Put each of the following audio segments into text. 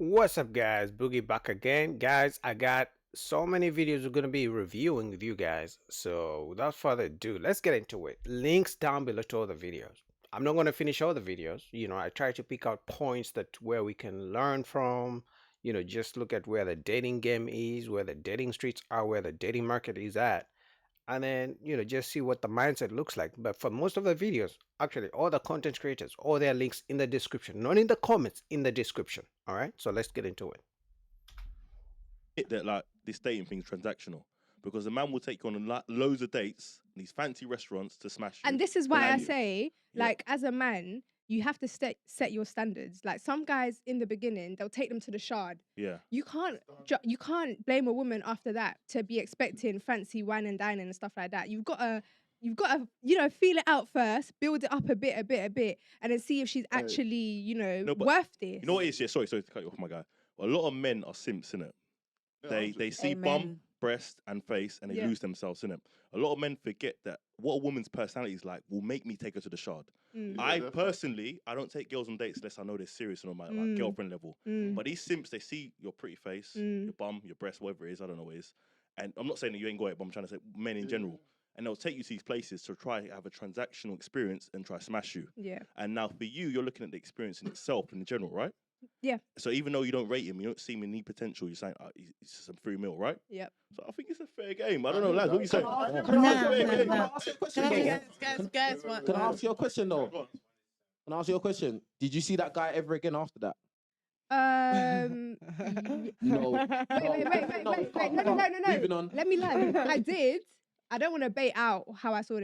What's up, guys? Boogie back again. Guys, I got so many videos we're going to be reviewing with you guys. So, without further ado, let's get into it. Links down below to all the videos. I'm not going to finish all the videos. I try to pick out points that where we can learn from. Just look at where the dating game is, where the dating streets are, where the dating market is at, and then just see what the mindset looks like. But for most of the videos, actually all the content creators, all their links in the description, not in the comments, in the description. All right, so let's get into it. That like this dating thing's transactional because the man will take you on loads of dates, these fancy restaurants to smash you. And this is why I you. say, like, as a man, you have to set your standards. Like some guys in the beginning, they'll take them to the shard. Yeah. You can't blame a woman after that to be expecting fancy wine and dining and stuff like that. You've got to feel it out first, build it up a bit, and then see if she's actually, worth this. You know what it is? Yeah, sorry to cut you off, my guy. Well, a lot of men are simps, innit? They see bum, breast, and face, and they lose themselves, innit? A lot of men forget that what a woman's personality is like will make me take her to the shard. I personally, I don't take girls on dates unless I know they're serious and on my like girlfriend level. But these simps, they see your pretty face, your bum, your breast, whatever it is, I don't know what it is. And I'm not saying that you ain't got it, but I'm trying to say men in general. And they'll take you to these places to try have a transactional experience and try to smash you. Yeah. And now for you, you're looking at the experience in itself in general, right? Yeah. So even though you don't rate him, you don't see him in any potential, you're saying it's just some free meal, right? Yep. So I think it's a fair game. I don't know, lads, what do you say? Can I ask you a question? Guys, Can I ask you a question though? Can I ask you a question? Did you see that guy ever again after that? No. Wait. No. Moving on. Let me learn. I did. I don't want to bait out how I saw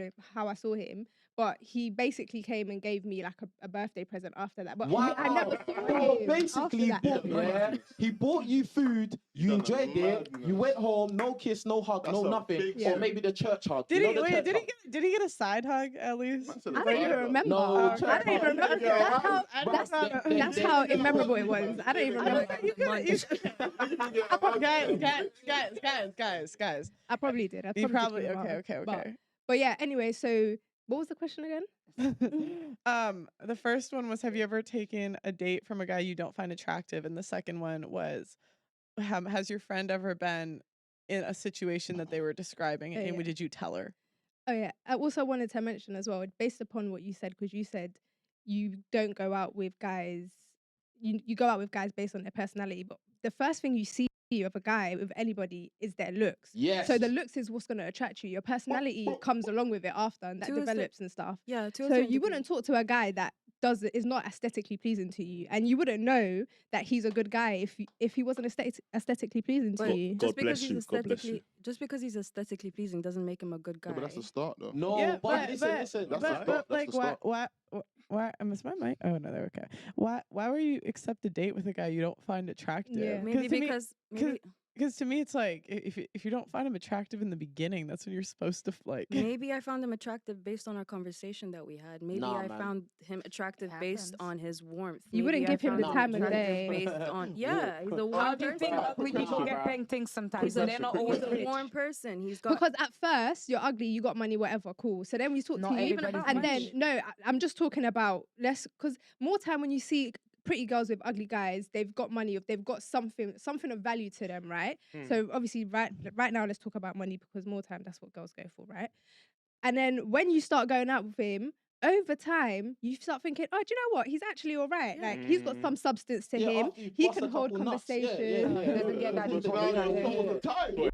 him, but he basically came and gave me like a birthday present after that. But Wow. I never saw him Basically, after that. he bought you food, you enjoyed it, you went home, no kiss, no hug, no nothing. Or maybe the church hug. Did he get a side hug at least? I don't even remember. No, I don't even remember. That's how immemorable it was. I don't even remember. Guys. I probably did. You probably okay. But yeah, anyway, so what was the question again? The first one was, have you ever taken a date from a guy you don't find attractive? And the second one was, has your friend ever been in a situation that they were describing, and did you tell her? Oh yeah. I also wanted to mention as well, based upon what you said, because you said you don't go out with guys. You go out with guys based on their personality, but the first thing you see of a guy with anybody is their looks. Yes. So the looks is what's going to attract you. Your personality comes along with it after, and that develops and stuff. Yeah. So you wouldn't talk to a guy that is not aesthetically pleasing to you, and you wouldn't know that he's a good guy if he wasn't aesthetically pleasing to you. God bless you. Just because he's aesthetically pleasing doesn't make him a good guy. Yeah, but that's the start, though. No, Yeah, but listen. That's the start. But like, That's the start. why? I missed my mic. Oh no, there. Okay. Why will you accept a date with a guy you don't find attractive? Yeah. Maybe Because to me, it's like if you don't find him attractive in the beginning, that's when you're supposed to like. maybe I found him attractive based on our conversation that we had. Maybe I man. found him attractive based on his warmth. You wouldn't Maybe I give him the found time of attractive day. Based on he's a How warm do you think person. we need to get paying things sometimes? He's So they're not always a rich. warm person. He's got Because at first you're ugly, you got money, whatever, cool. So then we talk Not to you, everybody's and then rich. I'm just talking about less, because more time when you see pretty girls with ugly guys, they've got money, they've got something of value to them, right? So obviously, right now, let's talk about money, because more time, that's what girls go for, right? And then when you start going out with him, over time, you start thinking, oh, do you know what? He's actually all right. Like, he's got some substance to him. after you He bust can a hold couple nuts. conversation. doesn't get that deep.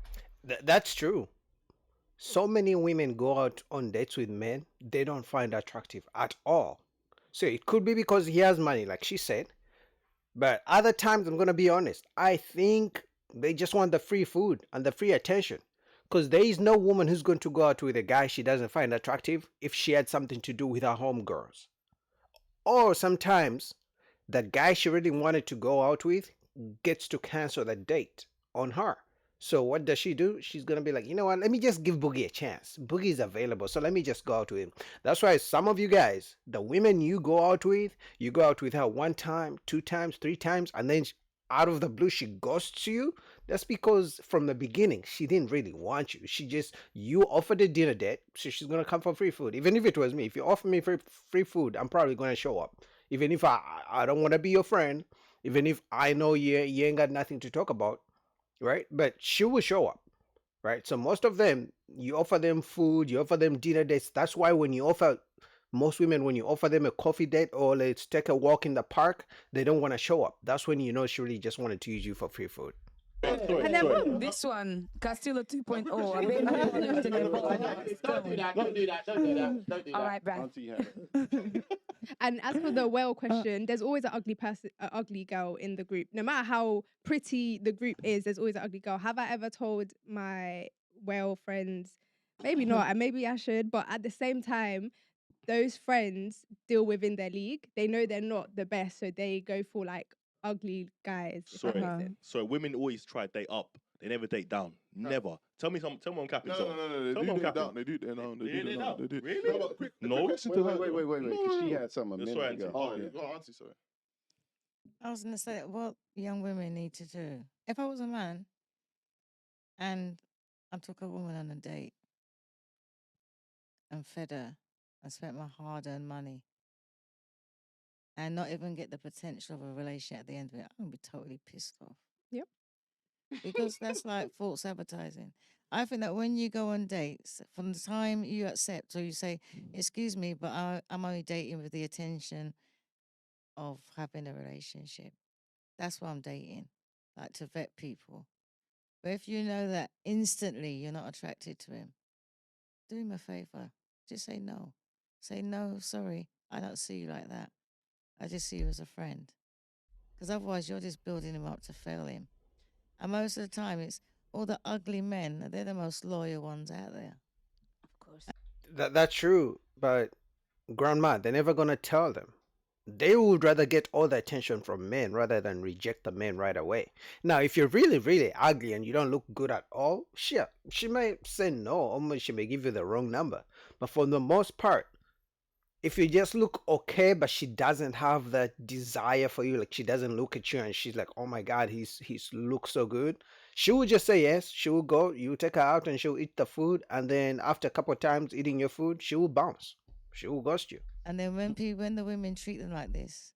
That's true. So many women go out on dates with men they don't find attractive at all. So it could be because he has money, like she said. But other times, I'm going to be honest, I think they just want the free food and the free attention. Because there is no woman who's going to go out with a guy she doesn't find attractive if she had something to do with her homegirls. Or sometimes the guy she really wanted to go out with gets to cancel the date on her. So what does she do? She's going to be like, you know what? Let me just give Boogie a chance. Boogie is available, so let me just go out with him. That's why some of you guys, the women you go out with her 1 time, 2 times, 3 times, and then out of the blue, she ghosts you. That's because from the beginning, she didn't really want you. You offered a dinner date, so she's going to come for free food. Even if it was me, if you offer me free food, I'm probably going to show up. Even if I don't want to be your friend, even if I know you ain't got nothing to talk about, right? But she will show up, right? So most of them, you offer them food, you offer them dinner dates. That's why when you offer most women, when you offer them a coffee date or let's take a walk in the park, they don't want to show up. That's when you know she really just wanted to use you for free food. And then boom. This one, Castillo 2.0. Don't do that. Don't do that. Don't do that. Don't do that. All right, Brad. Auntie Helen. And as for the whale question, there's always an ugly person, an ugly girl in the group. No matter how pretty the group is, there's always an ugly girl. Have I ever told my whale friends? Maybe not, and maybe I should. But at the same time, those friends deal within their league. They know they're not the best, so they go for like ugly guys. if that makes Sorry. sense. So women always try to date up. They never date down. Never. Tell me what I'm capping. No, they Tell me do I'm date capping. down. They do date down. They They do date date down. down. They do. Really? No, but quick No. question to her. Wait, because she had something a That's minute right, ago. Auntie. Oh, Yeah. yeah. Go on, Auntie, sorry. I was going to say what young women need to do. If I was a man and I took a woman on a date and fed her and spent my hard earned money and not even get the potential of a relationship at the end of it, I'm going to be totally pissed off. Yep. Because that's like false advertising. I think that when you go on dates, from the time you accept or you say, excuse me, but I'm only dating with the intention of having a relationship. That's why I'm dating, like to vet people. But if you know that instantly you're not attracted to him, do him a favor. Just say no. Say no, sorry, I don't see you like that. I just see you as a friend. Because otherwise you're just building him up to fail him. And most of the time it's all the ugly men, they're the most loyal ones out there. Of course. That's true, but grandma, they're never gonna tell them. They would rather get all the attention from men rather than reject the men right away. Now, if you're really, really ugly and you don't look good at all, sure, she may say no, or she may give you the wrong number. But for the most part, if you just look okay, but she doesn't have that desire for you, like she doesn't look at you and she's like, oh my god, he's looks so good, she will just say yes. She will go, you take her out and she'll eat the food, and then after a couple of times eating your food, she will bounce. She will ghost you. And then when the women treat them like this,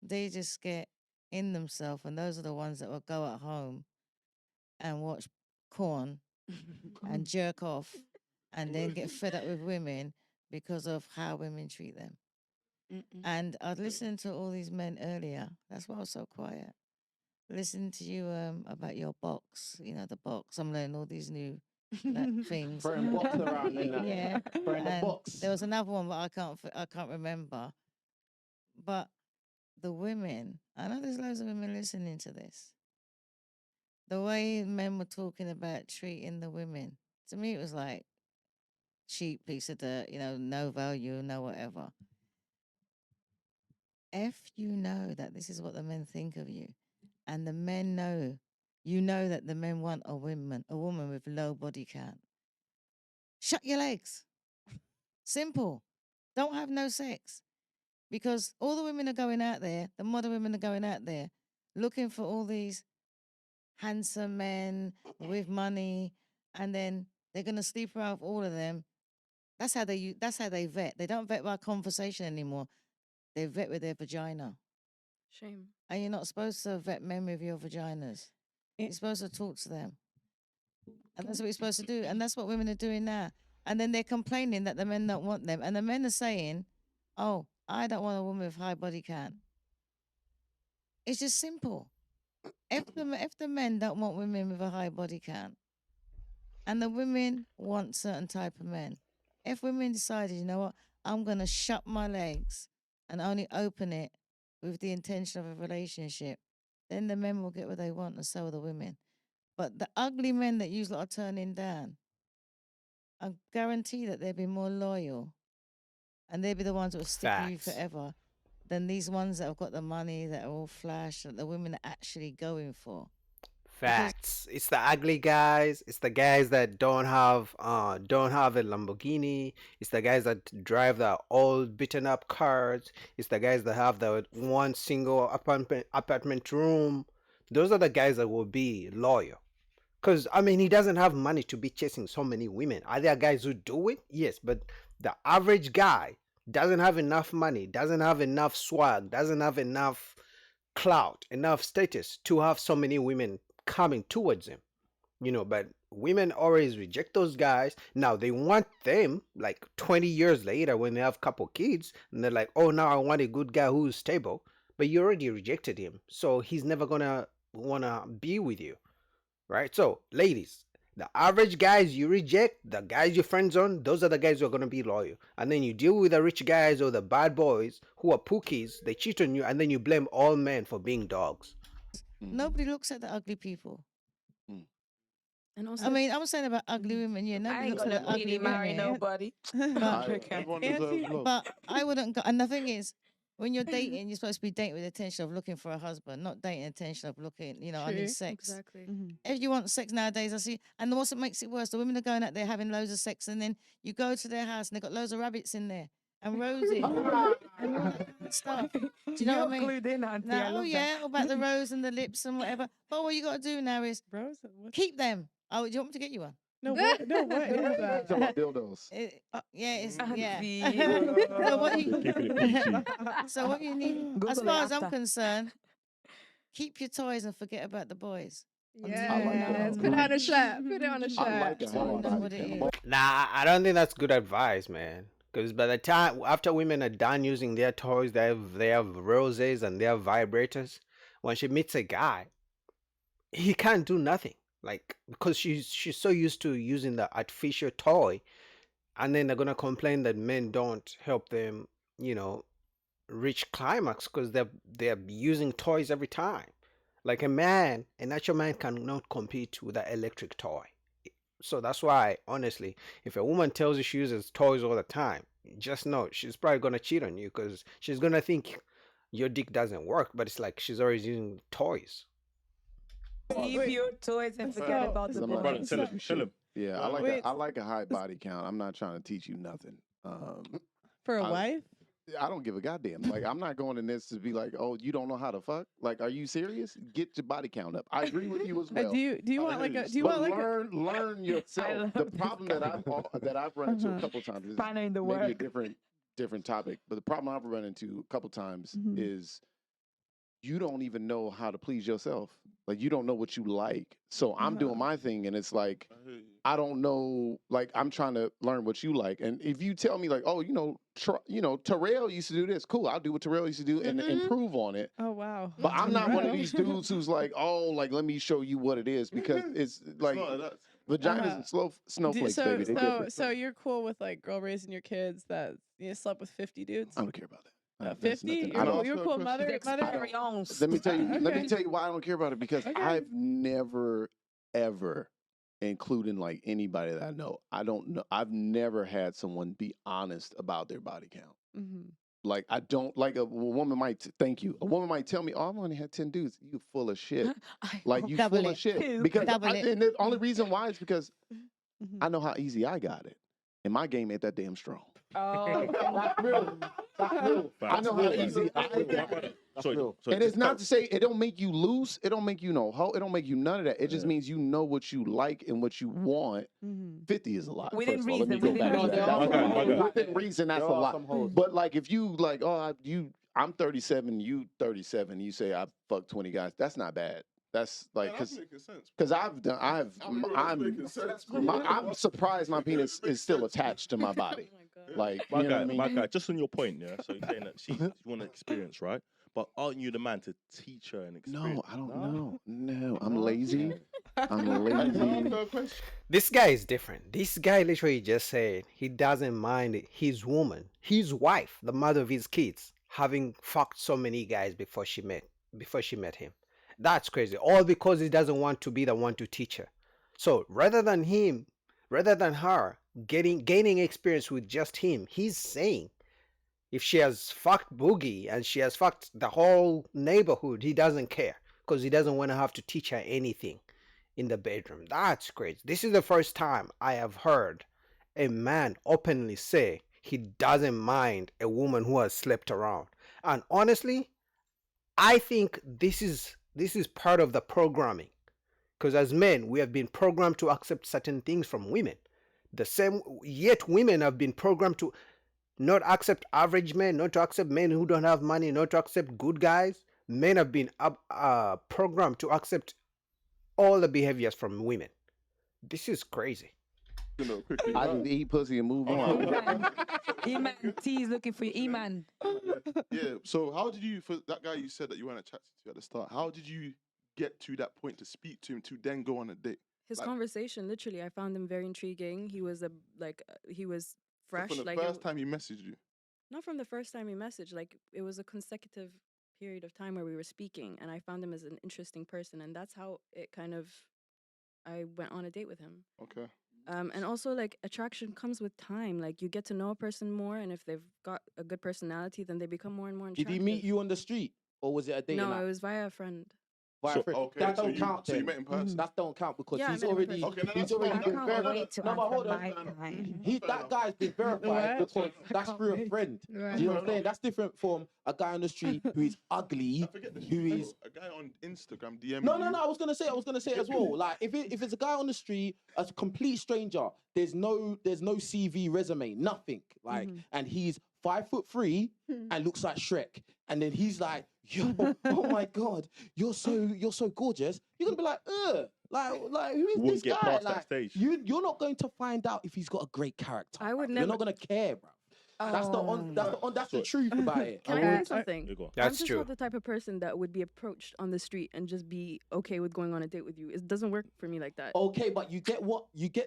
they just get in themselves, and those are the ones that will go at home and watch corn and jerk off and then get fed up with women because of how women treat them. And I was listening to all these men earlier. That's why I was so quiet. Listening to you about your box, the box. I'm learning all these new things. Throwing box around in that. Yeah. Throwing the And box. there was another one, but I can't remember. But the women, I know there's loads of women listening to this. The way men were talking about treating the women, to me it was like cheap piece of dirt, no value, no whatever. If you know that this is what the men think of you, and the men know, that the men want a woman with low body count, shut your legs. Simple. Don't have no sex. Because all the women are going out there, the modern women are going out there, looking for all these handsome men with money, and then they're gonna sleep around with all of them. That's how they vet. They don't vet by conversation anymore. They vet with their vagina. Shame. And you're not supposed to vet men with your vaginas. You're supposed to talk to them. And that's what you're supposed to do. And that's what women are doing now. And then they're complaining that the men don't want them. And the men are saying, oh, I don't want a woman with high body count. It's just simple. If the men don't want women with a high body count, and the women want certain type of men, if women decided, you know what, I'm going to shut my legs and only open it with the intention of a relationship, then the men will get what they want, and so will the women. But the ugly men that you lot are turning down, I guarantee that they'll be more loyal, and they'll be the ones that will stick with you Facts. forever than these ones that have got the money, that are all flash, that the women are actually going for. Facts. It's the ugly guys. It's the guys that don't have a Lamborghini. It's the guys that drive the old beaten up cars. It's the guys that have the one single apartment room. Those are the guys that will be loyal. Because, I mean, he doesn't have money to be chasing so many women. Are there guys who do it? Yes, but the average guy doesn't have enough money, doesn't have enough swag, doesn't have enough clout, enough status to have so many women coming towards him. But women always reject those guys. Now they want them like 20 years later when they have a couple kids, and they're like, oh, now I want a good guy who's stable. But you already rejected him, so he's never gonna wanna be with you, right? So, ladies, the average guys you reject, the guys you're friends on, those are the guys who are gonna be loyal. And then you deal with the rich guys or the bad boys who are pookies, they cheat on you, and then you blame all men for being dogs. Nobody looks at the ugly people. And also, I mean, I'm saying about ugly women. Yeah, I nobody ain't looks at gonna the ugly really marry women. nobody. Everyone deserves love. But I wouldn't go. And the thing is, when you're dating, you're supposed to be dating with the intention of looking for a husband, not dating with the intention of looking, I True. need sex. exactly. If you want sex nowadays, I see, and what makes it worse, the women are going out there having loads of sex, and then you go to their house and they've got loads of rabbits in there and roses and all that stuff. Do you know what I mean? Glued in, Auntie. I Now, love all about the rose and the lips and whatever. But what you got to do now is Rose? What? keep them. Oh, do you want me to get you one? No, what? No, what is that? Talking about dildos. Yeah, it's Auntie. so what you Keeping it PG. so what you need, as Google far it as I'm after. concerned, keep your toys and forget about the boys. Yes, put it on a shirt. Put it on a I shirt. like a hard That's what body it count. is. Nah, I don't think that's good advice, man. Because by the time after women are done using their toys, they have roses and they have vibrators. When she meets a guy, he can't do nothing. Like because she's so used to using the artificial toy, and then they're gonna complain that men don't help them, reach climax because they're using toys every time. Like a natural man cannot compete with an electric toy. So that's why, honestly, if a woman tells you she uses toys all the time, just know she's probably gonna cheat on you because she's gonna think your dick doesn't work, but it's like she's always using toys. Leave your toys and forget So- about the so- boys. Brother, tell him. Yeah, Wait. I like a high body count. I'm not trying to teach you nothing. For a I- wife? I don't give a goddamn. Like, I'm not going in this to be like, oh, you don't know how to fuck. Like, are you serious? Get your body count up. I agree with you as well. Do you want like a do you But want like a learn yourself. The love problem this that I've run into a couple times is Finding the maybe a work. different topic. But the problem I've run into a couple times is you don't even know how to please yourself. Like you don't know what you like. So I'm doing my thing, and it's like I don't know. Like I'm trying to learn what you like. And if you tell me like, oh, Terrell used to do this, cool. I'll do what Terrell used to do and improve on it. Oh wow. But I'm not one of these dudes who's like, oh, like let me show you what it is because it's like vaginas and snowflakes, baby. They different. So you're cool with like girl raising your kids that slept with 50 dudes? I don't care about that. That's 50? nothing. I don't. You're cool mother. Experience. Let me tell you. Let Okay. me tell you why I don't care about it because Okay. I've never, ever, including like anybody that I know, I don't know. I've never had someone be honest about their body count. Mm-hmm. Like I don't like a woman might thank you. A woman might tell me, "Oh, I've only had 10 dudes." You full of shit. Like you Double full it. of shit. Two. Because Double it. and the only reason why is because Mhm. I know how easy I got it, and my game ain't that damn strong. Oh, That's real. That's real. I know how easy I got it. Sorry, And it's not to say it don't make you loose. It don't make you no hoe. It don't make you none of that. It just means you know what you like and what you want. Mm-hmm. 50 is a lot. Within first of all. Let me reason, go back to within that. reason. That's a lot. Okay. Within reason, that's a lot. But like if you like, I'm 37, you 37, you say I fucked 20 guys. That's not bad. That's like because I'm surprised my penis is still attached to my body. Like My you know guy, what I mean? my guy, just on your point, yeah. So you're saying that she want experience, right? But aren't you the man to teach her an experience? No, I don't know. No, I'm lazy. I'm lazy. This guy is different. This guy literally just said he doesn't mind his woman, his wife, the mother of his kids, having fucked so many guys before she met him. That's crazy. All because he doesn't want to be the one to teach her. So rather than her gaining experience with just him, he's saying if she has fucked Boogie and she has fucked the whole neighborhood, he doesn't care because he doesn't want to have to teach her anything in the bedroom. That's crazy. This is the first time I have heard a man openly say he doesn't mind a woman who has slept around. And honestly, I think this is part of the programming. Because as men, we have been programmed to accept certain things from women. Yet women have been programmed to not accept average men, not to accept men who don't have money, not to accept good guys. men have been programmed to accept all the behaviors from women. This is crazy. I just eat pussy and move on. E-man, T is looking for you. E-man. Yeah. So how did you, for that guy you said that you weren't attracted to at the start, how did you get to that point to speak to him to then go on a date? His Like- conversation, literally, I found him very intriguing. He was he was So fresh. from the like first time he messaged you. not from the first time he messaged. Like it was a consecutive period of time where we were speaking, and I found him as an interesting person, and that's how it kind of. I went on a date with him. Okay. And also, like, attraction comes with time. Like, you get to know a person more, and if they've got a good personality, then they become more and more Did attractive. he meet you on the street, or was it a date? No, it was via a friend. Via friend. Okay, That so don't you- count. so you then. met in person? That don't count because Yeah, I he's met in already. person. Okay, no, he's that's already fine. been I can't verified. wait to No, but hold answer on. my time. That guy's been verified What? because that's through a friend. Right. Do you know what I'm saying? That's different from a guy on the street who is ugly, I forget the who is. a guy on Instagram DM. No. I was gonna say as well. Like if it's a guy on the street, a complete stranger, there's no CV, resume, nothing. Like, and he's 5'3" and looks like Shrek, and then he's like, yo, oh my god, you're so gorgeous. You're gonna be like, like who is Wouldn't this get guy? past that Like, stage. you're not going to find out if he's got a great character. I would You're never. not gonna care, bro. That's the truth about it. Can I would- say something? You go. I'm That's just true. not the type of person that would be approached on the street and just be okay with going on a date with you. It doesn't work for me like that. Okay, but you get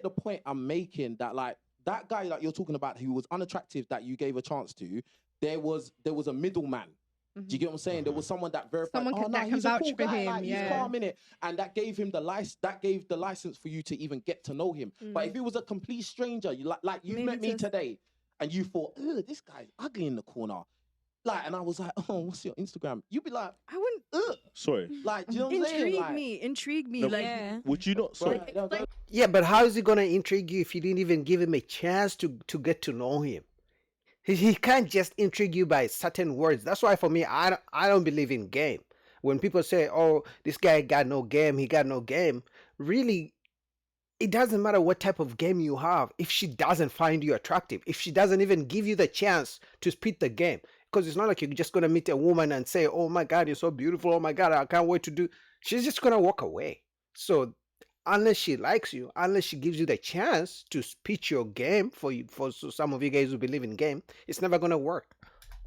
the point I'm making, that like that guy that you're talking about who was unattractive that you gave a chance to, there was a middleman. Do you get what I'm saying? There was someone that verified. Someone oh, no, that can he's a vouch cool for guy, him, like, yeah. he's calm in it, and that gave him the license for you to even get to know him. But if it was a complete stranger, you like you Maybe met me just- today, and you thought, ugh, this guy's ugly in the corner, like, and I was like, oh, what's your Instagram? You'd be like, I wouldn't. ugh, Sorry. like, do you know what I'm saying? Intrigue me. No, Like, Yeah. Would you not? Sorry. Right, no, go- Yeah, but how is he gonna intrigue you if you didn't even give him a chance to get to know him? He can't just intrigue you by certain words. That's why for me, I don't believe in game. When people say, "Oh, this guy got no game," he got no game. Really, it doesn't matter what type of game you have if she doesn't find you attractive, if she doesn't even give you the chance to spit the game. Because it's not like you're just gonna meet a woman and say, "Oh my God, you're so beautiful. Oh my God, I can't wait to do." She's just gonna walk away. So unless she likes you, unless she gives you the chance to spit your game for some of you guys who believe in game, it's never gonna work.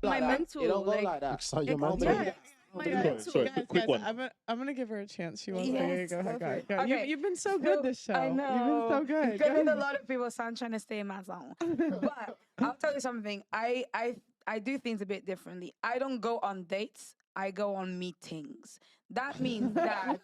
my like that. mental, It don't go like- like that. So your It man goes told back. you. My Sorry, mental. sorry, Guys, quick one. I'm gonna give her a chance. She wants Yes, to go ahead. okay. Go. Okay. You've been so good this show. I know. You've been so good. Because Go a ahead. lot of people, so I'm trying to stay in my zone. But I'll tell you something. I do things a bit differently. I don't go on dates. I go on meetings. That means that.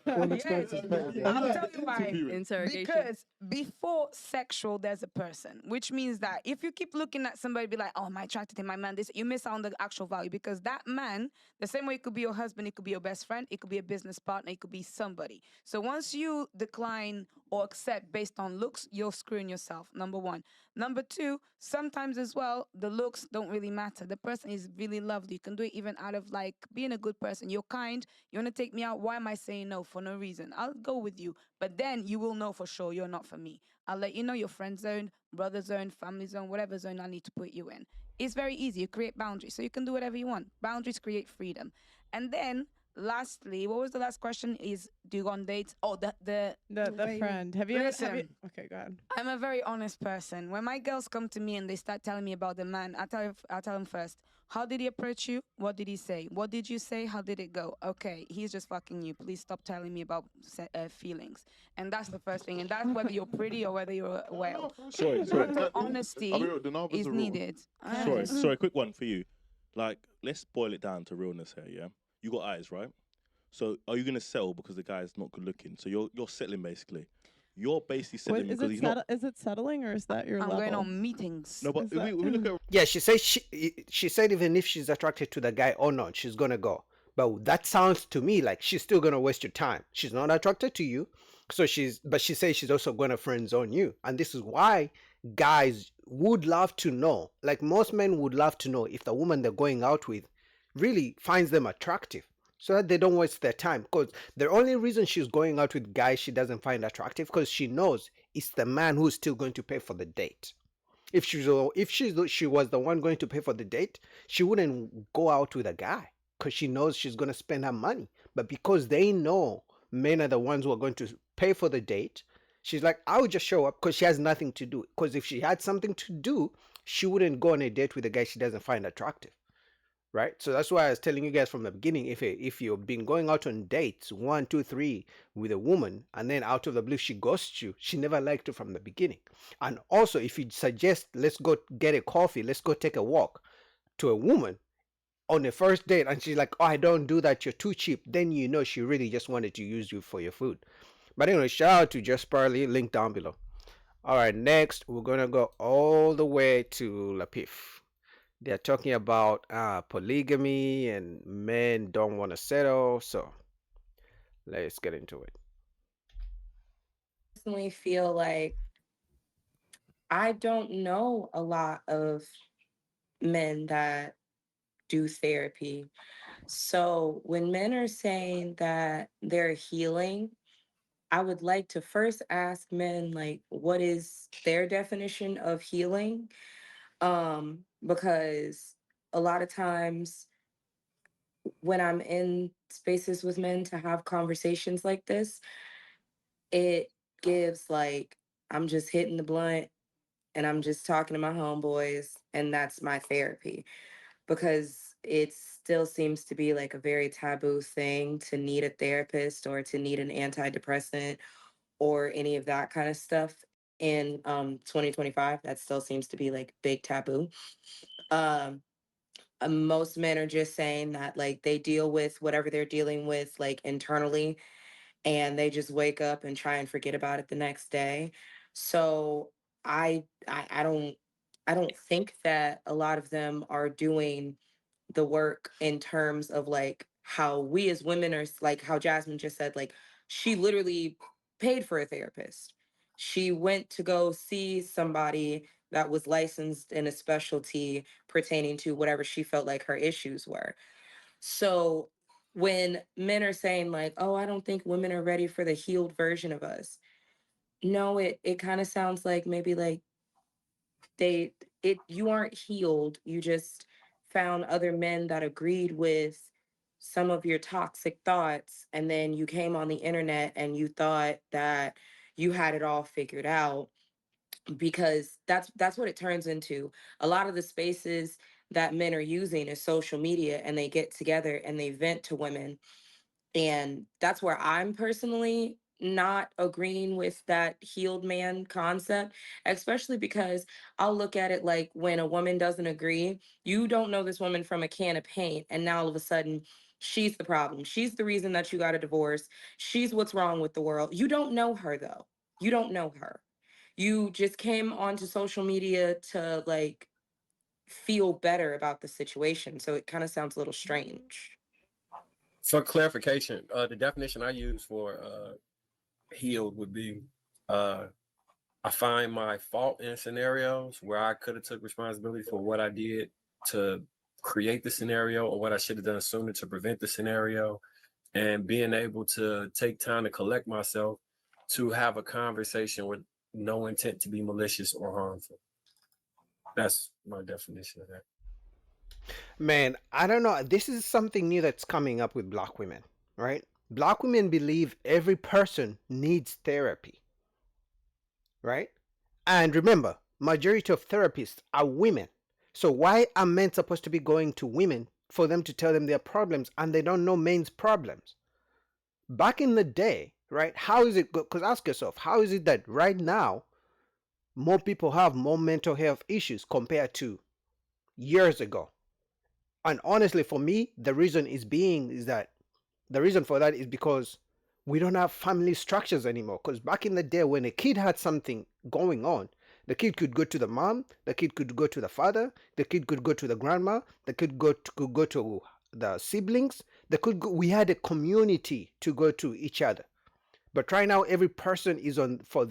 One expenses paid. I'll tell you why. Interrogation. Because before sexual, there's a person, which means that if you keep looking at somebody, be like, oh, am I attracted to my man? This, you miss out on the actual value, because that man, the same way it could be your husband, it could be your best friend, it could be a business partner, it could be somebody. So once you decline or accept based on looks, you're screwing yourself. Number one. Number two, sometimes as well, the looks don't really matter. The person is really lovely. You can do it even out of like being a good person. You're kind. You want to take me out? Why am I saying no for no reason? I'll go with you. But then you will know for sure you're not for me. I'll let you know your friend zone, brother zone, family zone, whatever zone I need to put you in. It's very easy. You create boundaries. So you can do whatever you want. Boundaries create freedom. And then lastly, what was the last question? Is do you go on dates? Oh, the The friend. Have you ever? Listen. Okay, go ahead. I'm a very honest person. When my girls come to me and they start telling me about the man, I tell them first, how did he approach you? What did he say? What did you say? How did it go? Okay, he's just fucking you. Please stop telling me about feelings. And that's the first thing. And that's whether you're pretty or whether you're a whale. Sorry. So honesty I mean, the numbers is are real. needed. Sorry, quick one for you. Like, let's boil it down to realness here, yeah? You got eyes, right? So are you gonna settle because the guy's not good looking? So you're settling basically. You're basically settling because he's not. Is it settling or is that your I'm level? going on meetings. No, but Is if that- we look at Yeah, she said she said even if she's attracted to the guy or not, she's gonna go. But that sounds to me like she's still gonna waste your time. She's not attracted to you, so but she says she's also gonna friend zone you, and this is why guys would love to know. Like most men would love to know if the woman they're going out with really finds them attractive, so that they don't waste their time. Because the only reason she's going out with guys she doesn't find attractive, because she knows it's the man who's still going to pay for the date. If she was the one going to pay for the date, she wouldn't go out with a guy. because she knows she's going to spend her money. But because they know men are the ones who are going to pay for the date, she's like, I would just show up because she has nothing to do. Because if she had something to do, she wouldn't go on a date with a guy she doesn't find attractive, right? So that's why I was telling you guys from the beginning, if you've been going out on dates 1 2 3 with a woman, and then out of the blue she ghosts you, she never liked you from the beginning. And also, if you suggest let's go get a coffee, let's go take a walk, to a woman on the first date, and she's like, oh, I don't do that, you're too cheap, then you know she really just wanted to use you for your food. But anyway, shout out to Just Parley, link down below. All right, next we're gonna go all the way to Lapif. They're talking about polygamy and men don't want to settle. So let's get into it. Personally feel like I don't know a lot of men that do therapy. So when men are saying that they're healing, I would like to first ask men, like, what is their definition of healing? Because a lot of times when I'm in spaces with men to have conversations like this, it gives like I'm just hitting the blunt and I'm just talking to my homeboys, and that's my therapy. Because it still seems to be like a very taboo thing to need a therapist or to need an antidepressant or any of that kind of stuff in 2025. That still seems to be like big taboo. Um, Most men are just saying that like they deal with whatever they're dealing with like internally, and they just wake up and try and forget about it the next day. So I don't think that a lot of them are doing the work in terms of like how we as women are, like how Jasmine just said, like she literally paid for a therapist. She went to go see somebody that was licensed in a specialty pertaining to whatever she felt like her issues were. So when men are saying like, oh, I don't think women are ready for the healed version of us. No, it kind of sounds like maybe like they it you aren't healed. You just found other men that agreed with some of your toxic thoughts, and then you came on the internet and you thought that you had it all figured out, because that's what it turns into. A lot of the spaces that men are using is social media, and they get together and they vent to women, and that's where I'm personally not agreeing with that healed man concept, especially because I'll look at it like when a woman doesn't agree, you don't know this woman from a can of paint, and now all of a sudden she's the problem. She's the reason that you got a divorce. She's what's wrong with the world. You don't know her though. You don't know her. You just came onto social media to like feel better about the situation. So it kind of sounds a little strange. For clarification, the definition I use for healed would be I find my fault in scenarios where I could have took responsibility for what I did to create the scenario, or what I should have done sooner to prevent the scenario, and being able to take time to collect myself to have a conversation with no intent to be malicious or harmful. That's my definition of that. Man, I don't know. This is something new that's coming up with black women, right? Black women believe every person needs therapy, right? And remember, majority of therapists are women. So why are men supposed to be going to women for them to tell them their problems, and they don't know men's problems? Back in the day, right? How is it? Because ask yourself, how is it that right now more people have more mental health issues compared to years ago? And honestly, for me, the reason for that is because we don't have family structures anymore. Because back in the day, when a kid had something going on, the kid could go to the mom, the kid could go to the father, the kid could go to the grandma, the kid could go to the siblings. We had a community to go to each other. But right now, every person is for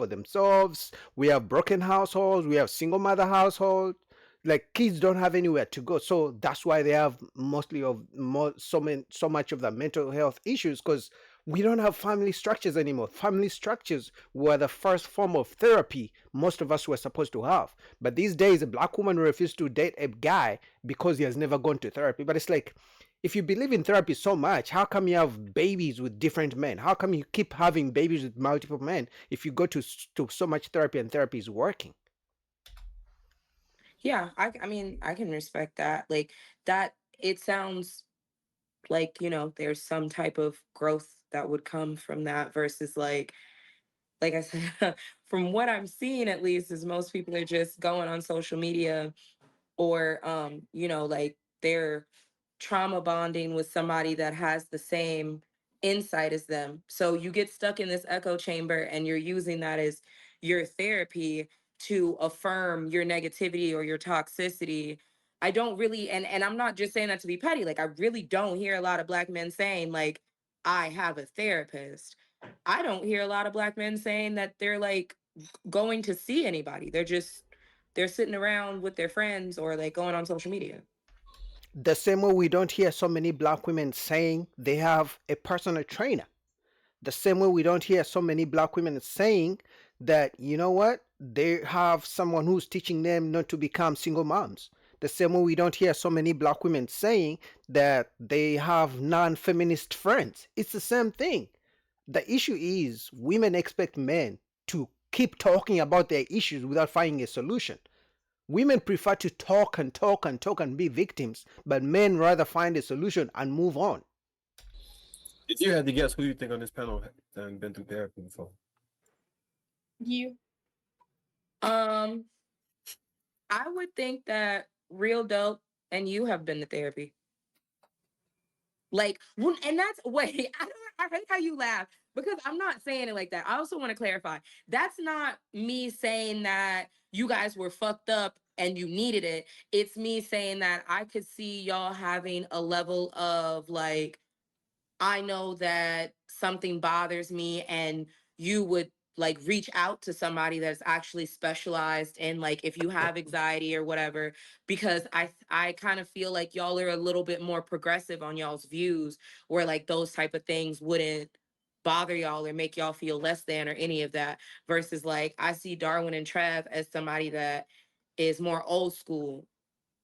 themselves. We have broken households. We have single mother households. Like kids don't have anywhere to go, so that's why they have so much of the mental health issues, because we don't have family structures anymore. Family structures were the first form of therapy most of us were supposed to have. But these days, a black woman refuses to date a guy because he has never gone to therapy. But it's like, If you believe in therapy so much, how come you have babies with different men? How come you keep having babies with multiple men if you go to so much therapy and therapy is working? Yeah, I mean, I can respect that. Like that, it sounds like, you know, there's some type of growth that would come from that versus like I said, from what I'm seeing at least, is most people are just going on social media or you know, like they're trauma bonding with somebody that has the same insight as them. So you get stuck in this echo chamber and you're using that as your therapy to affirm your negativity or your toxicity. I don't really, and I'm not just saying that to be petty, like I really don't hear a lot of Black men saying like I have a therapist. I don't hear a lot of Black men saying that they're like going to see anybody. They're sitting around with their friends or like going on social media. The same way we don't hear so many Black women saying they have a personal trainer. The same way we don't hear so many Black women saying that, you know what, they have someone who's teaching them not to become single moms. The same way we don't hear so many Black women saying that they have non-feminist friends. It's the same thing. The issue is women expect men to keep talking about their issues without finding a solution. Women prefer to talk and talk and talk and be victims, but men rather find a solution and move on. If you had to guess, who you think on this panel has been through therapy before? You. I would think that Real Dope and you have been to therapy. Like, and that's wait, I hate how you laugh because I'm not saying it like that. I also want to clarify. That's not me saying that you guys were fucked up and you needed it. It's me saying that I could see y'all having a level of like, I know that something bothers me, and you would like reach out to somebody that's actually specialized in like if you have anxiety or whatever, because I kind of feel like y'all are a little bit more progressive on y'all's views, where like those type of things wouldn't bother y'all or make y'all feel less than or any of that, versus like I see Darwin and Trev as somebody that is more old school,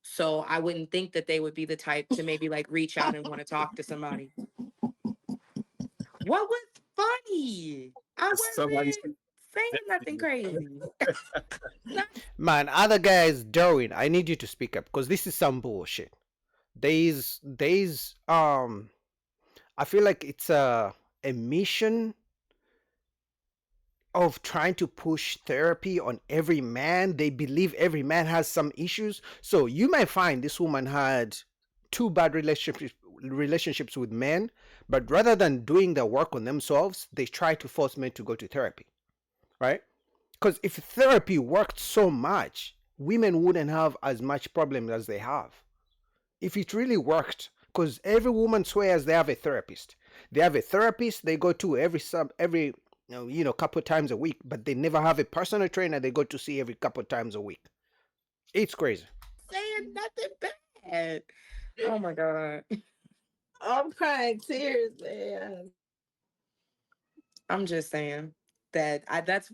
so I wouldn't think that they would be the type to maybe like reach out and want to talk to somebody. What was funny? I Somebody wasn't saying nothing crazy. Man, other guys, Darwin, I need you to speak up because this is some bullshit. There's I feel like it's a mission of trying to push therapy on every man. They believe every man has some issues. So you might find this woman had two bad relationships with men, but rather than doing the work on themselves, they try to force men to go to therapy, right? Because if therapy worked so much, women wouldn't have as much problems as they have. If it really worked, because every woman swears they have a therapist. They have a therapist they go to every couple times a week, but they never have a personal trainer they go to see every couple times a week. It's crazy. Saying nothing bad. Oh my god. I'm crying tears, man. I'm just saying that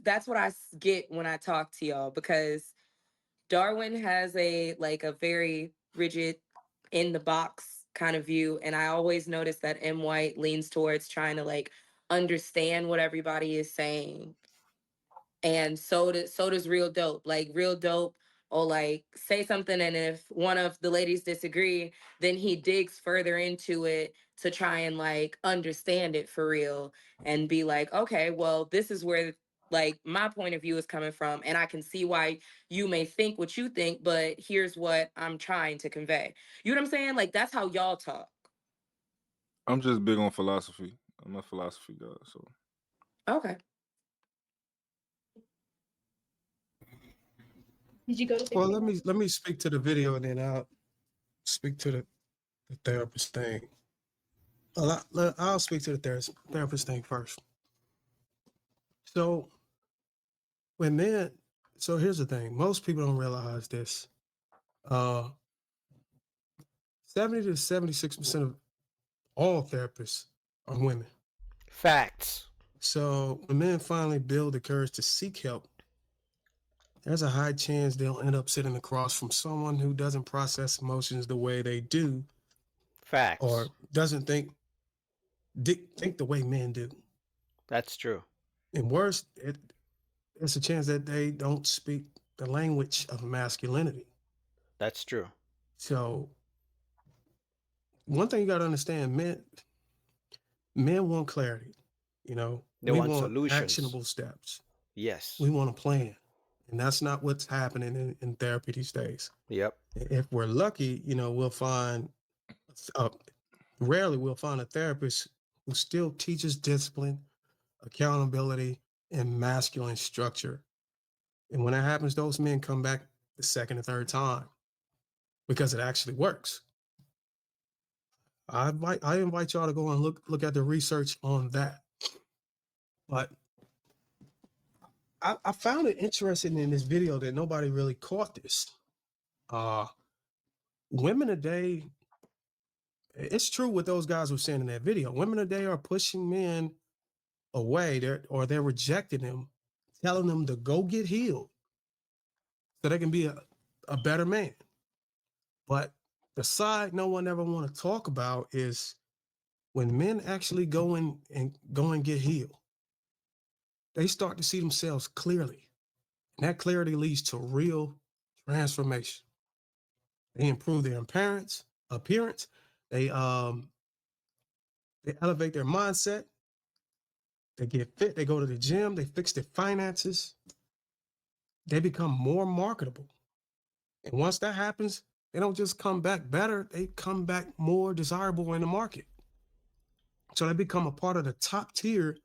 that's what I get when I talk to y'all, because Darwin has a like a very rigid in the box kind of view, and I always notice that M White leans towards trying to like understand what everybody is saying. And so does Real Dope. Like Real Dope or like say something, and if one of the ladies disagree, then he digs further into it to try and like understand it for real and be like, okay, well, this is where like my point of view is coming from, and I can see why you may think what you think, but here's what I'm trying to convey. You know what I'm saying? Like that's how y'all talk. I'm just big on philosophy. I'm a philosophy guy, so Okay. Did you go to Well, let me speak to the video and then I'll speak to the therapist thing. Well, I'll speak to the therapist thing first. So when men, so here's the thing: most people don't realize this. 70 to 76% of all therapists are women. Facts. So when men finally build the courage to seek help, there's a high chance they'll end up sitting across from someone who doesn't process emotions the way they do. Facts. or doesn't think the way men do. That's true. And worse, it's a chance that they don't speak the language of masculinity. That's true. So one thing you got to understand, men want clarity. You know, They we want want solutions. actionable steps. Yes. We want a plan. And that's not what's happening in therapy these days. Yep. If we're lucky, you know, we'll find, rarely we'll find a therapist who still teaches discipline, accountability, and masculine structure. And when that happens, those men come back the second or third time because it actually works. I invite y'all to go and look at the research on that. But I found it interesting in this video that nobody really caught this. Women today, it's true what those guys were saying in that video. Women today are pushing men away, they're rejecting them, telling them to go get healed so they can be a better man. But the side no one ever want to talk about is when men actually go and get healed, they start to see themselves clearly. And that clarity leads to real transformation. They improve their appearance. They elevate their mindset. They get fit. They go to the gym. They fix their finances. They become more marketable. And once that happens, they don't just come back better. They come back more desirable in the market. So they become a part of the top tier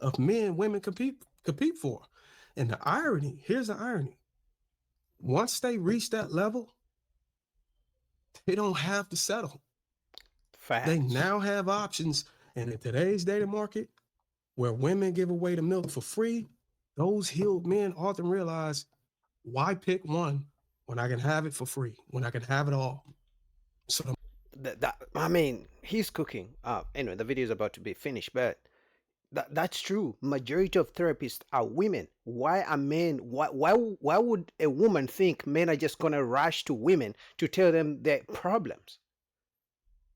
of men women compete for. And the irony, here's the irony. Once they reach that level, they don't have to settle. Facts. They now have options. And in today's dating market, where women give away the milk for free, those healed men often realize, why pick one when I can have it for free, when I can have it all? So I mean, he's cooking. Anyway, the video is about to be finished, but that's true. Majority of therapists are women. Why are men? Why would a woman think men are just gonna rush to women to tell them their problems?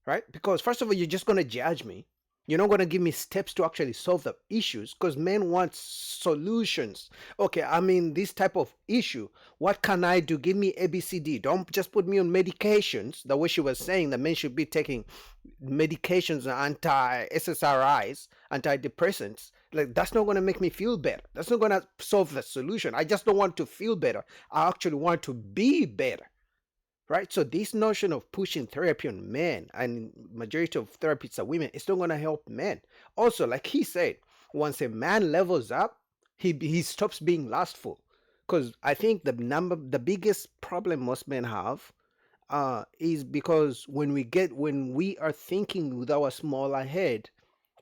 Right? Because first of all, you're just gonna judge me. You're not gonna give me steps to actually solve the issues. Because men want solutions. Okay, I mean this type of issue. What can I do? Give me ABCD. Don't just put me on medications. The way she was saying that men should be taking medications, anti-SSRIs, antidepressants. Like that's not gonna make me feel better. That's not gonna solve the solution. I just don't want to feel better. I actually want to be better. Right? So this notion of pushing therapy on men, and majority of therapists are women, it's not going to help men. Also, like he said, once a man levels up, he stops being lustful. Because I think the biggest problem most men have is because when we are thinking with our smaller head,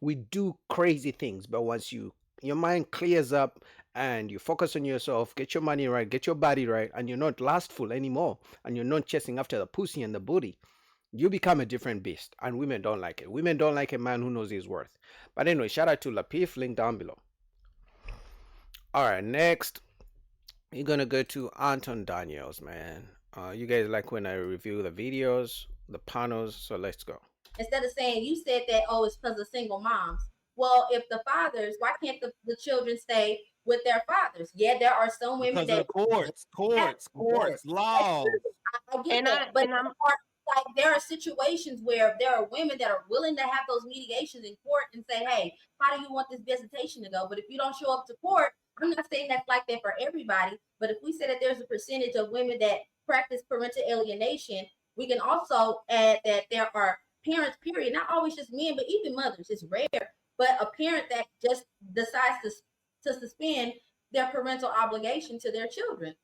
we do crazy things. But once your mind clears up and you focus on yourself, get your money right, get your body right, and you're not lustful anymore, and you're not chasing after the pussy and the booty, you become a different beast. And women don't like it. Women don't like a man who knows his worth. But anyway, shout out to Lapif, link down below. All right, next you're gonna go to Anton Daniels, man. You guys like when I review the videos, the panels, so let's go. Instead of saying, you said that, oh, it's because of single moms. Well, if the fathers, why can't the children stay with their fathers? Yeah, there are some women because that of courts, laws. I get that, but like there are situations where there are women that are willing to have those mediations in court and say, hey, how do you want this visitation to go? But if you don't show up to court, I'm not saying that's like that for everybody, but if we say that there's a percentage of women that practice parental alienation, we can also add that there are parents, period, not always just men, but even mothers. It's rare, but a parent that just decides to suspend their parental obligation to their children.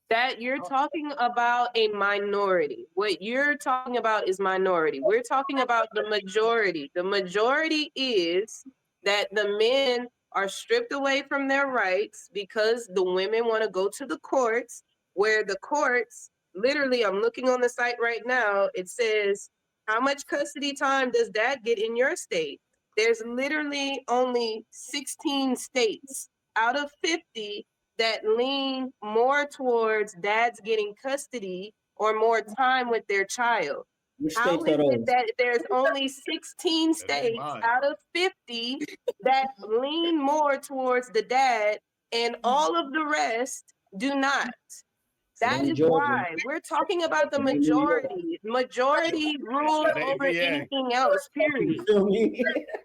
That you're talking about a minority. What you're talking about is minority. We're talking about the majority. The majority is that the men are stripped away from their rights because the women want to go to the courts, where the courts, literally, I'm looking on the site right now, it says, how much custody time does dad get in your state? There's literally only 16 states out of 50 that lean more towards dads getting custody or more time with their child. How is it that there's only 16 states out of 50 that lean more towards the dad and all of the rest do not? That is why we're talking about the majority. Majority rules over anything else, period.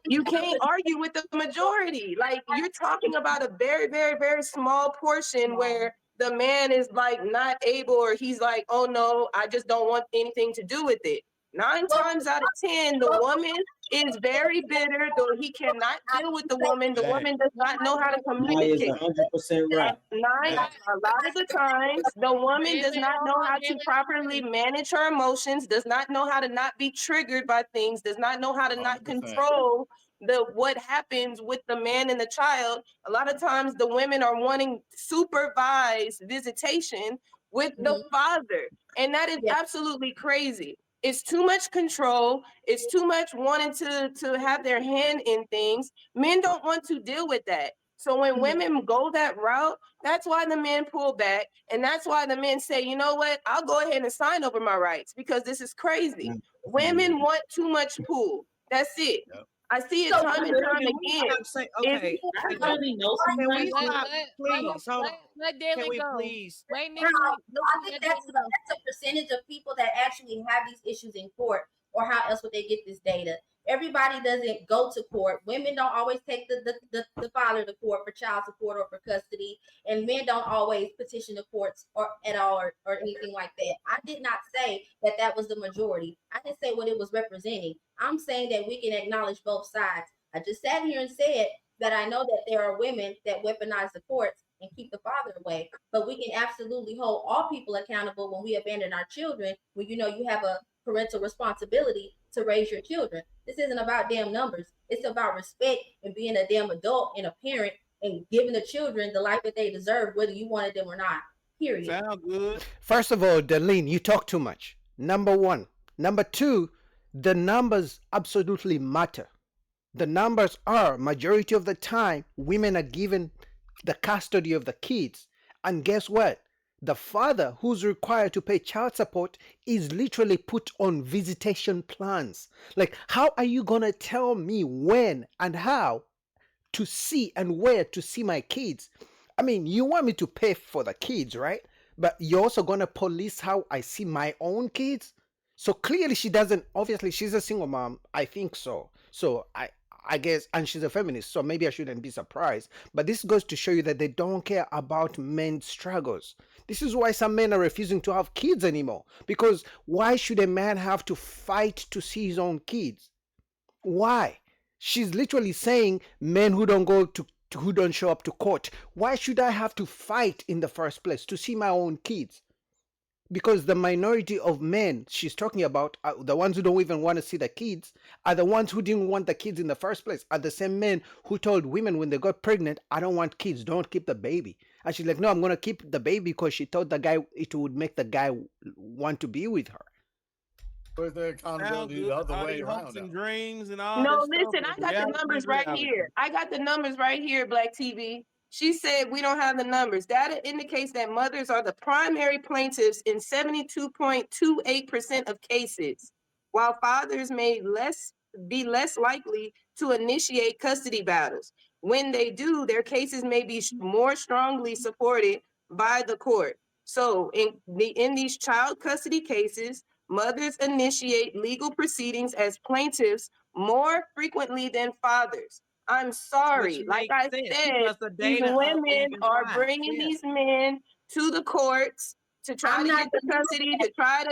You can't argue with the majority. Like, you're talking about a very, very, very small portion where the man is like not able, or he's like, oh no, I just don't want anything to do with it. 9 times out of 10, the woman is very bitter, though he cannot deal with the woman. The woman does not know how to communicate. 100% right. A lot of the times, the woman does not know how to properly manage her emotions, does not know how to not be triggered by things, does not know how to not control what happens with the man and the child. A lot of times the women are wanting supervised visitation with the father, and that is absolutely crazy. It's too much control. It's too much wanting to have their hand in things. Men don't want to deal with that. So when women go that route, that's why the men pull back. And that's why the men say, you know what, I'll go ahead and sign over my rights, because this is crazy. Women want too much pull. That's it. I see it time and time again. Okay, I really know Can someone. we stop, please? Hold on. Let Daily Can we go. please? Wait, No, no, I think that's a percentage of people that actually have these issues in court, or how else would they get this data? Everybody doesn't go to court. Women don't always take the father to court for child support or for custody, and men don't always petition the courts or at all, or anything like that. I did not say that that was the majority. I didn't say what it was representing. I'm saying that we can acknowledge both sides. I just sat here and said that I know that there are women that weaponize the courts and keep the father away, but we can absolutely hold all people accountable when we abandon our children, when you know you have a parental responsibility to raise your children. This isn't about damn numbers. It's about respect and being a damn adult and a parent and giving the children the life that they deserve, whether you wanted them or not. Period. Sound good. First of all, Darlene, you talk too much. Number one. Number two, the numbers absolutely matter. The numbers are, majority of the time, women are given the custody of the kids. And guess what? The father who's required to pay child support is literally put on visitation plans. Like, how are you going to tell me when and how to see and where to see my kids? I mean, you want me to pay for the kids, right? But you're also going to police how I see my own kids? So clearly she doesn't, obviously she's a single mom. I think so. So I guess, and she's a feminist, so maybe I shouldn't be surprised. But this goes to show you that they don't care about men's struggles. This is why some men are refusing to have kids anymore. Because why should a man have to fight to see his own kids? Why? She's literally saying men who don't who don't show up to court. Why should I have to fight in the first place to see my own kids? Because the minority of men she's talking about, the ones who don't even want to see the kids, are the ones who didn't want the kids in the first place, are the same men who told women when they got pregnant, I don't want kids, don't keep the baby. And she's like, no, I'm going to keep the baby because she thought the guy, it would make the guy want to be with her. Where's the accountability the other way around? And dreams and all No, this listen, stuff. I got the numbers right here. I got the numbers right here, Black TV. She said we don't have the numbers. Data indicates that mothers are the primary plaintiffs in 72.28% of cases, while fathers may be less likely to initiate custody battles. When they do, their cases may be more strongly supported by the court. So in these child custody cases, mothers initiate legal proceedings as plaintiffs more frequently than fathers. I'm sorry. Like I said, these women are bringing these men to the courts to try to get the custody, to try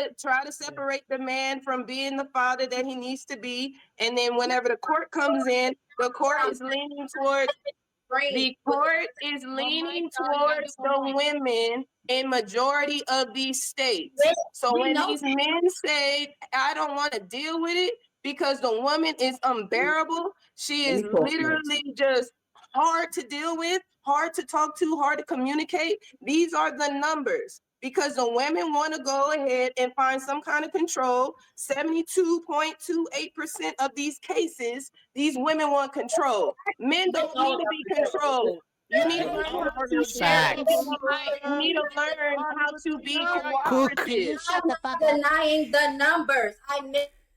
to separate the man from being the father that he needs to be. And then whenever the court comes in, the court is leaning towards the women in majority of these states. So when these men say, I don't want to deal with it because the woman is unbearable, she is literally just hard to deal with, hard to talk to, hard to communicate. These are the numbers. Because the women want to go ahead and find some kind of control. 72.28% of these cases, these women want control. Men don't need to be controlled. You need to learn how to share. You need to learn how to be cooperative. I'm not denying the numbers.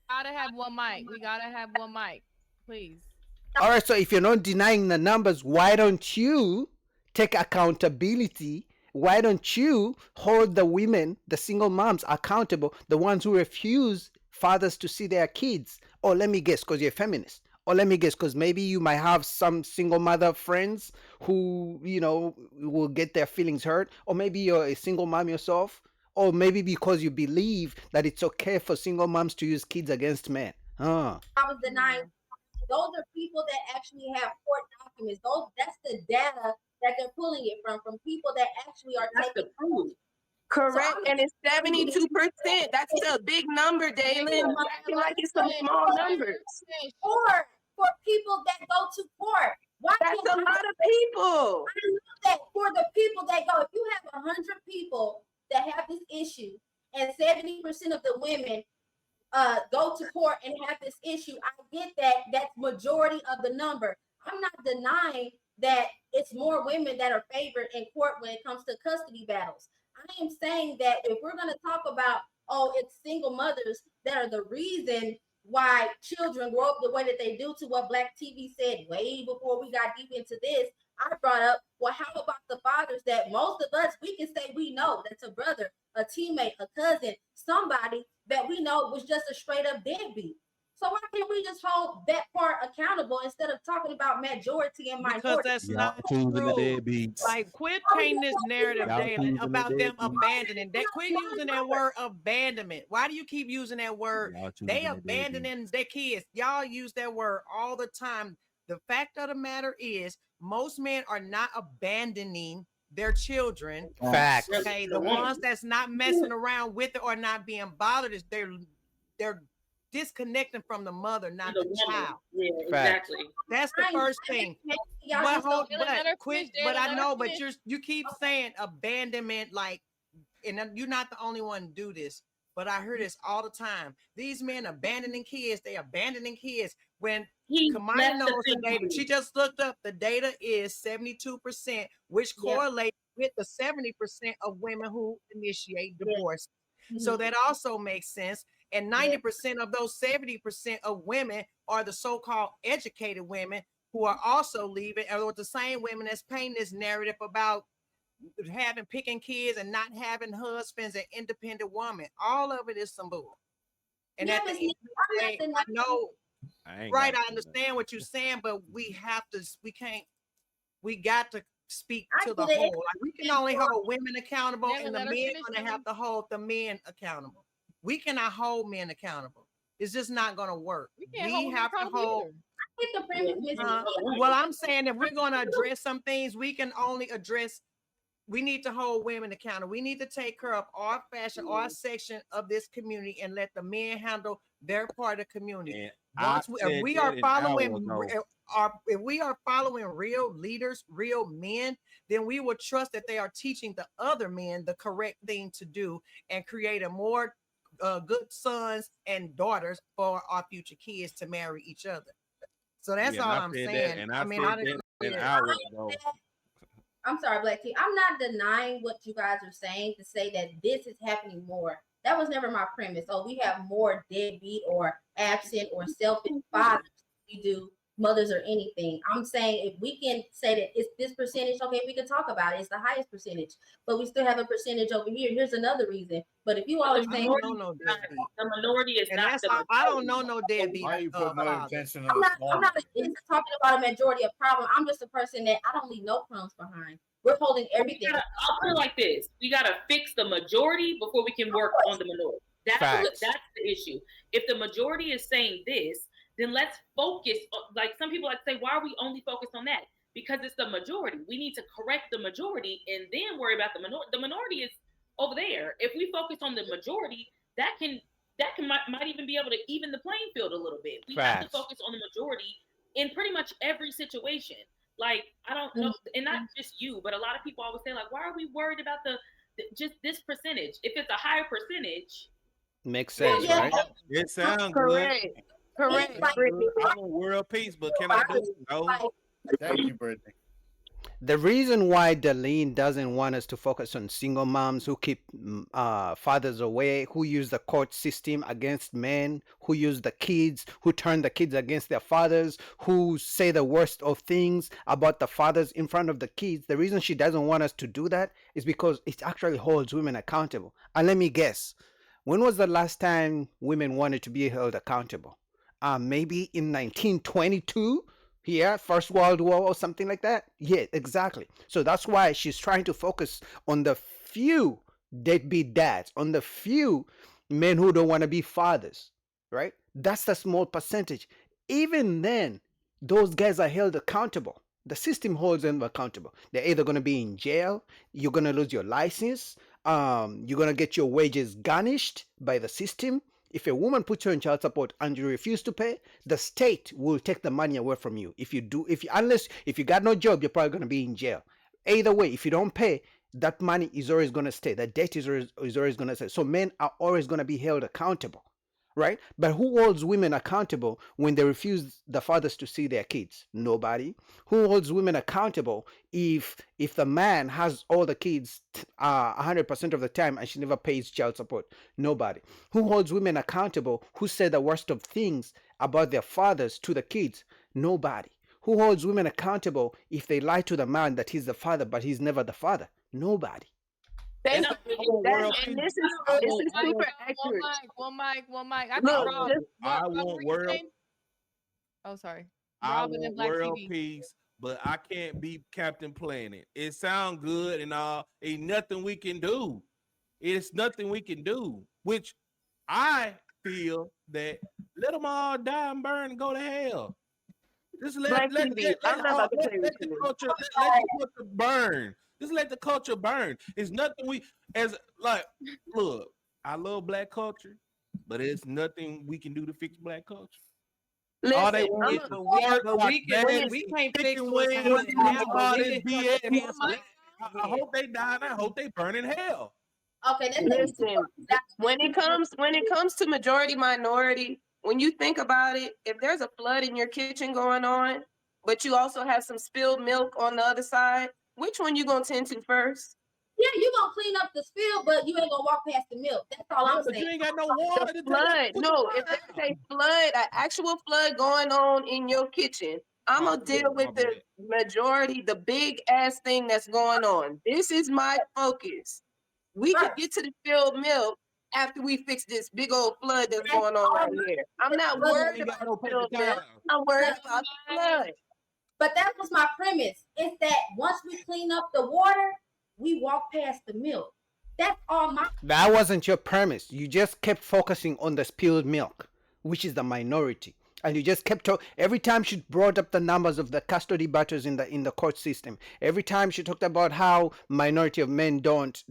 Gotta have one mic. We gotta have one mic, please. All right, so if you're not denying the numbers, why don't you take accountability? Why don't you hold the women, the single moms, accountable, the ones who refuse fathers to see their kids? Or let me guess, because you're a feminist. Or let me guess, because maybe you might have some single mother friends who, will get their feelings hurt. Or maybe you're a single mom yourself. Or maybe because you believe that it's okay for single moms to use kids against men. I was denying. Those are people that actually have court documents. That's the data that they're pulling it from people that actually are taking proof. Correct, and it's 72%. That's a big number, Daylin. You're acting like it's some small numbers. Or for people that go to court. That's a lot of people. I know that for the people that go, if you have 100 people that have this issue, and 70% of the women go to court and have this issue, I get that that's majority of the number. I'm not denying that it's more women that are favored in court when it comes to custody battles. I am saying that if we're going to talk about, it's single mothers that are the reason why children grow up the way that they do, to what Black TV said way before we got deep into this, I brought up, well, how about the fathers that most of us, we can say we know that's a brother, a teammate, a cousin, somebody that we know was just a straight up deadbeat. So why can't we just hold that part accountable instead of talking about majority and minority? Because that's not true. Like, quit painting this narrative, Daylin, about them abandoning. Quit using that word abandonment. Why do you keep using that word? They abandoning their kids. Y'all use that word all the time. The fact of the matter is, most men are not abandoning their children. Facts. Okay, the ones that's not messing around with it or not being bothered is they're disconnecting from the mother, not the child. Yeah, exactly. That's the first thing. But I know, but you keep saying abandonment, like, and you're not the only one to do this. But I hear this all the time. These men abandoning kids, they abandoning kids. When Kamaya knows the data, she just looked up, the data is 72%, which correlates with the 70% of women who initiate divorce. So that also makes sense. And 90% of those 70% of women are the so-called educated women who are also leaving, or the same women that's painting this narrative about picking kids and not having husbands and independent women. All of it is some bull. And at the end of the day, I know, right, I understand what you're saying, but we got to speak to the whole. Like, we can only hold women accountable, and the men are going to have to hold the men accountable. We cannot hold men accountable. It's just not going to work. We have to hold. Well, I'm saying if we're going to address some things, we can only address. We need to hold women accountable. We need to take care of our fashion, our section of this community, and let the men handle their part of the community. If we are following real leaders, real men, then we will trust that they are teaching the other men the correct thing to do and create a more good sons and daughters for our future kids to marry each other. So that's all I'm saying. I'm sorry, Black Tea. I'm not denying what you guys are saying to say that this is happening more. That was never my premise. We have more deadbeat or absent or selfish fathers than we do mothers or anything. I'm saying if we can say that it's this percentage, okay, we can talk about it. It's the highest percentage, but we still have a percentage over here. Here's another reason. But if you all are saying the minority is not the I don't know no deadbeat. I'm not talking about a majority of problem. I'm just a person that I don't leave no crumbs behind. We're holding everything. I'll put it like this: we gotta fix the majority before we can work on the minority. That's the issue. If the majority is saying this, then let's focus. Like some people like to say, why are we only focused on that? Because it's the majority. We need to correct the majority and then worry about the minority. The minority is over there. If we focus on the majority, that might even be able to even the playing field a little bit. We have to focus on the majority in pretty much every situation. Like, I don't know, and not just you, but a lot of people always say, like, why are we worried about just this percentage? If it's a higher percentage, makes sense, right? It sounds correct. good. Correct. I'm a world peace, but can I do it? No. Thank you, Brittany. The reason why Darlene doesn't want us to focus on single moms who keep fathers away, who use the court system against men, who use the kids, who turn the kids against their fathers, who say the worst of things about the fathers in front of the kids, the reason she doesn't want us to do that is because it actually holds women accountable. And let me guess, when was the last time women wanted to be held accountable? Maybe in 1922? Yeah, First World War or something like that. Yeah, exactly. So that's why she's trying to focus on the few deadbeat dads, on the few men who don't want to be fathers, right? That's the small percentage. Even then, those guys are held accountable. The system holds them accountable. They're either going to be in jail, you're going to lose your license, you're going to get your wages garnished by the system. If a woman puts you on child support and you refuse to pay, the state will take the money away from you. If you do, unless if you got no job, you're probably going to be in jail. Either way, if you don't pay, that money is always going to stay. That debt is always going to stay. So men are always going to be held accountable, right? But who holds women accountable when they refuse the fathers to see their kids? Nobody. Who holds women accountable if the man has all the kids 100% of the time and she never pays child support? Nobody. Who holds women accountable who say the worst of things about their fathers to the kids? Nobody. Who holds women accountable if they lie to the man that he's the father but he's never the father? Nobody. Thank you. And this is super accurate. One mic. I think Look, Rob, just Rob, I want world. oh, sorry. I Rob and then want Black world TV. peace, but I can't be Captain Planet. It sounds good and all. Ain't nothing we can do. It's nothing we can do. Which I feel that let them all die and burn and go to hell. Just Black TV. I'm not about to play with the you. culture, let the culture burn. Just let the culture burn. It's nothing we as like. Look, I love black culture, but it's nothing we can do to fix black culture. All they Listen, want is the work, we can't fix chicken what's wings, happening now, but all we this can BS. touch the I hope they die and I hope they burn in hell. Okay, listen. When it comes to majority minority, when you think about it, if there's a flood in your kitchen going on, but you also have some spilled milk on the other side, which one you gonna tend to first? Yeah, you gonna clean up the spill, but you ain't gonna walk past the milk. That's all I'm But saying. you ain't got no water The to flood. No, if there's a flood, an actual flood going on in your kitchen, I'm gonna deal with the majority, the big ass thing that's going on. This is my focus. We could get to the spilled milk after we fix this big old flood that's going on right here. I'm not worried about spilled milk. I'm worried about the flood. But that was my premise. Is that once we clean up the water, we walk past the milk. That's all my. That wasn't your premise. You just kept focusing on the spilled milk, which is the minority. And you just kept every time she brought up the numbers of the custody battles in the court system. Every time she talked about how minority of men don't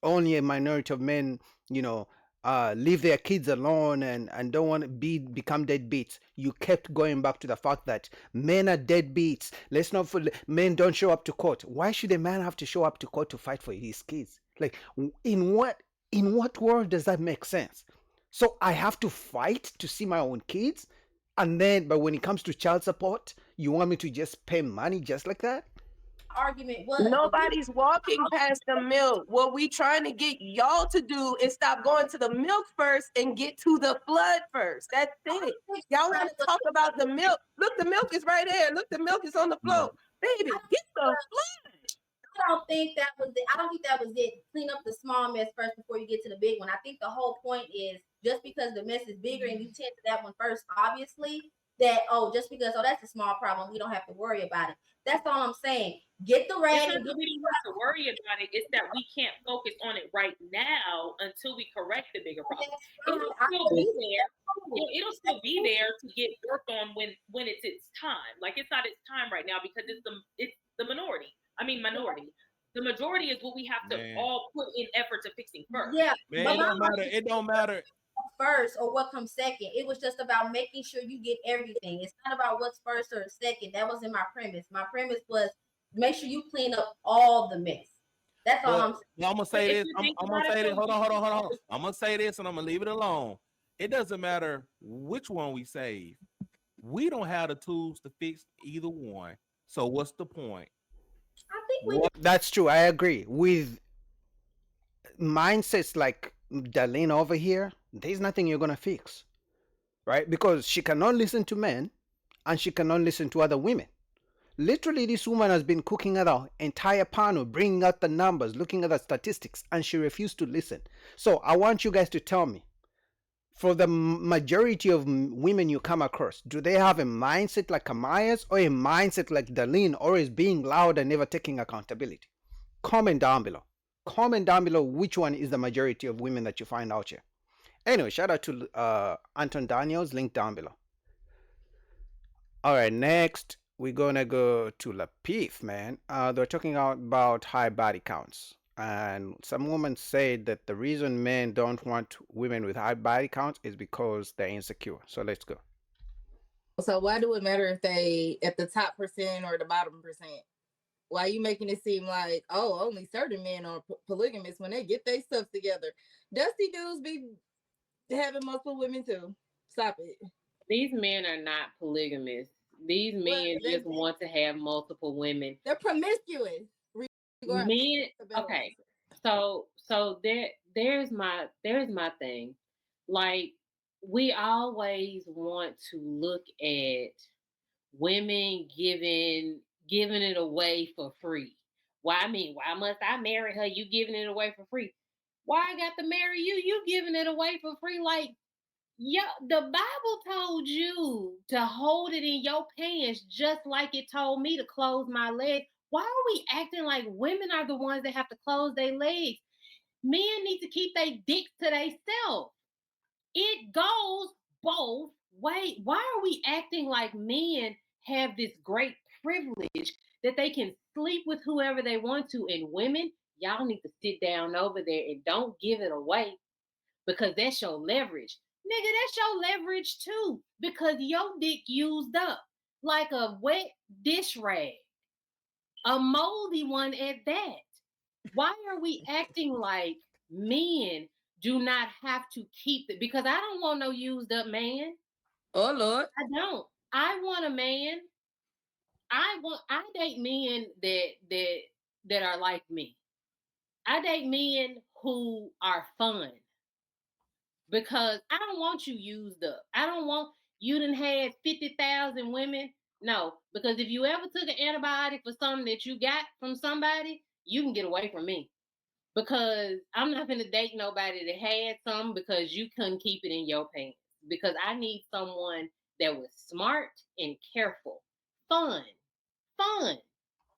only a minority of men, leave their kids alone and don't want to become deadbeats. You kept going back to the fact that men are deadbeats. Let's not men don't show up to court. Why should a man have to show up to court to fight for his kids? Like, in what world does that make sense? So I have to fight to see my own kids, but when it comes to child support, you want me to just pay money just like that? Argument was nobody's walking past the milk. What we trying to get y'all to do is stop going to the milk first and get to the flood first. That's it. Y'all want to talk about the milk. Look, the milk is right there. Look, the milk is on the floor. Baby, get the flood. I don't think that was it. I don't think that was it. Clean up the small mess first before you get to the big one. I think the whole point is just because the mess is bigger and you tend to that one first, obviously, that just because that's a small problem, we don't have to worry about it. That's all I'm saying. Get the rag. It's not that we don't have to worry about it. It's that we can't focus on it right now until we correct the bigger problem. It'll still be there. It'll still be there to get worked on when it's its time. Like, it's not its time right now because it's the minority. I mean, minority. The majority is what we have to all put in effort to fixing first. Yeah, man, it don't matter first or what comes second. It was just about making sure you get everything. It's not about what's first or second. That wasn't my premise. My premise was make sure you clean up all the mess. That's all I'm saying. I'm gonna say this. I'm gonna say this. Hold on. I'm gonna say this and I'm gonna leave it alone. It doesn't matter which one we save. We don't have the tools to fix either one. So what's the point? I That's true. I agree. With mindsets like Darlene over here, there's nothing you're gonna fix, right? Because she cannot listen to men and she cannot listen to other women. Literally, this woman has been cooking at our entire panel, bringing out the numbers, looking at the statistics, and she refused to listen. So I want you guys to tell me, for the majority of women you come across, do they have a mindset like Amaya's or a mindset like Darlene, or is being loud and never taking accountability? Comment down below. Comment down below which one is the majority of women that you find out here. Anyway, shout out to Anton Daniels, link down below. All right, next we're gonna go to Lapif, man. They're talking about high body counts, and some women say that the reason men don't want women with high body counts is because they're insecure. So let's go. So why do it matter if they at the top percent or the bottom percent? Why are you making it seem like, oh, only certain men are polygamous when they get their stuff together? Dusty dudes be having multiple women too. Stop it. These men are not polygamous. These men just want to have multiple women. They're promiscuous. Men, okay. So there's my thing. Like, we always want to look at women giving it away for free. Why must I marry her? You giving it away for free. Why I got to marry you? You giving it away for free. Like, yeah, the Bible told you to hold it in your pants just like it told me to close my legs. Why are we acting like women are the ones that have to close their legs? Men need to keep their dicks to themselves. It goes both ways. Why are we acting like men have this great privilege that they can sleep with whoever they want to, and women, y'all need to sit down over there and don't give it away, because that's your leverage. Nigga, that's your leverage too, because your dick used up like a wet dish rag, a moldy one at that. Why are we acting like men do not have to keep it? Because I don't want no used up man. Oh Lord. I don't. I want a man. I date men that are like me. I date men who are fun, because I don't want you used up. I don't want you done had 50,000 women. No, because if you ever took an antibiotic for something that you got from somebody, you can get away from me. Because I'm not going to date nobody that had some because you couldn't keep it in your pants. Because I need someone that was smart and careful. Fun,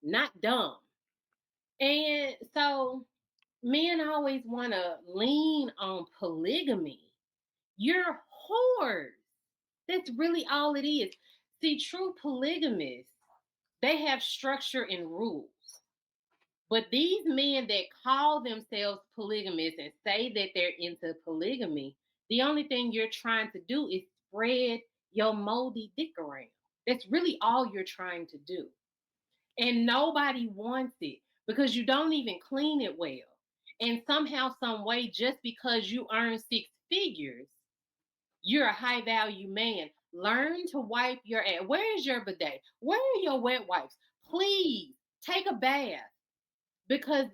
not dumb. And so men always want to lean on polygamy. You're whores. That's really all it is. See, true polygamists, they have structure and rules. But these men that call themselves polygamists and say that they're into polygamy, the only thing you're trying to do is spread your moldy dick around. That's really all you're trying to do. And nobody wants it because you don't even clean it well. And somehow, some way, just because you earn 6 figures, you're a high value man. Learn to wipe your ass. Where is your bidet? Where are your wet wipes? Please take a bath, because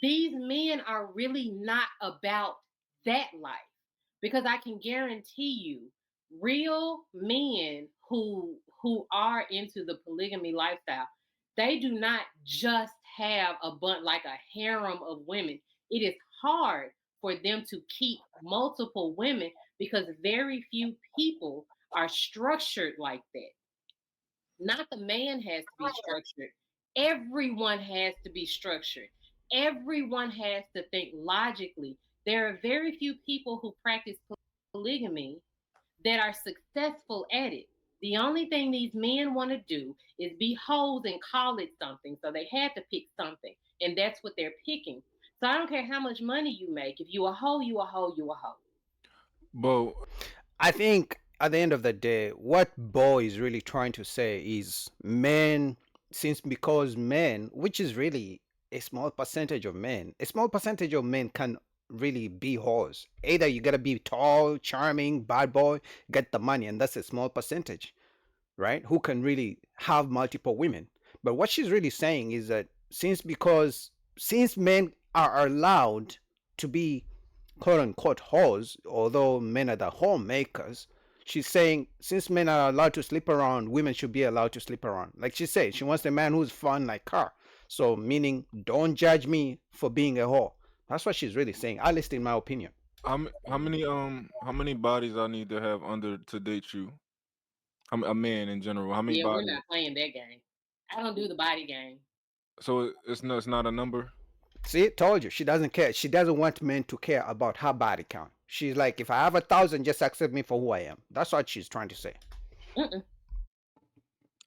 these men are really not about that life. Because I can guarantee you, real men who are into the polygamy lifestyle, they do not just have a bunch like a harem of women. It is hard for them to keep multiple women because very few people are structured like that. Not the man has to be structured. Everyone has to be structured. Everyone has to think logically. There are very few people who practice polygamy that are successful at it. The only thing these men want to do is be hoes and call it something. So they had to pick something, and that's what they're picking. So I don't care how much money you make. If you a hoe, you a hoe, you a hoe. But I think at the end of the day, what Bo is really trying to say is men, because men, which is really a small percentage of men, a small percentage of men can really be whores. Either you gotta be tall, charming, bad boy, get the money, and that's a small percentage, right? Who can really have multiple women. But what she's really saying is that since men are allowed to be quote unquote whores, although men are the homemakers, she's saying since men are allowed to sleep around, women should be allowed to sleep around. Like she said, she wants a man who's fun like her. So meaning, don't judge me for being a whore. That's what she's really saying, at least in my opinion. How many bodies I need to have under to date you? A man in general. How many Yeah, we're bodies? not playing that game. I don't do the body game. So it's not a number. See, told you she doesn't care. She doesn't want men to care about her body count. She's like, if I have 1,000, just accept me for who I am. That's what she's trying to say.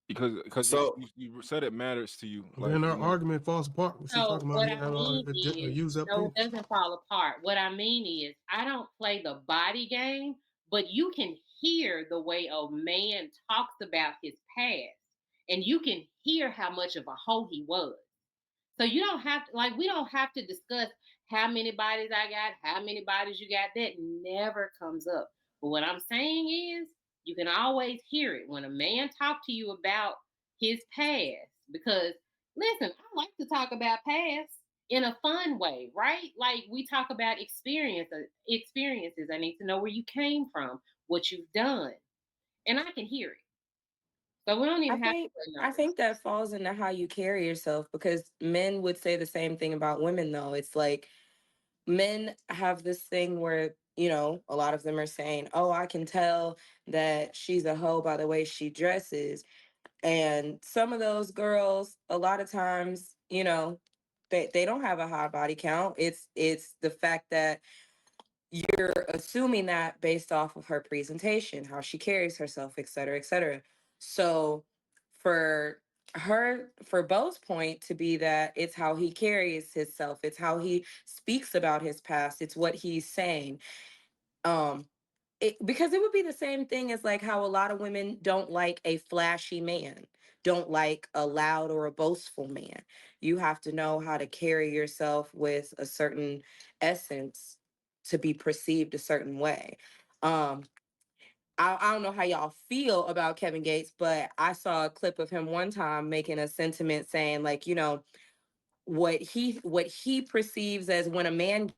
Because So you said it matters to you. Like Then our argument falls apart when she's So talking about what me I having mean a is, use up no, it penis. doesn't fall apart. What I mean is, I don't play the body game, but you can hear the way a man talks about his past, and you can hear how much of a hoe he was. So you don't have to, like, we don't have to discuss how many bodies I got, how many bodies you got. That never comes up. But what I'm saying is, you can always hear it when a man talk to you about his past. Because listen, I like to talk about past in a fun way, right? Like we talk about experiences. I need to know where you came from, what you've done, and I can hear it. So we don't I even have to think play I numbers. think that falls into how you carry yourself because men would say the same thing about women though. It's like men have this thing where, a lot of them are saying, "Oh, I can tell that she's a hoe by the way she dresses." And some of those girls, a lot of times, they don't have a high body count. It's the fact that you're assuming that based off of her presentation, how she carries herself, et cetera, et cetera. So for Bo's point to be that it's how he carries himself, it's how he speaks about his past, it's what he's saying. Because it would be the same thing as like how a lot of women don't like a flashy man, don't like a loud or a boastful man. You have to know how to carry yourself with a certain essence to be perceived a certain way. Um, I don't know how y'all feel about Kevin Gates, but I saw a clip of him one time making a sentiment saying like, what he perceives as when a man.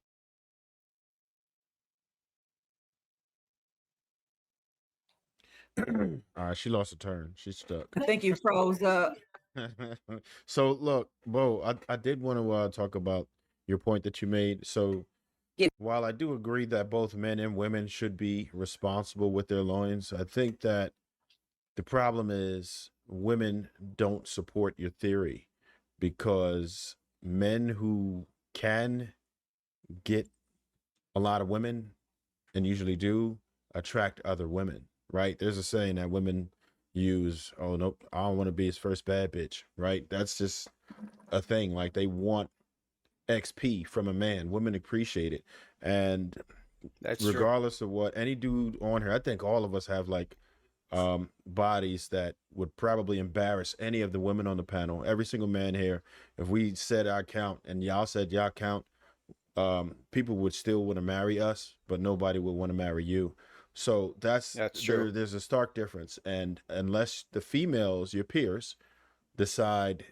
All right, she lost a turn. She's stuck. I think you froze up. So look, Bo, I did want to talk about your point that you made. So while I do agree that both men and women should be responsible with their loins, I think that the problem is women don't support your theory because men who can get a lot of women and usually do attract other women, right? There's a saying that women use, oh, nope, I don't want to be his first bad bitch, right? That's just a thing. Like they want XP from a man. Women appreciate it. And That's regardless of what any dude on here, I think all of us have like bodies that would probably embarrass any of the women on the panel. Every single man here, if we said our count and y'all said y'all count, people would still want to marry us, but nobody would want to marry you. So that's true. There's a stark difference. And unless the females, your peers, decide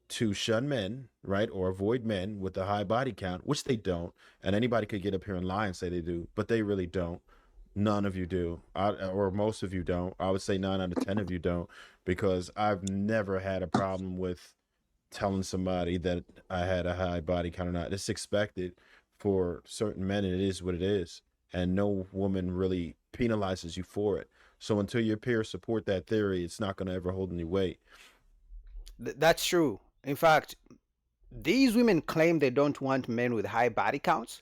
to shun men, right, or avoid men with a high body count, which they don't, and anybody could get up here and lie and say they do, but they really don't. None of you do, or most of you don't. I would say 9 out of 10 of you don't, because I've never had a problem with telling somebody that I had a high body count or not. It's expected for certain men, and it is what it is. And no woman really penalizes you for it. So until your peers support that theory, it's not going to ever hold any weight. That's true. In fact, these women claim they don't want men with high body counts,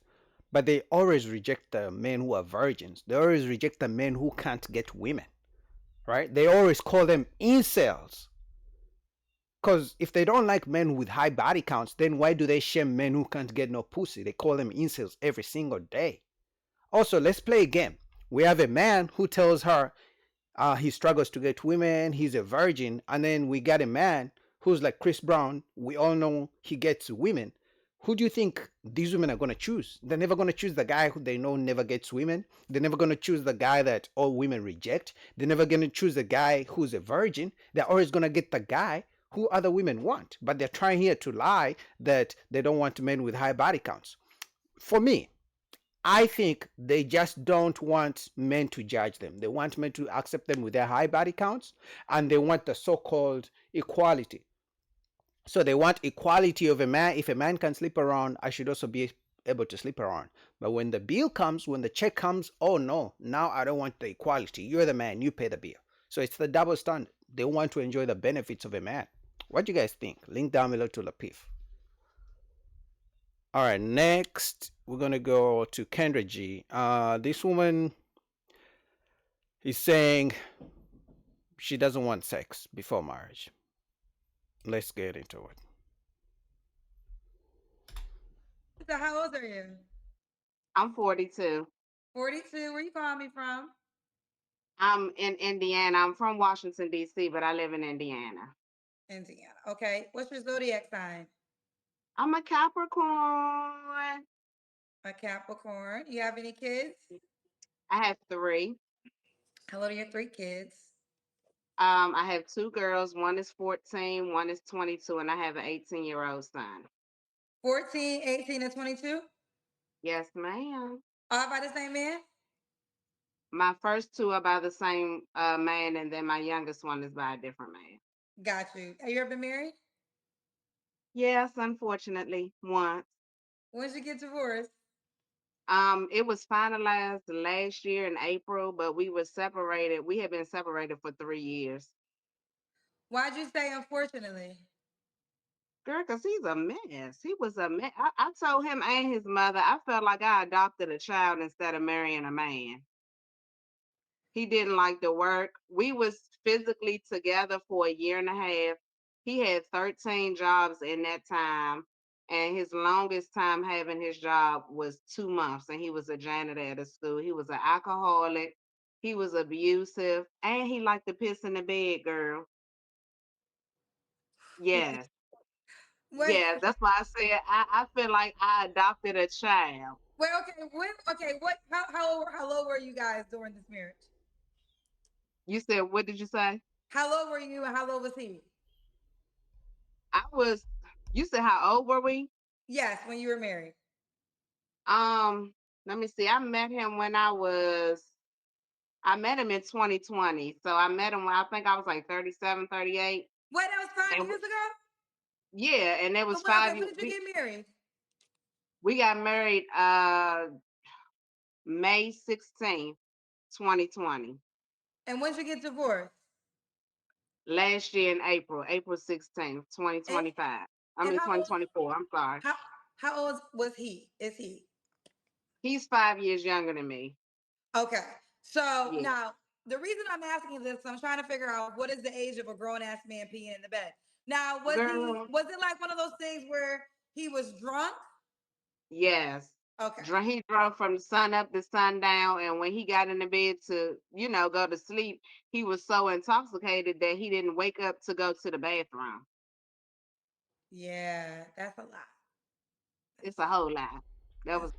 but they always reject the men who are virgins. They always reject the men who can't get women, right? They always call them incels. Because if they don't like men with high body counts, then why do they shame men who can't get no pussy? They call them incels every single day. Also, let's play a game. We have a man who tells her he struggles to get women, he's a virgin, and then we got a man who's like Chris Brown. We all know he gets women. Who do you think these women are going to choose? They're never going to choose the guy who they know never gets women. They're never going to choose the guy that all women reject. They're never going to choose the guy who's a virgin. They're always going to get the guy who other women want, but they're trying here to lie that they don't want men with high body counts. For me, I think they just don't want men to judge them. They want men to accept them with their high body counts, and they want the so-called equality. So they want equality of a man. If a man can sleep around, I should also be able to sleep around. But when the bill comes, when the check comes, oh no, now I don't want the equality. You're the man, you pay the bill. So it's the double standard. They want to enjoy the benefits of a man. What do you guys think? Link down below to Lapif. All right, next we're gonna go to Kendra G. This woman is saying she doesn't want sex before marriage. Let's get into it. So how old are you? I'm 42. 42. Where you calling me from? I'm in Indiana. I'm from Washington, D.C., but I live in Indiana. Indiana. Okay. What's your zodiac sign? I'm a Capricorn. A Capricorn. You have any kids? I have 3. How old are your 3 kids? I have 2 girls. One is 14, one is 22, and I have an 18-year-old son. 14, 18, and 22? Yes, ma'am. All by the same man? My first 2 are by the same man, and then my youngest one is by a different man. Got you. Have you ever been married? Yes, unfortunately, once. When did you get divorced? It was finalized last year in April, but we were separated. We had been separated for 3 years. Why'd you say unfortunately? Girl, because he's a mess. He was a mess. I told him and his mother, I felt like I adopted a child instead of marrying a man. He didn't like the work. We was physically together for a year and a half. He had 13 jobs in that time, and his longest time having his job was 2 months, and he was a janitor at a school. He was an alcoholic. He was abusive, and he liked to piss in the bed, girl. Yes. Wait. Yeah, that's why I said I feel like I adopted a child. Wait, what how low were you guys during this marriage? You said, what did you say? How low were you and how low was he? You said how old were we? Yes, when you were married. Let me see. I met him in 2020. So I met him when I think I was like 37, 38. Wait, that was 5 years ago? Yeah, and it was So 5 when years. did you get married? We got married May 16th, 2020. And when did you get divorced? Last year in April 16th, 2025. I mean 2024. I'm sorry. How old was he? Is he? He's 5 years younger than me. Okay. So Yeah. now the reason I'm asking this, I'm trying to figure out what is the age of a grown ass man peeing in the bed. Now, was it like one of those things where he was drunk? Yes. Okay. He drove from sun up to sundown, and when he got in the bed to, go to sleep, he was so intoxicated that he didn't wake up to go to the bathroom. Yeah, that's a lot. It's a whole lot. That was.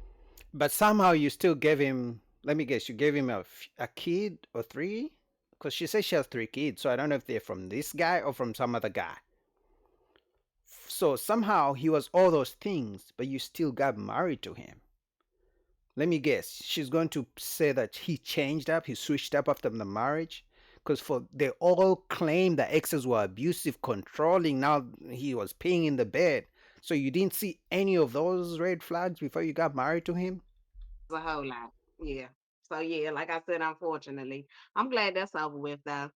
But somehow you still gave him. Let me guess. You gave him a kid or 3, because she says she has 3 kids. So I don't know if they're from this guy or from some other guy. So somehow he was all those things, but you still got married to him. Let me guess. She's going to say that he changed up, he switched up after the marriage. Because they all claim that exes were abusive, controlling. Now he was peeing in the bed. So you didn't see any of those red flags before you got married to him? A whole lot. Yeah. So yeah, like I said, unfortunately, I'm glad that's over with though.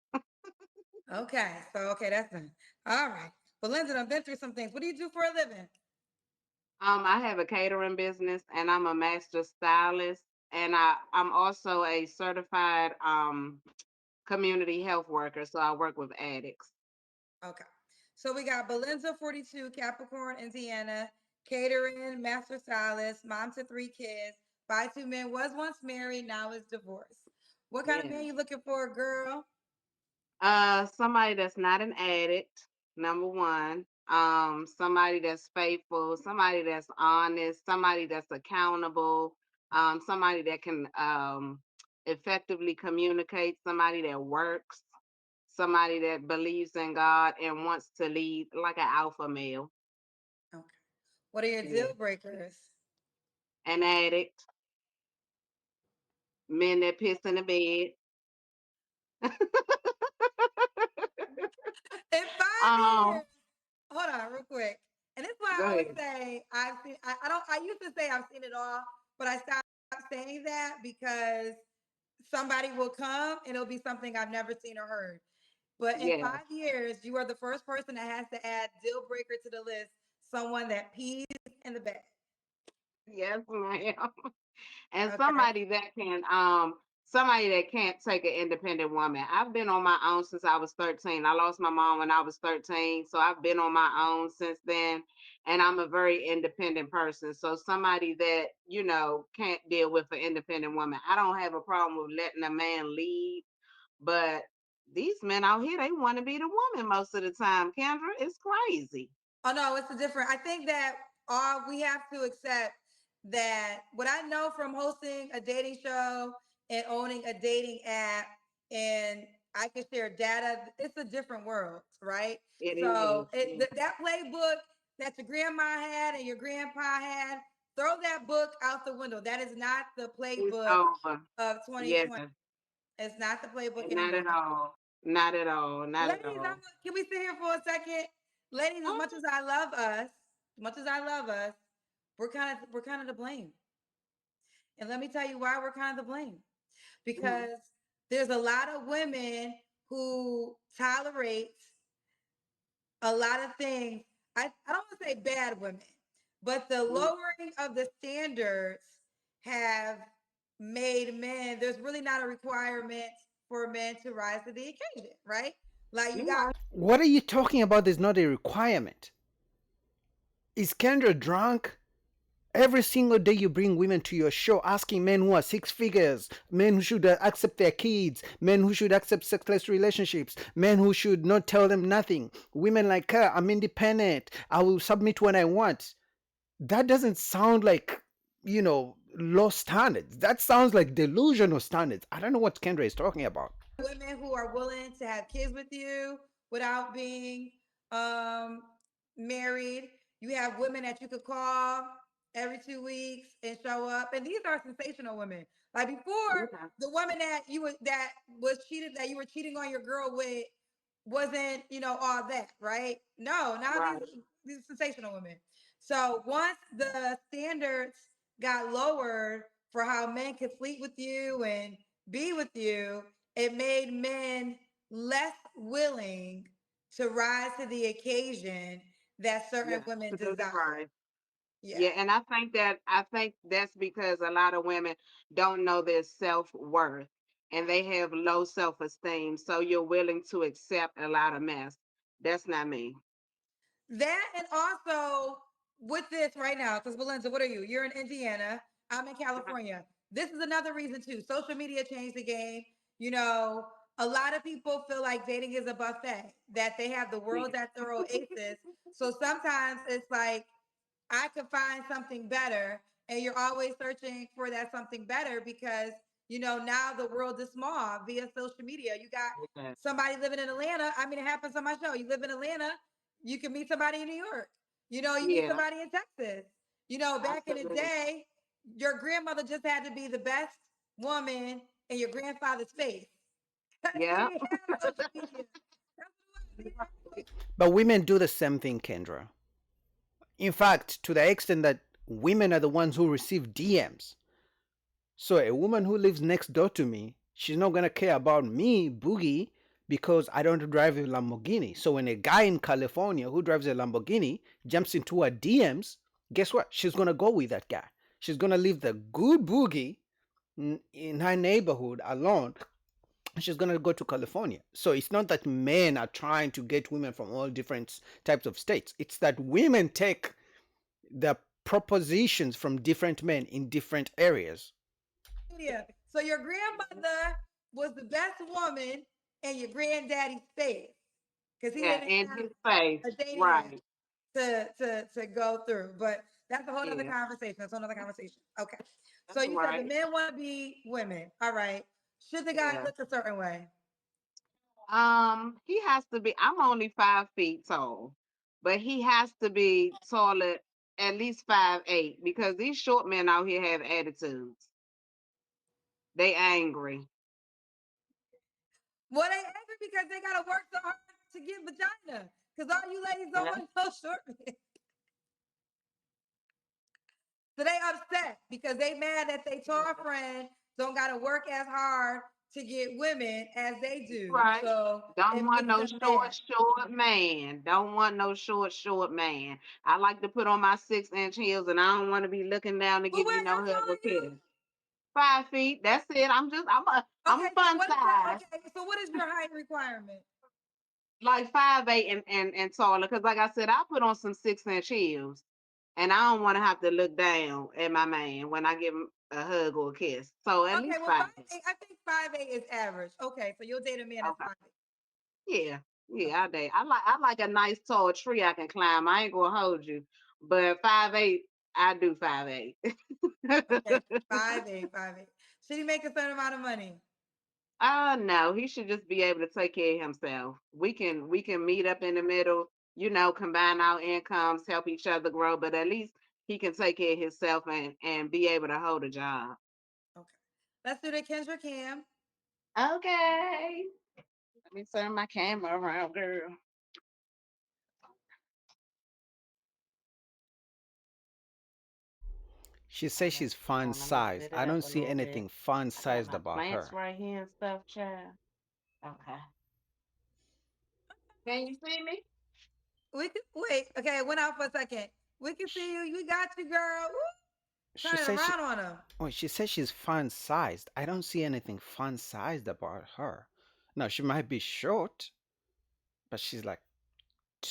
Okay. So that's done. All right. Well, Lindsay, I've been through some things. What do you do for a living? I have a catering business, and I'm a master stylist, and I'm also a certified community health worker. So I work with addicts. Okay. So we got Belinda, 42, Capricorn, Indiana, catering, master stylist, mom to 3 kids, by 2 men, was once married, now is divorced. What kind of man you looking for, girl? Somebody that's not an addict, number one. Somebody that's faithful, somebody that's honest, somebody that's accountable, somebody that can effectively communicate, somebody that works, somebody that believes in God and wants to lead like an alpha male. Okay. What are your deal breakers? An addict, men that piss in the bed. In 5 years, hold on, real quick. And this is why Go I always ahead. say I've seen. I don't. I used to say I've seen it all, but I stopped saying that because somebody will come and it'll be something I've never seen or heard. But in Yeah. 5 years, you are the first person that has to add deal breaker to the list. Someone that pees in the bed. Yes, ma'am. And Okay. somebody that can't take an independent woman. I've been on my own since I was 13. I lost my mom when I was 13, so I've been on my own since then, and I'm a very independent person. So somebody that, can't deal with an independent woman. I don't have a problem with letting a man lead, but these men out here, they want to be the woman most of the time, Kendra. It's crazy. Oh no, it's a different. I think that all we have to accept that what I know from hosting a dating show and owning a dating app, and I can share data. It's a different world, right? It So is. that playbook that your grandma had and your grandpa had, throw that book out the window. That is not the It's playbook over. of Yeah. 2020. It's not the playbook Not anymore. at all. Not at all. Not at Ladies, all. can we sit here for a second? Ladies, as much as I love us, we're kind of to blame. And let me tell you why we're kind of to blame. Because there's a lot of women who tolerate a lot of things. I don't want to say bad women, but the lowering of the standards have made men, there's really not a requirement for men to rise to the occasion, right? Like you got What are you talking about? There's not a requirement. Is Kendra drunk? Every single day you bring women to your show asking men who are six figures, men who should accept their kids, men who should accept sexless relationships, men who should not tell them nothing. Women like her, I'm independent. I will submit when I want. That doesn't sound like, low standards. That sounds like delusional standards. I don't know what Kendra is talking about. women who are willing to have kids with you without being um married. You have women that you could call every 2 weeks and show up. And these are sensational women. Like before, the woman that was cheated, that you were cheating on your girl with wasn't, all that, right? No, now these are sensational women. So once the standards got lowered for how men could sleep with you and be with you, it made men less willing to rise to the occasion that certain women desire. Right. Yeah. Yeah, and I think that's because a lot of women don't know their self-worth and they have low self-esteem. So you're willing to accept a lot of mess. That's not me. That and also with this right now, because Belinda, what are you? You're in Indiana. I'm in California. This is another reason too. Social media changed the game. A lot of people feel like dating is a buffet, that they have the world at their oasis. So sometimes it's like I could find something better, and you're always searching for that something better because now the world is small via social media. You got somebody living in Atlanta. I mean, it happens on my show. You live in Atlanta, you can meet somebody in New York. You meet Yeah. somebody in Texas. Back in the Absolutely. day, your grandmother just had to be the best woman in your grandfather's face. Yeah. But women do the same thing, Kendra. In fact, to the extent that women are the ones who receive DMs. So a woman who lives next door to me, she's not gonna care about me, Boogie, because I don't drive a Lamborghini. So when a guy in California who drives a Lamborghini jumps into her DMs, guess what? She's gonna go with that guy. She's gonna leave the good Boogie in her neighborhood alone. She's gonna go to California. So it's not that men are trying to get women from all different types of states. It's that women take the propositions from different men in different areas. Yeah. So your grandmother was the best woman in your granddaddy's face because he Yeah, didn't in have his face. a dating app Right. to go through. But that's a whole other Yeah. conversation. That's another conversation. Okay. So That's you said the right. men want to be women. All right. Should the guy Yeah. look a certain way? He has to be. I'm only 5 feet tall, but he has to be taller, at least 5'8", because these short men out here have attitudes. They angry. Well, they angry because they gotta work so hard to get vagina. Cause all you ladies don't Yeah. want no short men. So they upset because they mad that they tall friend don't gotta work as hard to get women as they do. Right. So Don't it want makes no them mad. short man. Don't want no short man. I like to put on my 6-inch heels, and I don't want to be looking down to But give you wait, no how hug tall or are you? kiss. 5 feet. That's it. I'm a Okay, so fun what is size. so what is your height requirement? Like 5'8" and taller. Cause like I said, I put on some 6-inch heels, and I don't want to have to look down at my man when I give him a hug or a kiss. So at Okay, least well 5'8". 5'8", I think 5'8" is average. Okay, so you'll date a man that's Okay. 5'8". Yeah. Yeah, I date. I like a nice tall tree I can climb. I ain't gonna hold you. But 5'8", I do 5'8". Okay, 5'8", 5'8". Should he make a certain amount of money? No, he should just be able to take care of himself. We can meet up in the middle, combine our incomes, help each other grow, but at least he can take care of himself and be able to hold a job. Okay. Let's do the Kendra Cam. Okay. Let me turn my camera around, girl. She says she's fun Let me sized. set I it up don't a see little bit. anything fun I got sized my about plants her. right here and stuff, child. Okay. Can you see me? We can wait. Okay, it went out for a second. We can see you. We got you, girl. Woo. She Turn it says she around on him. Oh, she says she's fun sized. I don't see anything fun sized about her. No, she might be short, but she's like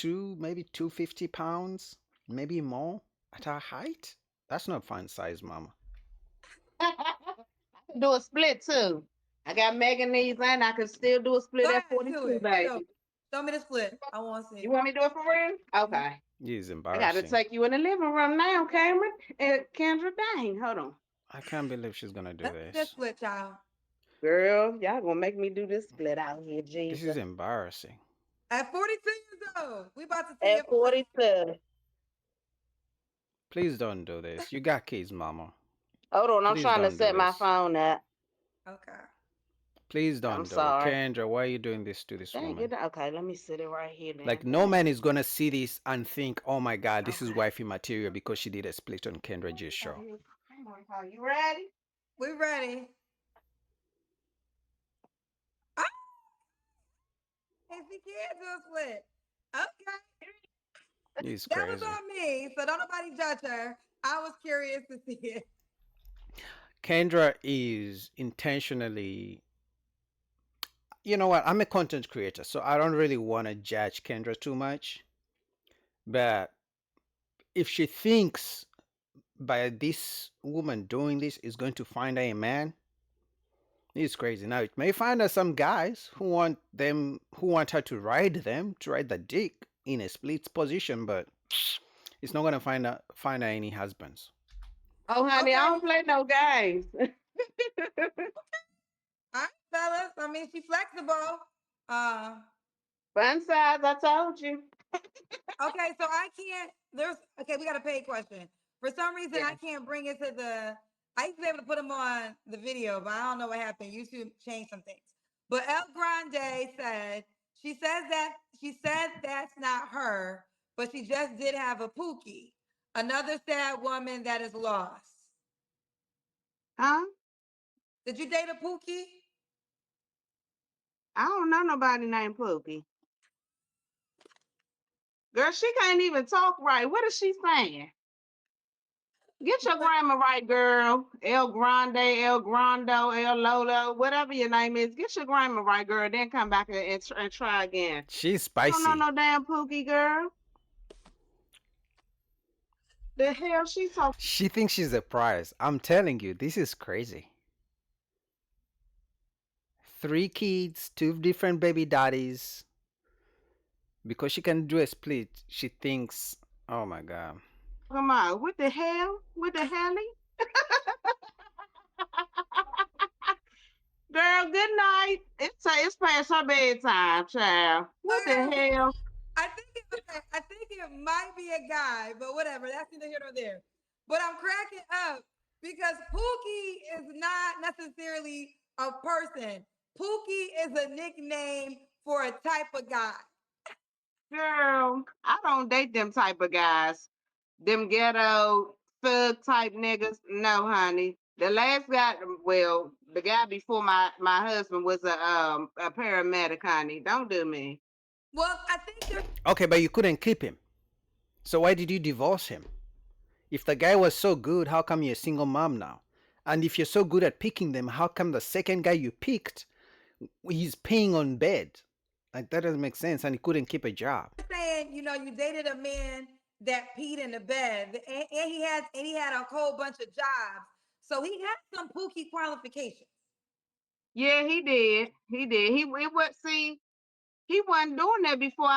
maybe 250 pounds, maybe more at her height. That's not fun size, mama. I can do a split too. I got Megan knees and I can still do a split Go at ahead, do 42, it. baby. Show me the split. I want to see. You want me to do it for real? Okay. This is I gotta embarrassing. take you in the living room now, Cameron. Kendra, dang, hold on. I can't believe she's gonna do Let's see this this. split, child. Girl, y'all gonna make me do this split out here, This is Jesus. embarrassing. At 42 years old, we about to see At if 42. Please don't do this. You got kids, mama. Hold on, I'm Please trying to don't do set my this. phone up. Okay. Please I'm don't do it. sorry. Kendra, why are you doing this to this Dang woman? it. Okay, let me sit it right here Like, then. no man is gonna see this and think, oh my god, this is wifey material because she did a split on Kendra G's show. You ready? We ready. Ah, if he can't do a split. Okay. It's That was crazy. on me, so don't nobody judge her. I was curious to see it. Kendra is intentionally, you know what? I'm a content creator, so I don't really want to judge Kendra too much. But if she thinks by this woman doing this is going to find her a man, it's crazy. Now it may find her some guys who want her to ride the dick in a split position, but it's not gonna find her any husbands. Oh, honey, I don't play no games. All right, fellas. I mean, she's flexible. Fun size, I told you. Okay, so I can't. Okay. We got a paid question. For some reason, I can't bring it to the. I used to be able to put them on the video, but I don't know what happened. YouTube changed some things. But El Grande said she said that's not her, but she just did have a Pookie, another sad woman that is lost. Huh? Did you date a Pookie? I don't know nobody named Pookie. Girl, she can't even talk right. What is she saying? Get your grammar right, girl. El Grande, El Grando, El Lolo, whatever your name is. Get your grammar right, girl. Then come back and try again. She's I don't know spicy. no damn Pookie, girl. The hell she talking? She thinks she's a prize. I'm telling you, this is crazy. 3 kids, 2 different baby daddies. Because she can do a split, she thinks, oh my god. About? What the hell? What the hell? Girl, good night. It's past her bedtime, child. What the hell? I think it might be a guy, but whatever. That's neither here nor there. But I'm cracking up because Pookie is not necessarily a person. Pookie is a nickname for a type of guy. Girl, I don't date them type of guys. Them ghetto thug type niggas. No, honey. The last guy, well, the guy before my husband was a paramedic, honey. Don't do me. Well, I think Okay, but you couldn't keep him. So why did you divorce him? If the guy was so good, how come you're a single mom now? And if you're so good at picking them, how come the second guy you picked, he's paying on bed? Like that doesn't make sense, and he couldn't keep a job. saying, you dated a man that peed in the bed, and he had a whole bunch of jobs, so he had some Pookie qualifications. Yeah, he did. He did. He wasn't doing that before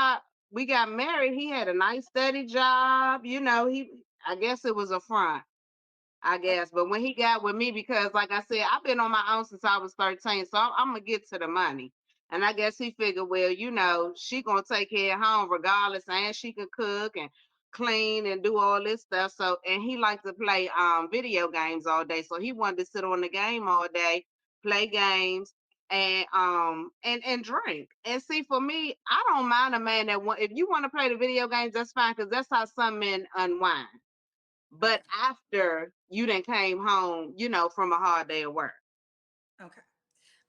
we got married. He had a nice steady job. I guess it was a front. I guess. But when he got with me, because like I said, I've been on my own since I was 13, so I'm gonna get to the money. And I guess he figured, well, she gonna take care of home regardless, and she could cook and clean and do all this stuff. So, and he liked to play video games all day, so he wanted to sit on the game all day, play games, and drink. And see, for me, I don't mind a man if you want to play the video games, that's fine, because that's how some men unwind. But after you then came home, from a hard day of work.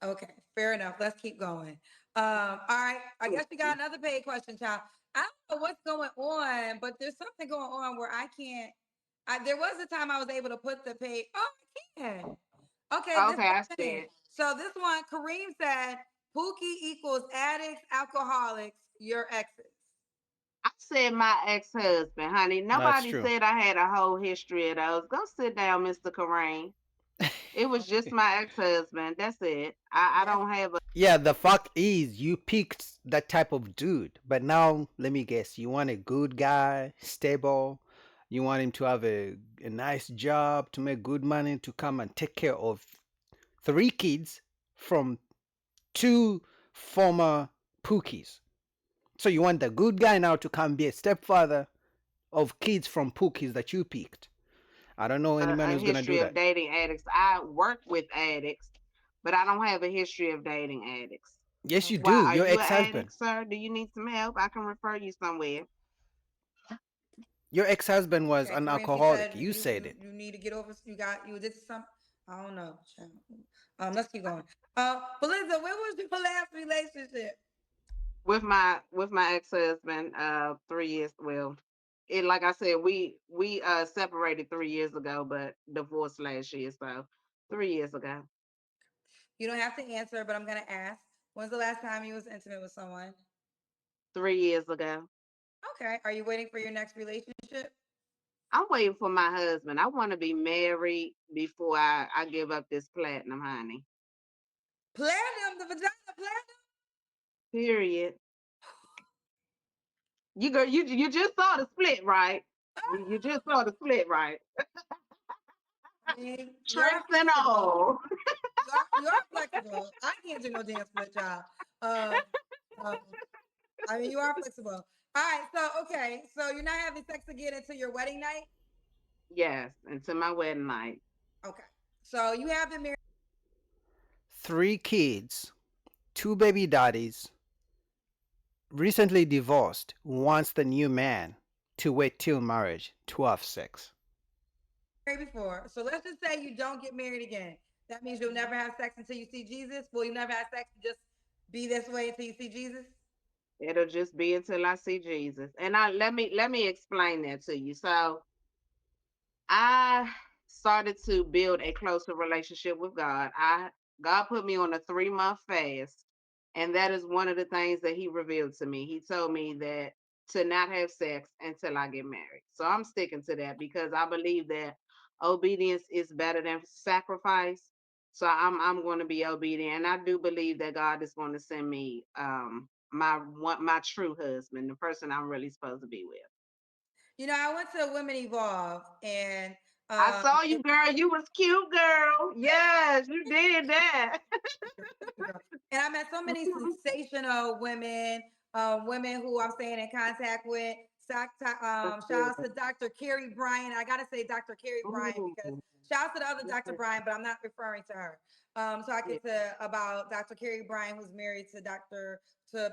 Okay, fair enough. Let's keep going. All right, I guess we got another paid question, child. I don't know what's going on, but there's something going on where I can't. There was a time I was able to put the pay. Oh, I can. Okay, Okay, I see it. So this one, Kareem said, Pookie equals addicts, alcoholics, your exes. I said my ex-husband, honey. Nobody true. said I had a whole history of those. Go sit down, Mr. Kareem. It was just my ex-husband. That's it. I don't have a Yeah, the fact is, you picked that type of dude, but now let me guess, you want a good guy, stable. You want him to have a nice job, to make good money, to come and take care of 3 kids from 2 former Pookies. So you want the good guy now to come be a stepfather of kids from Pookies that you picked. I don't know any man who's gonna do history of that. dating addicts. I work with addicts, but I don't have a history of dating addicts. Yes, you Why, do. are Your you an ex-husband. addict, sir? Do you need some help? I can refer you somewhere. Your ex-husband was an Kareem, she alcoholic. said You said it. you need to get over. You did some. I don't know. Let's keep going. Belinda, when was your last relationship? With my ex-husband, 3 years. Well, like I said, we separated 3 years ago, but divorced last year, so 3 years ago. You don't have to answer, but I'm gonna ask. When's the last time you was intimate with someone? 3 years ago. Okay. Are you waiting for your next relationship? I'm waiting for my husband. I want to be married before I give up this platinum, honey. Platinum, the vagina platinum. Period. You just saw the split, right? You just saw the split, right? I mean, Tricks and all. You're flexible. I can't do no damn split, y'all. I mean, you are flexible. All right. So you're not having sex again until your wedding night. Yes, until my wedding night. Okay. So you have been married. 3 kids, 2 baby daddies, recently divorced, wants the new man to wait till marriage to have sex. Before. So let's just say you don't get married again. That means you'll never have sex until you see Jesus. Will you never have sex? Just be this way until you see Jesus. It'll just be until I see Jesus. And let me explain that to you. So I started to build a closer relationship with God. God put me on a 3-month fast, and that is one of the things that He revealed to me. He told me that to not have sex until I get married. So I'm sticking to that because I believe that obedience is better than sacrifice. So I'm going to be obedient, and I do believe that God is going to send me my true husband, the person I'm really supposed to be with. I went to Women Evolve, and I saw you, girl. You was cute, girl. Yes, you did that. And I met so many sensational women, women who I'm staying in contact with. Shout out to Dr. Carrie Bryan. I gotta say Dr. Carrie Bryan because shout out to the other Dr. Bryan, but I'm not referring to her. So I get to about Dr. Carrie Bryan, who's married to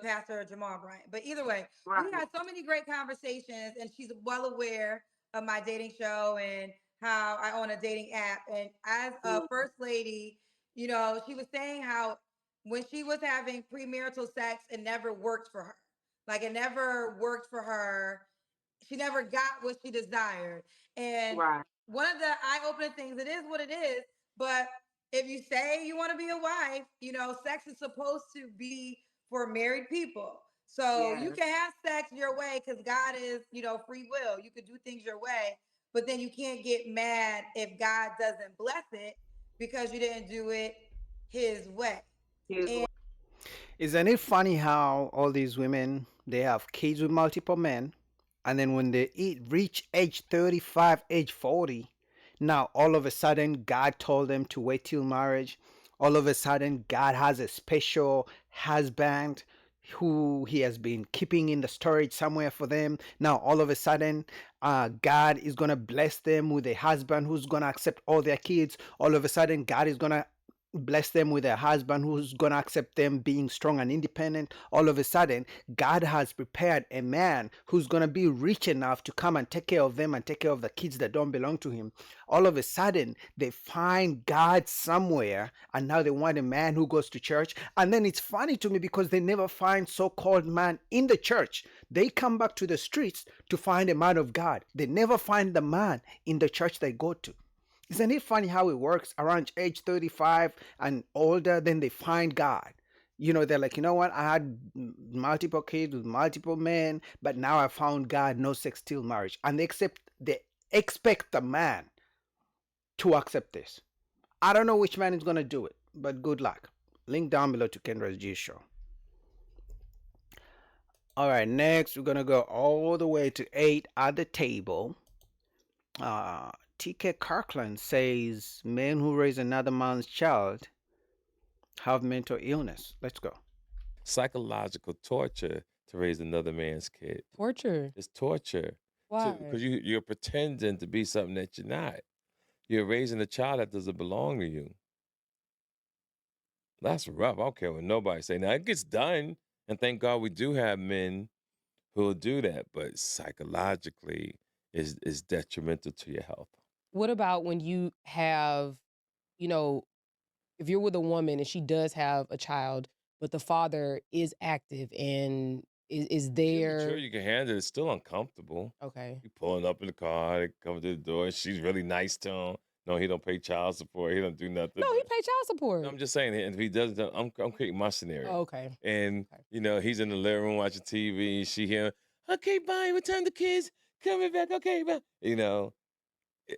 Pastor Jamal Bryant. But either way, we had so many great conversations, and she's well aware of my dating show and how I own a dating app. And as a first lady, you know, she was saying how when she was having premarital sex, it never worked for her. Like it never worked for her. She never got what she desired. And one of the eye-opening things, it is what it is. But if you say you want to be a wife, you know, sex is supposed to be for married people. So you can have sex your way because God is, you know, free will. You could do things your way, but then you can't get mad if God doesn't bless it because you didn't do it his way. Isn't it funny how all these women they have kids with multiple men, and then when they reach age 35, age 40, now all of a sudden God told them to wait till marriage. All of a sudden God has a special husband who he has been keeping in the storage somewhere for them. Now all of a sudden God is gonna bless them with a husband who's gonna accept all their kids. All of a sudden God is gonna bless them with a husband who's going to accept them being strong and independent. All of a sudden, God has prepared a man who's going to be rich enough to come and take care of them and take care of the kids that don't belong to him. All of a sudden, they find God somewhere and now they want a man who goes to church. And then it's funny to me because they never find so-called man in the church. They come back to the streets to find a man of God. They never find the man in the church they go to. Isn't it funny how it works? Around age 35 and older, then they find God. You know, they're like, you know what? I had multiple kids with multiple men, but now I found God, no sex till marriage. And they expect the man to accept this. I don't know which man is going to do it, but good luck. Link down below to Kendra's G Show. All right, next we're going to go all the way to 8 at the table. TK Kirkland says men who raise another man's child have mental illness. Let's go. Psychological torture to raise another man's kid. Torture. It's torture. Why? Because you're pretending to be something that you're not. You're raising a child that doesn't belong to you. That's rough. I don't care what nobody say. Now it gets done, and thank God we do have men who will do that. But psychologically, is detrimental to your health. What about when you have, you know, if you're with a woman and she does have a child, but the father is active and is Sure, there? you can handle it. It's still uncomfortable. Okay. You pulling up in the car, they come to the door. She's really nice to him. No, he don't pay child support. He don't do nothing. No, he pay child support. I'm just saying, if he doesn't, I'm creating my scenario. Oh, okay. And you know, he's in the living room watching TV. She hear, okay, bye. Return the kids. Coming back. Okay, bye. You know,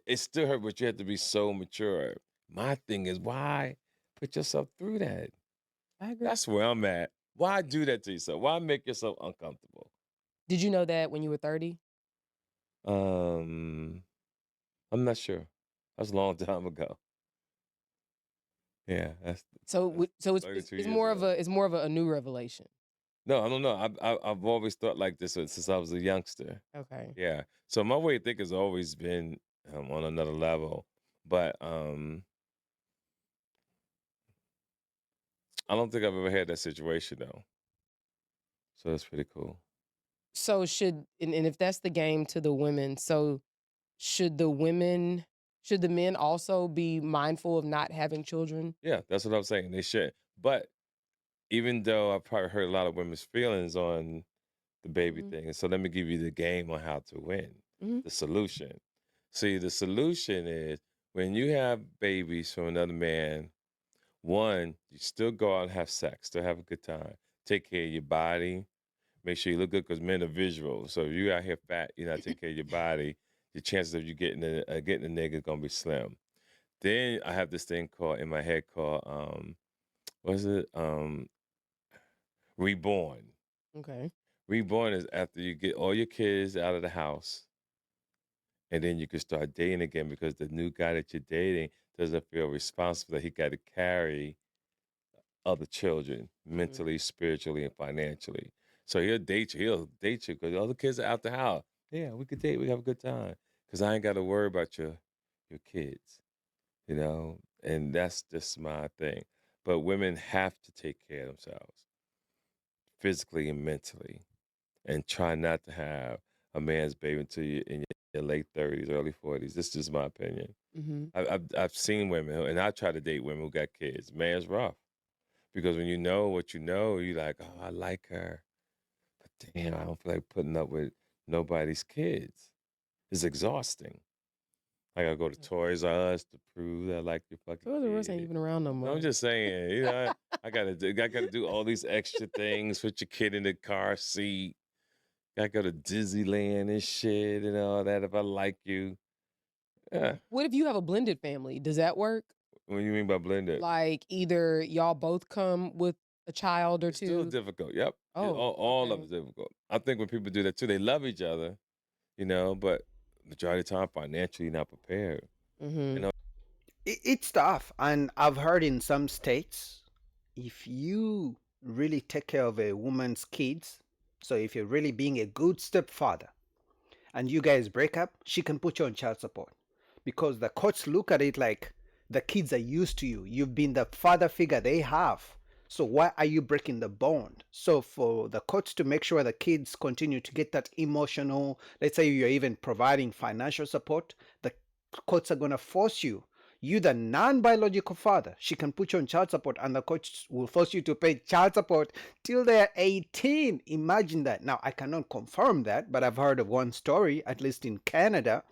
it still hurt, but you have to be so mature. My thing is, why put yourself through that? I agree. That's where I'm at. Why do that to yourself? Why make yourself uncomfortable? Did you know that when you were 30? I'm not sure. That's a long time ago. Yeah, that's So it's 32 it's years more ago. of a new revelation. No, I don't know. I've always thought like this since I was a youngster. Okay. Yeah. So my way of thinking has always been on another level, but I don't think I've ever had that situation though. So that's pretty cool. So and if that's the game to the women, so should the men also be mindful of not having children? Yeah, that's what I'm saying. They should. But even though I probably hurt a lot of women's feelings on the baby thing, so let me give you the game on how to win. The solution. See, the solution is when you have babies from another man, one, you still go out and have sex, still have a good time. Take care of your body. Make sure you look good because men are visual. So if you out here fat, you're not taking care of your body, the chances of you getting a nigga is gonna be slim. Then I have this thing called in my head called what is it? Reborn. Okay. Reborn is after you get all your kids out of the house and then you can start dating again because the new guy that you're dating doesn't feel responsible that he got to carry other children mentally, spiritually, and financially. So he'll date you. He'll date you because all the kids are out the house. Yeah, we could date. We have a good time because I ain't got to worry about your kids, and that's just my thing. But women have to take care of themselves physically and mentally, and try not to have a man's baby until you're in your late 30s, early 40s. This is just my opinion. Mm-hmm. I've seen women, and I try to date women who got kids. Man, it's rough because when you know what you know, you're like, oh, I like her, but damn, I don't feel like putting up with nobody's kids. It's exhausting. I gotta go to Toys R Us to prove that I like your fucking Toys R Us ain't kid. even around no No, more. I'm just saying, I gotta do all these extra things. Put your kid in the car seat. Gotta go to Disneyland and shit and all that if I like you. Yeah. What if you have a blended family? Does that work? What do you mean by blended? Like either y'all both come with a child or It's still two. difficult. Yep. Oh, all of okay. it's difficult. I think when people do that too, they love each other, but majority of the time financially not prepared. Mm-hmm. It's tough, and I've heard in some states, if you really take care of a woman's kids, so if you're really being a good stepfather, and you guys break up, she can put you on child support because the courts look at it like the kids are used to you. You've been the father figure they have. So why are you breaking the bond? So for the courts to make sure the kids continue to get that emotional, let's say you're even providing financial support, the courts are going to force you. You, the non-biological father, she can put you on child support, and the courts will force you to pay child support till they're 18. Imagine that. Now, I cannot confirm that, but I've heard of one story, at least in Canada,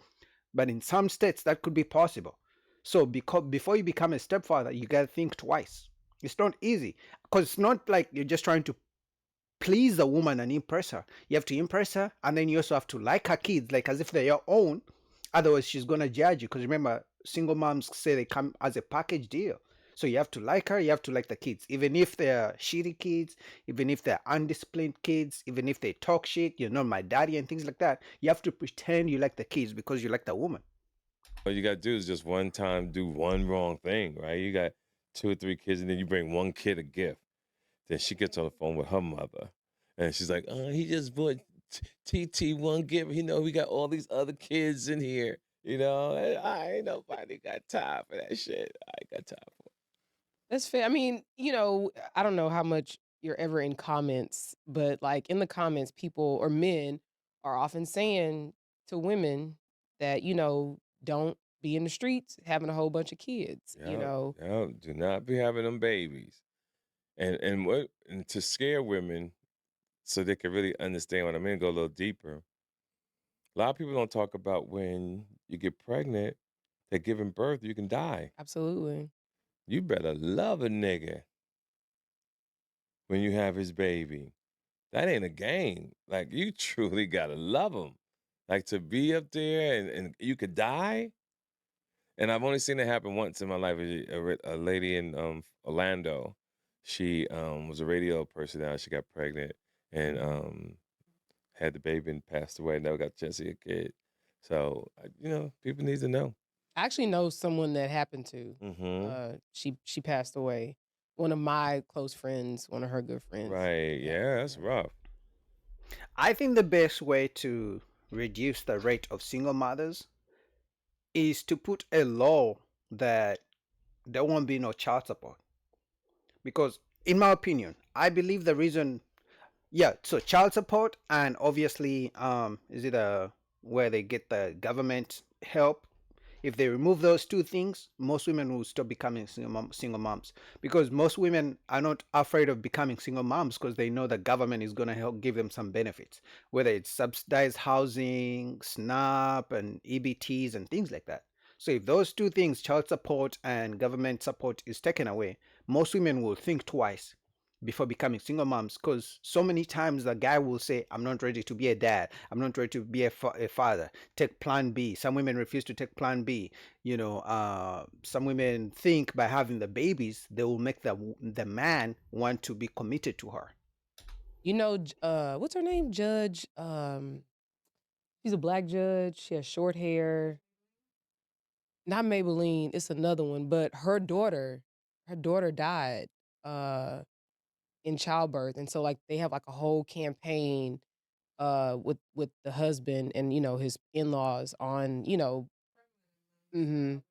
but in some states that could be possible. So before you become a stepfather, you got to think twice. It's not easy because it's not like you're just trying to please the woman and impress her. You have to impress her, and then you also have to like her kids, like as if they're your own. Otherwise, she's gonna judge you. Because remember, single moms say they come as a package deal. So you have to like her, you have to like the kids, even if they're shitty kids, even if they're undisciplined kids, even if they talk shit, you're not my daddy and things like that. You have to pretend you like the kids because you like the woman. All you gotta do is just one time do one wrong thing, right? You got 2 or 3 kids, and then you bring one kid a gift. Then she gets on the phone with her mother, and she's like, "Oh, he just bought TT one gift. We got all these other kids in here. And I ain't nobody got time for that shit. I ain't got time for it." That's fair. I mean, I don't know how much you're ever in comments, but like in the comments, people or men are often saying to women that, don't be in the streets having a whole bunch of kids, Yeah, do not be having them babies. And to scare women so they can really understand what I mean, go a little deeper. A lot of people don't talk about when you get pregnant, that giving birth, you can die. Absolutely. You better love a nigga when you have his baby. That ain't a game. Like, you truly gotta love him. Like, to be up there and you could die. And I've only seen it happen once in my life. A lady in Orlando, she was a radio personality. She got pregnant and had the baby and passed away. Never got a chance to see a kid. So, people need to know. I actually know someone that happened to. Mm-hmm. She passed away. One of my close friends, one of her good friends. Right. Yeah, that's rough. I think the best way to reduce the rate of single mothers is to put a law that there won't be no child support. Because, in my opinion, I believe the reason, yeah, so child support and obviously, is it where they get the government help? If they remove those two things, most women will stop becoming single moms because most women are not afraid of becoming single moms because they know the government is going to help give them some benefits, whether it's subsidized housing, SNAP, and EBTs, and things like that. So if those two things, child support and government support, is taken away, most women will think twice before becoming single moms because so many times the guy will say, I'm not ready to be a dad, I'm not ready to be a father, take plan B. Some women refuse to take plan B. Some women think by having the babies they will make the man want to be committed to her. What's her name? Judge She's a black judge. She has short hair. Not Maybelline, it's another one, but her daughter died in childbirth. And so like they have like a whole campaign with the husband and his in-laws on, mhm.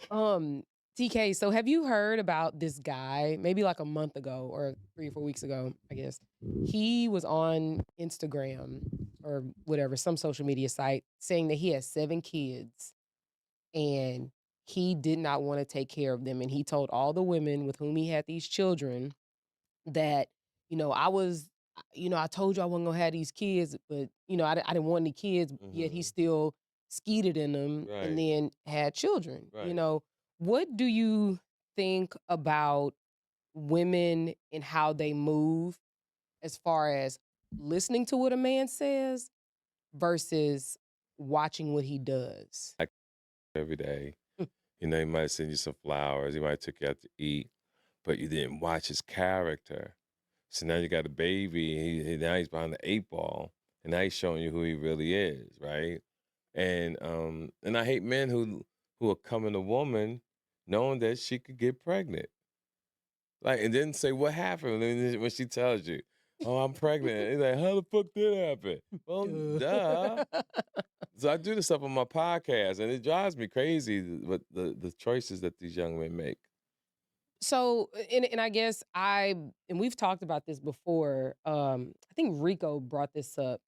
Um TK, so have you heard about this guy maybe like a month ago or 3 or 4 weeks ago, I guess. He was on Instagram or whatever, some social media site saying that he has 7 kids and he did not want to take care of them. And he told all the women with whom he had these children that, I told you I wasn't gonna have these kids, but I didn't want any kids, yet he still skeeted in them and Right. then had children. Right. What do you think about women and how they move as far as listening to what a man says versus watching what he does? Like every day. He might send you some flowers. He might take you out to eat, but you didn't watch his character. So now you got a baby. Now he's behind the 8 ball, and now he's showing you who he really is, right? And I hate men who are coming to woman knowing that she could get pregnant, like, and then say what happened when she tells you, "Oh, I'm pregnant." He's like, "How the fuck did that happen?" Well, duh. So I do this stuff on my podcast, and it drives me crazy what the choices that these young men make. So, and I guess and we've talked about this before. I think Rico brought this up.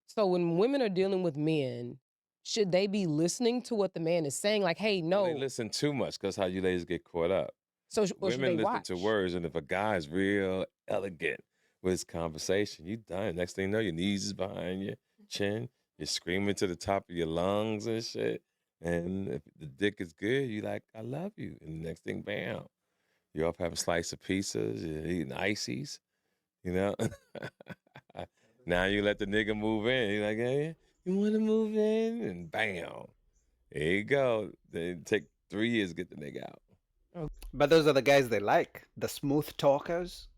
So when women are dealing with men, should they be listening to what the man is saying? Like, hey, Well, they no. listen too much. That's how you ladies get caught up. So, or should they Women listen watch? to words, and if a guy is real elegant with his conversation, you done. Next thing you know, your knees is behind your chin. You're screaming to the top of your lungs and shit. And if the dick is good, you like, I love you. And the next thing, bam, you're off having a slice of pizzas, you're eating ices, you know? Now you let the nigga move in. You're like, hey, you want to move in? And bam, there you go. Then take 3 years to get the nigga out. But those are the guys they like, the smooth talkers.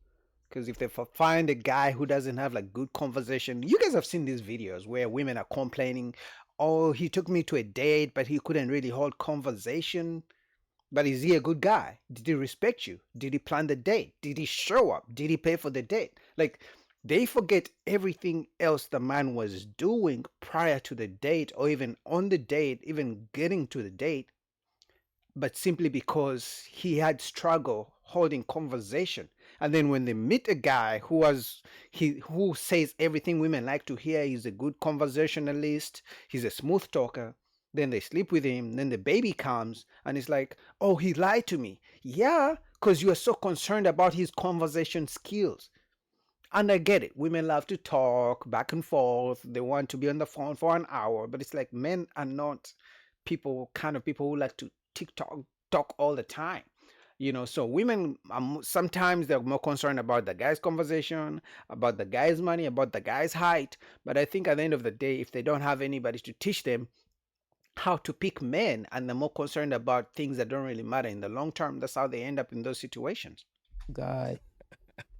Because if they find a guy who doesn't have like good conversation, you guys have seen these videos where women are complaining, "Oh, he took me to a date, but he couldn't really hold conversation." But is he a good guy? Did he respect you? Did he plan the date? Did he show up? Did he pay for the date? Like, they forget everything else the man was doing prior to the date or even on the date, even getting to the date, but simply because he had struggle holding conversation. And then when they meet a guy who says everything women like to hear, he's a good conversationalist, he's a smooth talker, then they sleep with him, then the baby comes and it's like, oh, he lied to me. Yeah, because you are so concerned about his conversation skills. And I get it. Women love to talk back and forth. They want to be on the phone for an hour. But it's like men are not kind of people who like to TikTok talk all the time. So women sometimes they're more concerned about the guy's conversation, about the guy's money, about the guy's height. But I think at the end of the day, if they don't have anybody to teach them how to pick men and they're more concerned about things that don't really matter in the long term, that's how they end up in those situations. God.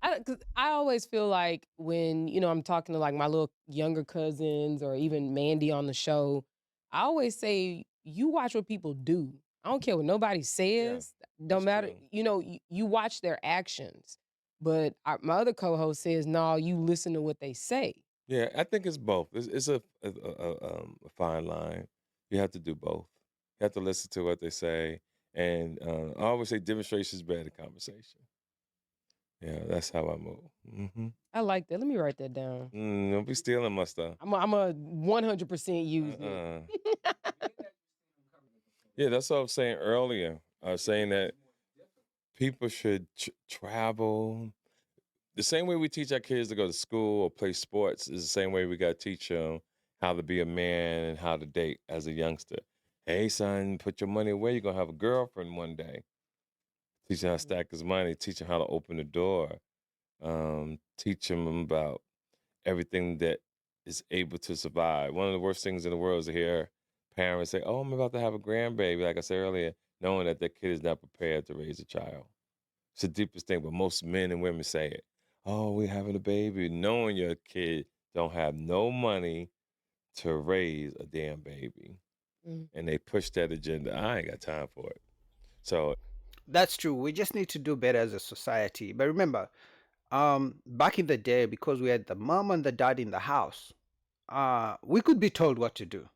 'Cause I always feel like when, I'm talking to like my little younger cousins or even Mandy on the show, I always say, you watch what people do. I don't care what nobody says. Don't matter. You watch their actions. But my other co-host says, no, you listen to what they say. Yeah, I think it's both. It's a fine line. You have to do both. You have to listen to what they say. And I always say demonstration is better than conversation. Yeah, that's how I move. Mm-hmm. I like that. Let me write that down. Don't be stealing my stuff. I'm a 100% use it. Yeah, that's what I was saying earlier. I was saying that people should travel. The same way we teach our kids to go to school or play sports is the same way we got to teach them how to be a man and how to date as a youngster. Hey, son, put your money away. You're going to have a girlfriend one day. Teach him how to stack his money. Teach him how to open the door. Teach him about everything that is able to survive. One of the worst things in the world is to hear parents say, oh, I'm about to have a grandbaby, like I said earlier, knowing that their kid is not prepared to raise a child. It's the deepest thing, but most men and women say it. Oh, we're having a baby, knowing your kid don't have no money to raise a damn baby. And they push that agenda. I ain't got time for it. So That's true. We just need to do better as a society. But remember, back in the day, because we had the mom and the dad in the house, we could be told what to do.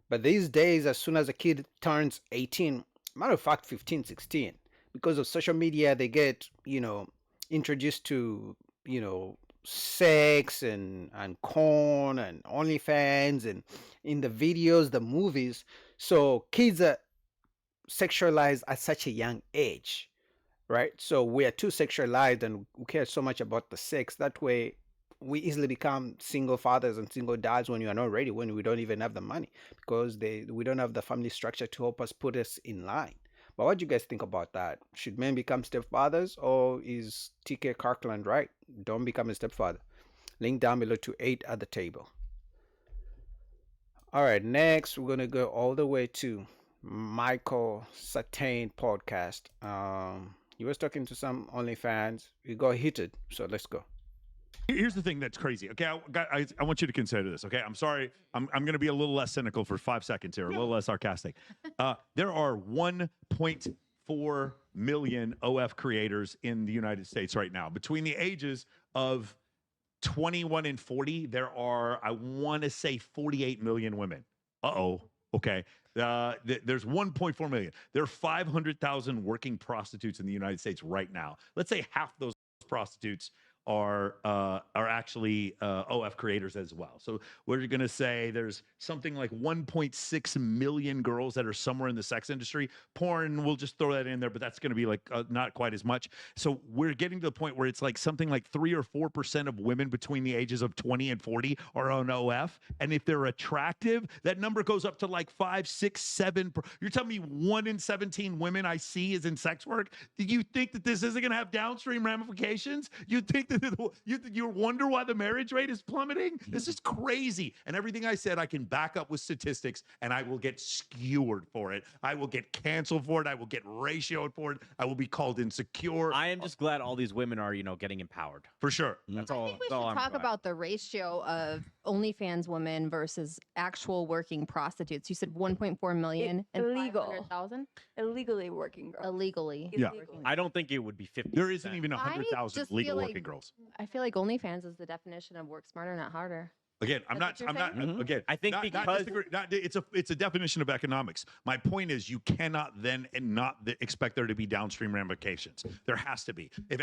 But these days, as soon as a kid turns 18, matter of fact, 15, 16, because of social media, they get, introduced to, sex and corn and OnlyFans and in the videos, the movies. So kids are sexualized at such a young age, right? So we are too sexualized and we care so much about the sex. That way, we easily become single fathers and single dads when you are not ready, when we don't even have the money, because we don't have the family structure to help us put us in line. But what do you guys think about that? Should men become stepfathers, or is TK Kirkland right? Don't become a stepfather. Link down below to 8 at the table. All right, next we're gonna go all the way to Michael Satane podcast. He was talking to some OnlyFans. We got heated, so let's go. Here's the thing that's crazy. Okay, I want you to consider this. Okay, I'm sorry. I'm going to be a little less cynical for 5 seconds here, a little less sarcastic. There are 1.4 million OF creators in the United States right now. Between the ages of 21 and 40, there are, I want to say, 48 million women. Okay. There's 1.4 million. There are 500,000 working prostitutes in the United States right now. Let's say half those prostitutes are actually OF creators as well. So we're going to say there's something like 1.6 million girls that are somewhere in the sex industry. Porn, we'll just throw that in there, but that's going to be like not quite as much. So we're getting to the point where it's like something like 3 or 4% of women between the ages of 20 and 40 are on OF. And if they're attractive, that number goes up to like 5, 6, 7. You're telling me 1 in 17 women I see is in sex work? Do you think that this isn't going to have downstream ramifications? You think that you wonder why the marriage rate is plummeting? This is crazy. And everything I said, I can back up with statistics, and I will get skewered for it. I will get canceled for it. I will get ratioed for it. I will be called insecure. I am just glad all these women are, getting empowered. For sure. That's all. I think we should talk about the ratio of OnlyFans women versus actual working prostitutes. You said 1.4 million and illegal. 500,000? Illegally working girls. Illegally. Yeah. I don't think it would be 50. There isn't even I 100,000 just legal feel working like- girls. I feel like OnlyFans is the definition of work smarter, not harder. Again, I'm not. Again, I think not because disagree, it's a definition of economics. My point is, you cannot then and not expect there to be downstream ramifications. There has to be. If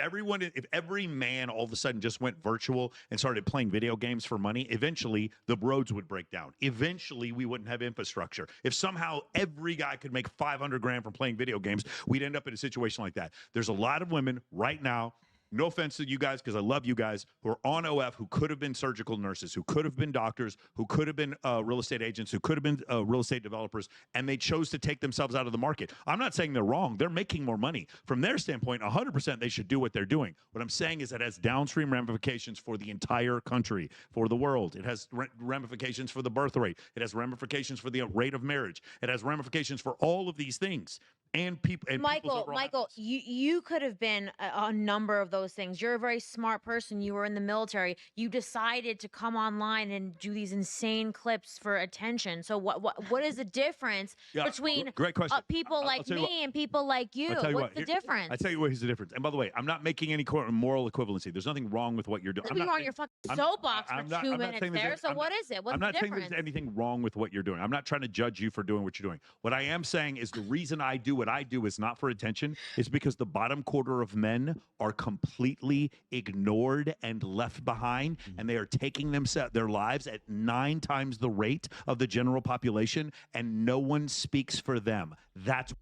every man all of a sudden just went virtual and started playing video games for money, eventually the roads would break down. Eventually, we wouldn't have infrastructure. If somehow every guy could make 500 grand from playing video games, we'd end up in a situation like that. There's a lot of women right now. No offense to you guys, because I love you guys, who are on OF, who could have been surgical nurses, who could have been doctors, who could have been real estate agents, who could have been real estate developers, and they chose to take themselves out of the market. I'm not saying they're wrong. They're making more money. From their standpoint, 100% they should do what they're doing. What I'm saying is that it has downstream ramifications for the entire country, for the world. It has ramifications for the birth rate. It has ramifications for the rate of marriage. It has ramifications for all of these things. And people. And Michael, you could have been a number of those things. You're a very smart person. You were in the military. You decided to come online and do these insane clips for attention. So what is the difference between great question. People like me and people like you? What's the difference? I tell you what is the difference. And by the way, I'm not making any moral equivalency. There's nothing wrong with what you're doing. You're on your fucking soapbox for 2 minutes there. So what is it? What's I'm the not saying difference? there's anything wrong with what you're doing. I'm not trying to judge you for doing what you're doing. What I am saying is the reason I do what I do is not for attention. It's because the bottom quarter of men are completely ignored and left behind, and they are taking their lives at 9 times the rate of the general population, and no one speaks for them. That's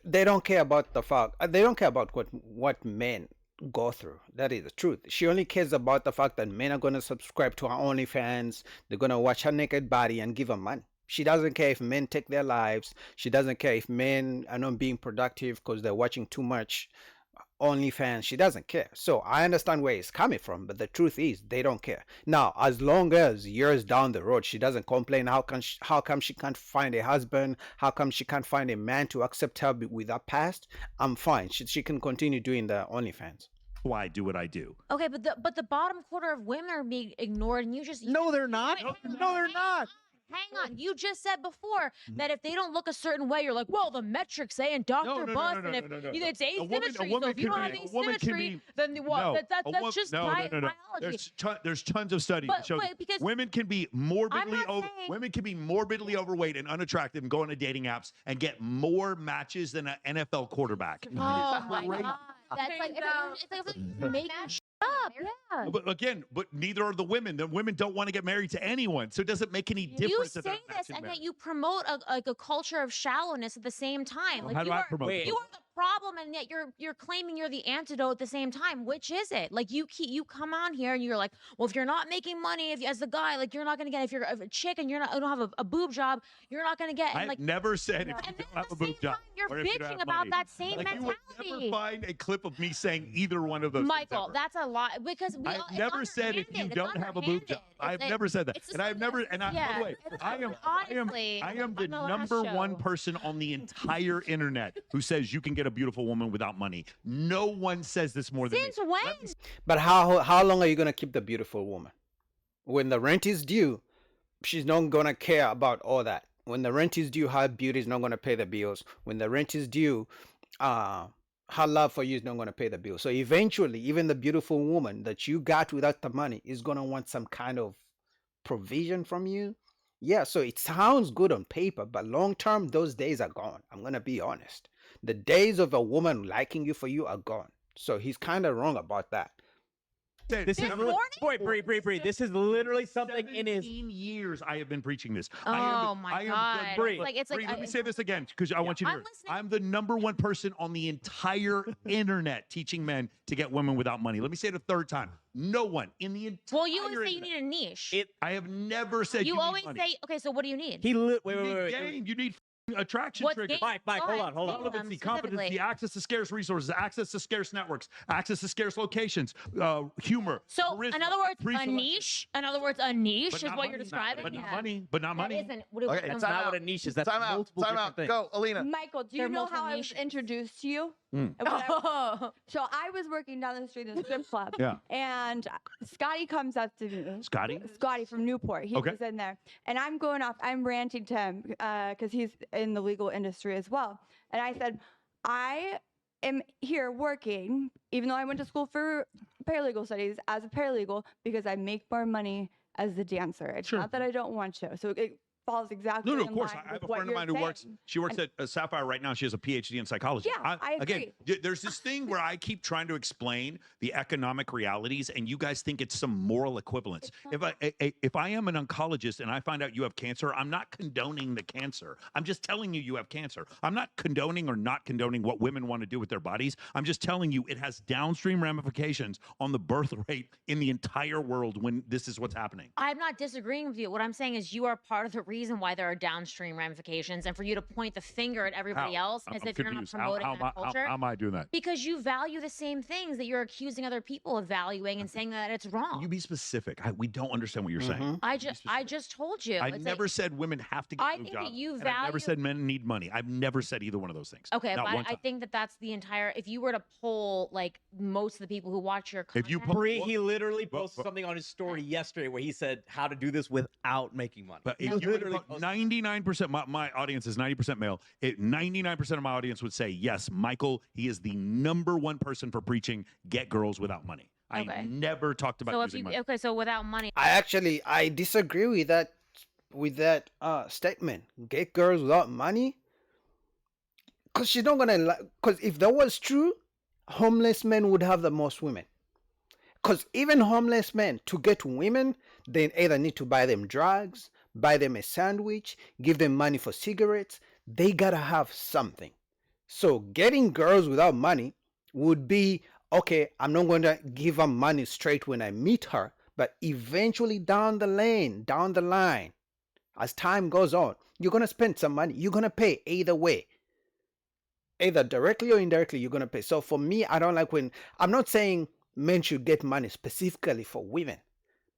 They don't care about the fact. They don't care about what men go through. That is the truth. She only cares about the fact that men are going to subscribe to her OnlyFans. They're going to watch her naked body and give her money. She doesn't care if men take their lives. She doesn't care if men are not being productive because they're watching too much OnlyFans. She doesn't care. So I understand where it's coming from, but the truth is they don't care. Now, as long as years down the road she doesn't complain, how come she can't find a husband? How come she can't find a man to accept her with her past? I'm fine. She can continue doing the OnlyFans. why I do what I do. Okay, but the bottom quarter of women are being ignored, and No, they're not. No, they're not. Hang on. You just said before that if they don't look a certain way, you're like, well, the metrics say and Dr. Bus, and if it's asymmetry, so if you don't have asymmetry, then what? That's just biology. There's tons of studies that show because women can be women can be morbidly overweight and unattractive and go on to dating apps and get more matches than an NFL quarterback. Oh my God. That's like, it's like making shit up. Yeah. But neither are the women. The women don't want to get married to anyone, so it doesn't make any difference. You that they're say this, matching and men. yet you promote a culture of shallowness at the same time. Like How do I promote it? you are the problem, and yet you're claiming you're the antidote at the same time. Which is it? Like you come on here and you're like, well, if you're not making money, if as a guy, like you're not gonna get. If you're a chick and you don't have a boob job, you're not gonna get. And I like never said if you don't have a boob job. you're or if you don't bitching have about money. that same Like, mentality. you would never find a clip of me saying either one of those. Michael, that's a lot because I've never said if you don't have a boob job. I've never said that, and I've never. And by the way, I am the number one person on the entire internet who says you can get a beautiful woman without money. No one says this more than me. Since when? But how long are you gonna keep the beautiful woman? When the rent is due, she's not gonna care about all that. When the rent is due, her beauty is not gonna pay the bills. When the rent is due, her love for you is not gonna pay the bill. So eventually, even the beautiful woman that you got without the money is gonna want some kind of provision from you. Yeah, so it sounds good on paper, but long term, those days are gone. I'm gonna be honest. The days of a woman liking you for you are gone. So he's kind of wrong about that. This is boy, Bree. This is literally something in his 15 years I have been preaching this. Oh my God! Bree, It's like let me say this again because I want you to hear. I'm the number one person on the entire internet teaching men to get women without money. Let me say it a third time. No one in the entire. Well, you always say you need a niche. I have never said you always need money. say, okay, so what do you need? Wait. Game. You need attraction What's triggers. game? Mike, Go hold on. ahead, Relevancy, specifically. competency, access to scarce resources, access to scarce networks, access to scarce locations, humor. So, charisma, in other words, a pre-selection. niche. In other words, a niche But is not what you're money, describing. But not money. But not money. That isn't. Okay, it's not what a niche is. That's multiple different things. Go, Alina. Michael, do They're you know multiple how I was niches. introduced to you? Mm. So I was working down the street in a strip club. Yeah. And Scotty comes up to me. Scotty? Scotty from Newport. He Okay. was in there. And I'm going off, I'm ranting to him because he's in the legal industry as well. And I said, I am here working, even though I went to school for paralegal studies, as a paralegal, because I make more money as the dancer. It's not that I don't want to. So it falls exactly No, in of course. line I have with a what friend of you're mine who works. saying. She works at Sapphire right now. She has a PhD in psychology. Yeah, I Again, there's this thing where I keep trying to explain the economic realities, and you guys think it's some moral equivalence. If I am an oncologist and I find out you have cancer, I'm not condoning the cancer. I'm just telling you have cancer. I'm not condoning or not condoning what women want to do with their bodies. I'm just telling you it has downstream ramifications on the birth rate in the entire world when this is what's happening. I'm not disagreeing with you. What I'm saying is you are part of the reason why there are downstream ramifications, and for you to point the finger at everybody else as if you're not promoting that culture. How am I doing that? Because you value the same things that you're accusing other people of valuing and saying that it's wrong. You be specific. We don't understand what you're saying. I just told you. I It's never like, said women have to get I a think job. that you and I've never value- said men need money. I've never said either one of those things. okay, Not but one I time. think that that's the entire. If you were to poll like most of the people who watch your content, If you Bree, he literally posted something on his story yesterday where he said how to do this without making money. But He if you literally were to 99%, my audience is 90% male. 99% of my audience would say, yes, Michael, he is the number one person for preaching get girls without money. I Okay. never talked about so if using you money. okay, so without money, I disagree with that statement. Get girls without money, because she's not gonna. Because if that was true, homeless men would have the most women. Because even homeless men, to get women, they either need to buy them drugs, buy them a sandwich, give them money for cigarettes. They gotta have something. So getting girls without money would be, okay, I'm not going to give her money straight when I meet her, but eventually down the line, as time goes on, you're going to spend some money. You're going to pay either way. Either directly or indirectly, you're going to pay. So for me, I don't like when, I'm not saying men should get money specifically for women.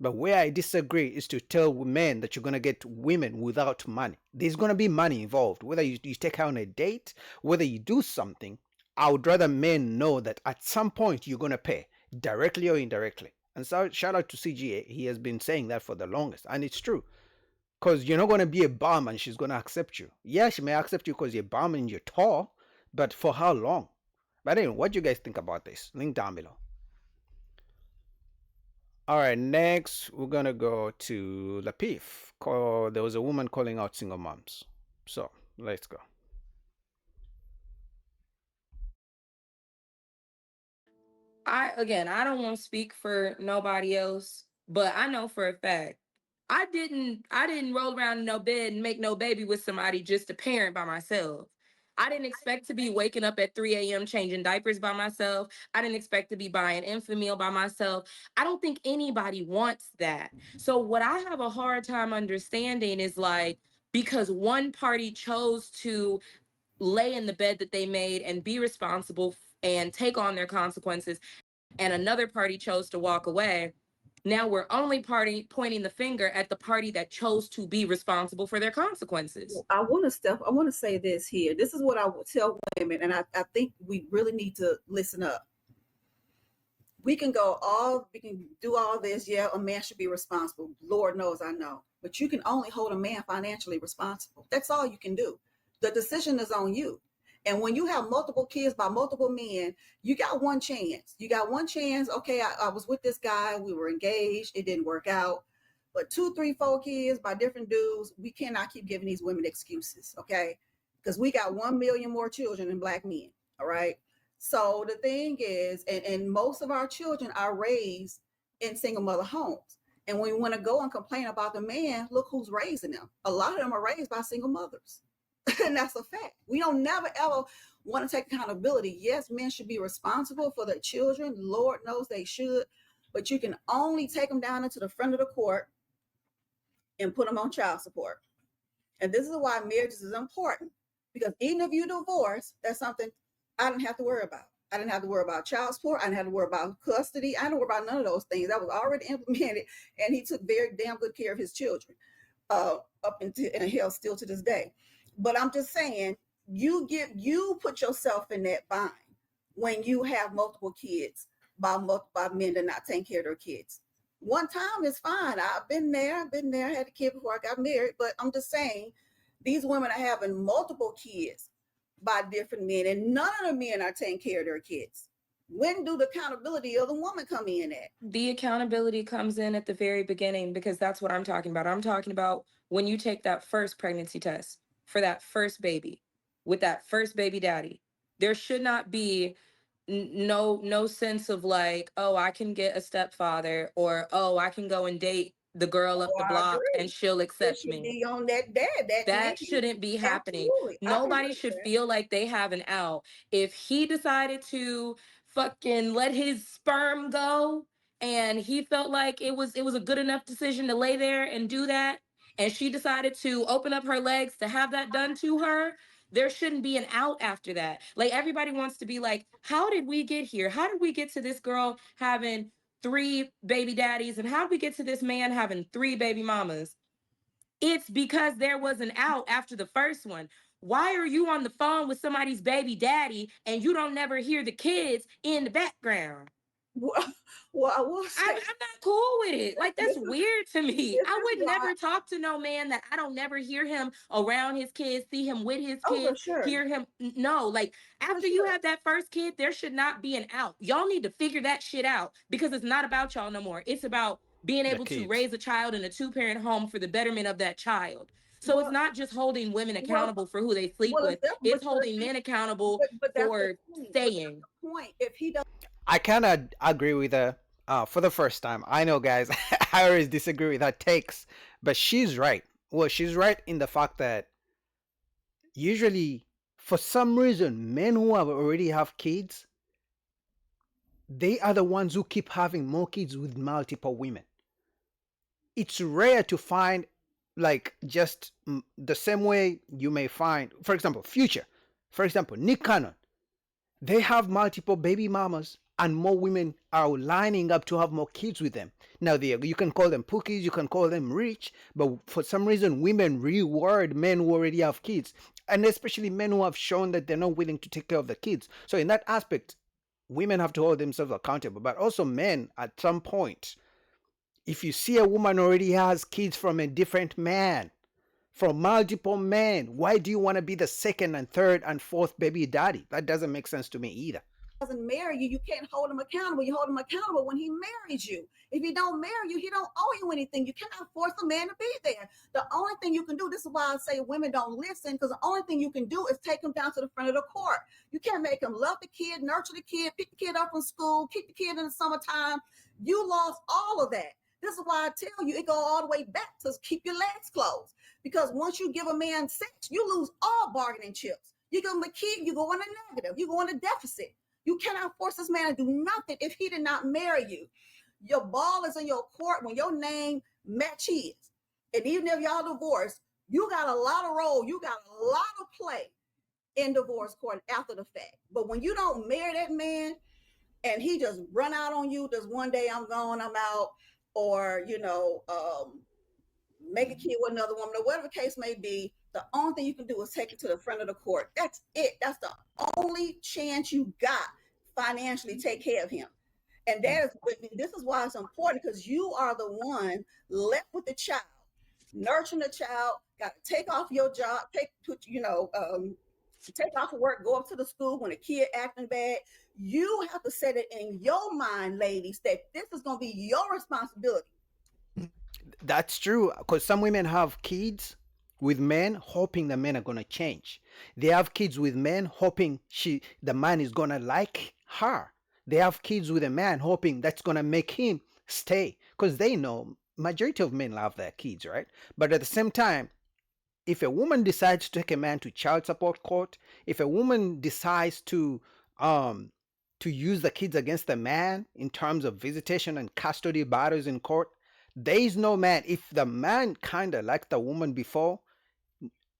But where I disagree is to tell men that you're going to get women without money. There's going to be money involved. Whether you take her on a date, whether you do something, I would rather men know that at some point you're going to pay. directly or indirectly. And so shout out to CGA. He has been saying that for the longest, and it's true. Because you're not going to be a bum and she's going to accept you. Yeah, she may accept you because you're bum and you're tall, but for how long? But anyway, what do you guys think about this? Link down below. All right, next we're going to go to Lapif. There was a woman calling out single moms. So let's go. I don't want to speak for nobody else, but I know for a fact I didn't roll around in no bed and make no baby with somebody just to parent by myself. I didn't expect to be waking up at 3 a.m. changing diapers by myself. I didn't expect to be buying infant meal by myself. I don't think anybody wants that. So what I have a hard time understanding is like, because one party chose to lay in the bed that they made and be responsible and take on their consequences, and another party chose to walk away. Now we're only pointing the finger at the party that chose to be responsible for their consequences. I want to say this here. This is what I would tell women, and I think we really need to listen up. We can do all this. Yeah, a man should be responsible. Lord knows I know. But you can only hold a man financially responsible. That's all you can do. The decision is on you. And when you have multiple kids by multiple men, you got one chance. Okay, I was with this guy. We were engaged. It didn't work out. But 2, 3, 4 kids by different dudes, we cannot keep giving these women excuses, okay? Because we got 1 million more children than Black men, all right? So the thing is, and most of our children are raised in single mother homes. And when we want to go and complain about the man, look who's raising them. A lot of them are raised by single mothers. And that's a fact. We don't never ever want to take accountability. Yes, men should be responsible for their children. Lord knows they should. But you can only take them down into the front of the court and put them on child support. And this is why marriages is important. Because even if you divorce, that's something I didn't have to worry about. I didn't have to worry about child support. I didn't have to worry about custody. I didn't worry about none of those things. That was already implemented. And he took very damn good care of his children up into and hell still to this day. But I'm just saying, you put yourself in that bind when you have multiple kids by men that are not taking care of their kids. One time is fine. I've been there. I had a kid before I got married. But I'm just saying, these women are having multiple kids by different men, and none of the men are taking care of their kids. When do the accountability of the woman come in at? The accountability comes in at the very beginning, because that's what I'm talking about. I'm talking about when you take that first pregnancy test for that first baby with that first baby daddy. There should not be no sense of like, oh, I can get a stepfather, or oh, I can go and date the girl up the block and she'll accept me. Be on that dad. That shouldn't be happening. Absolutely. Nobody should feel like they have an out. If he decided to fucking let his sperm go and he felt like it was a good enough decision to lay there and do that, and she decided to open up her legs to have that done to her, there shouldn't be an out after that. Like, everybody wants to be like, how did we get here? How did we get to this girl having 3 baby daddies? And how did we get to this man having 3 baby mamas? It's because there was an out after the first one. Why are you on the phone with somebody's baby daddy and you don't never hear the kids in the background? Well, I will say, I'm not cool with it. Like, that's weird to me. I would never talk to no man that I don't never hear him around his kids, see him with his kids, hear him. No, like, after you have that first kid, there should not be an out. Y'all need to figure that shit out, because it's not about y'all no more. It's about being able to raise a child in a 2-parent home for the betterment of that child. So it's not just holding women accountable for who they sleep with. It's holding men accountable for staying. Point. If he does, I kind of agree with her for the first time. I know, guys, I always disagree with her takes, but she's right. Well, she's right in the fact that usually, for some reason, men who already have kids, they are the ones who keep having more kids with multiple women. It's rare to find, like, just the same way you may find, for example, Future, for example, Nick Cannon. They have multiple baby mamas, and more women are lining up to have more kids with them. Now, you can call them pookies, you can call them rich, but for some reason, women reward men who already have kids, and especially men who have shown that they're not willing to take care of the kids. So in that aspect, women have to hold themselves accountable, but also men at some point. If you see a woman already has kids from a different man, from multiple men, why do you want to be the second and third and fourth baby daddy? That doesn't make sense to me either. Doesn't marry you, you can't hold him accountable. You hold him accountable when he marries you. If he don't marry you, he don't owe you anything. You cannot force a man to be there. The only thing you can do, this is why I say women don't listen, because the only thing you can do is take him down to the front of the court. You can't make him love the kid, nurture the kid, pick the kid up from school, keep the kid in the summertime. You lost all of that. This is why I tell you it go all the way back to keep your legs closed. Because once you give a man sex, you lose all bargaining chips. You give him a kid, you go in a negative, you go in a deficit. You cannot force this man to do nothing if he did not marry you. Your ball is in your court when your name match his. And even if y'all divorced, you got a lot of role, you got a lot of play in divorce court after the fact. But when you don't marry that man and he just run out on you, just one day I'm gone, I'm out, or make a kid with another woman, or whatever the case may be, the only thing you can do is take it to the front of the court. That's it. That's the only chance you got financially take care of him. And this is why it's important, because you are the one left with the child, nurturing the child, got to take off your job, take off of work, go up to the school when a kid acting bad. You have to set it in your mind, ladies, that this is going to be your responsibility. That's true, because some women have kids with men hoping the men are going to change. They have kids with men hoping the man is going to like her. They have kids with a man hoping that's going to make him stay, because they know majority of men love their kids, right? But at the same time, if a woman decides to take a man to child support court, if a woman decides to use the kids against the man in terms of visitation and custody battles in court, there is no man. If the man kind of liked the woman before,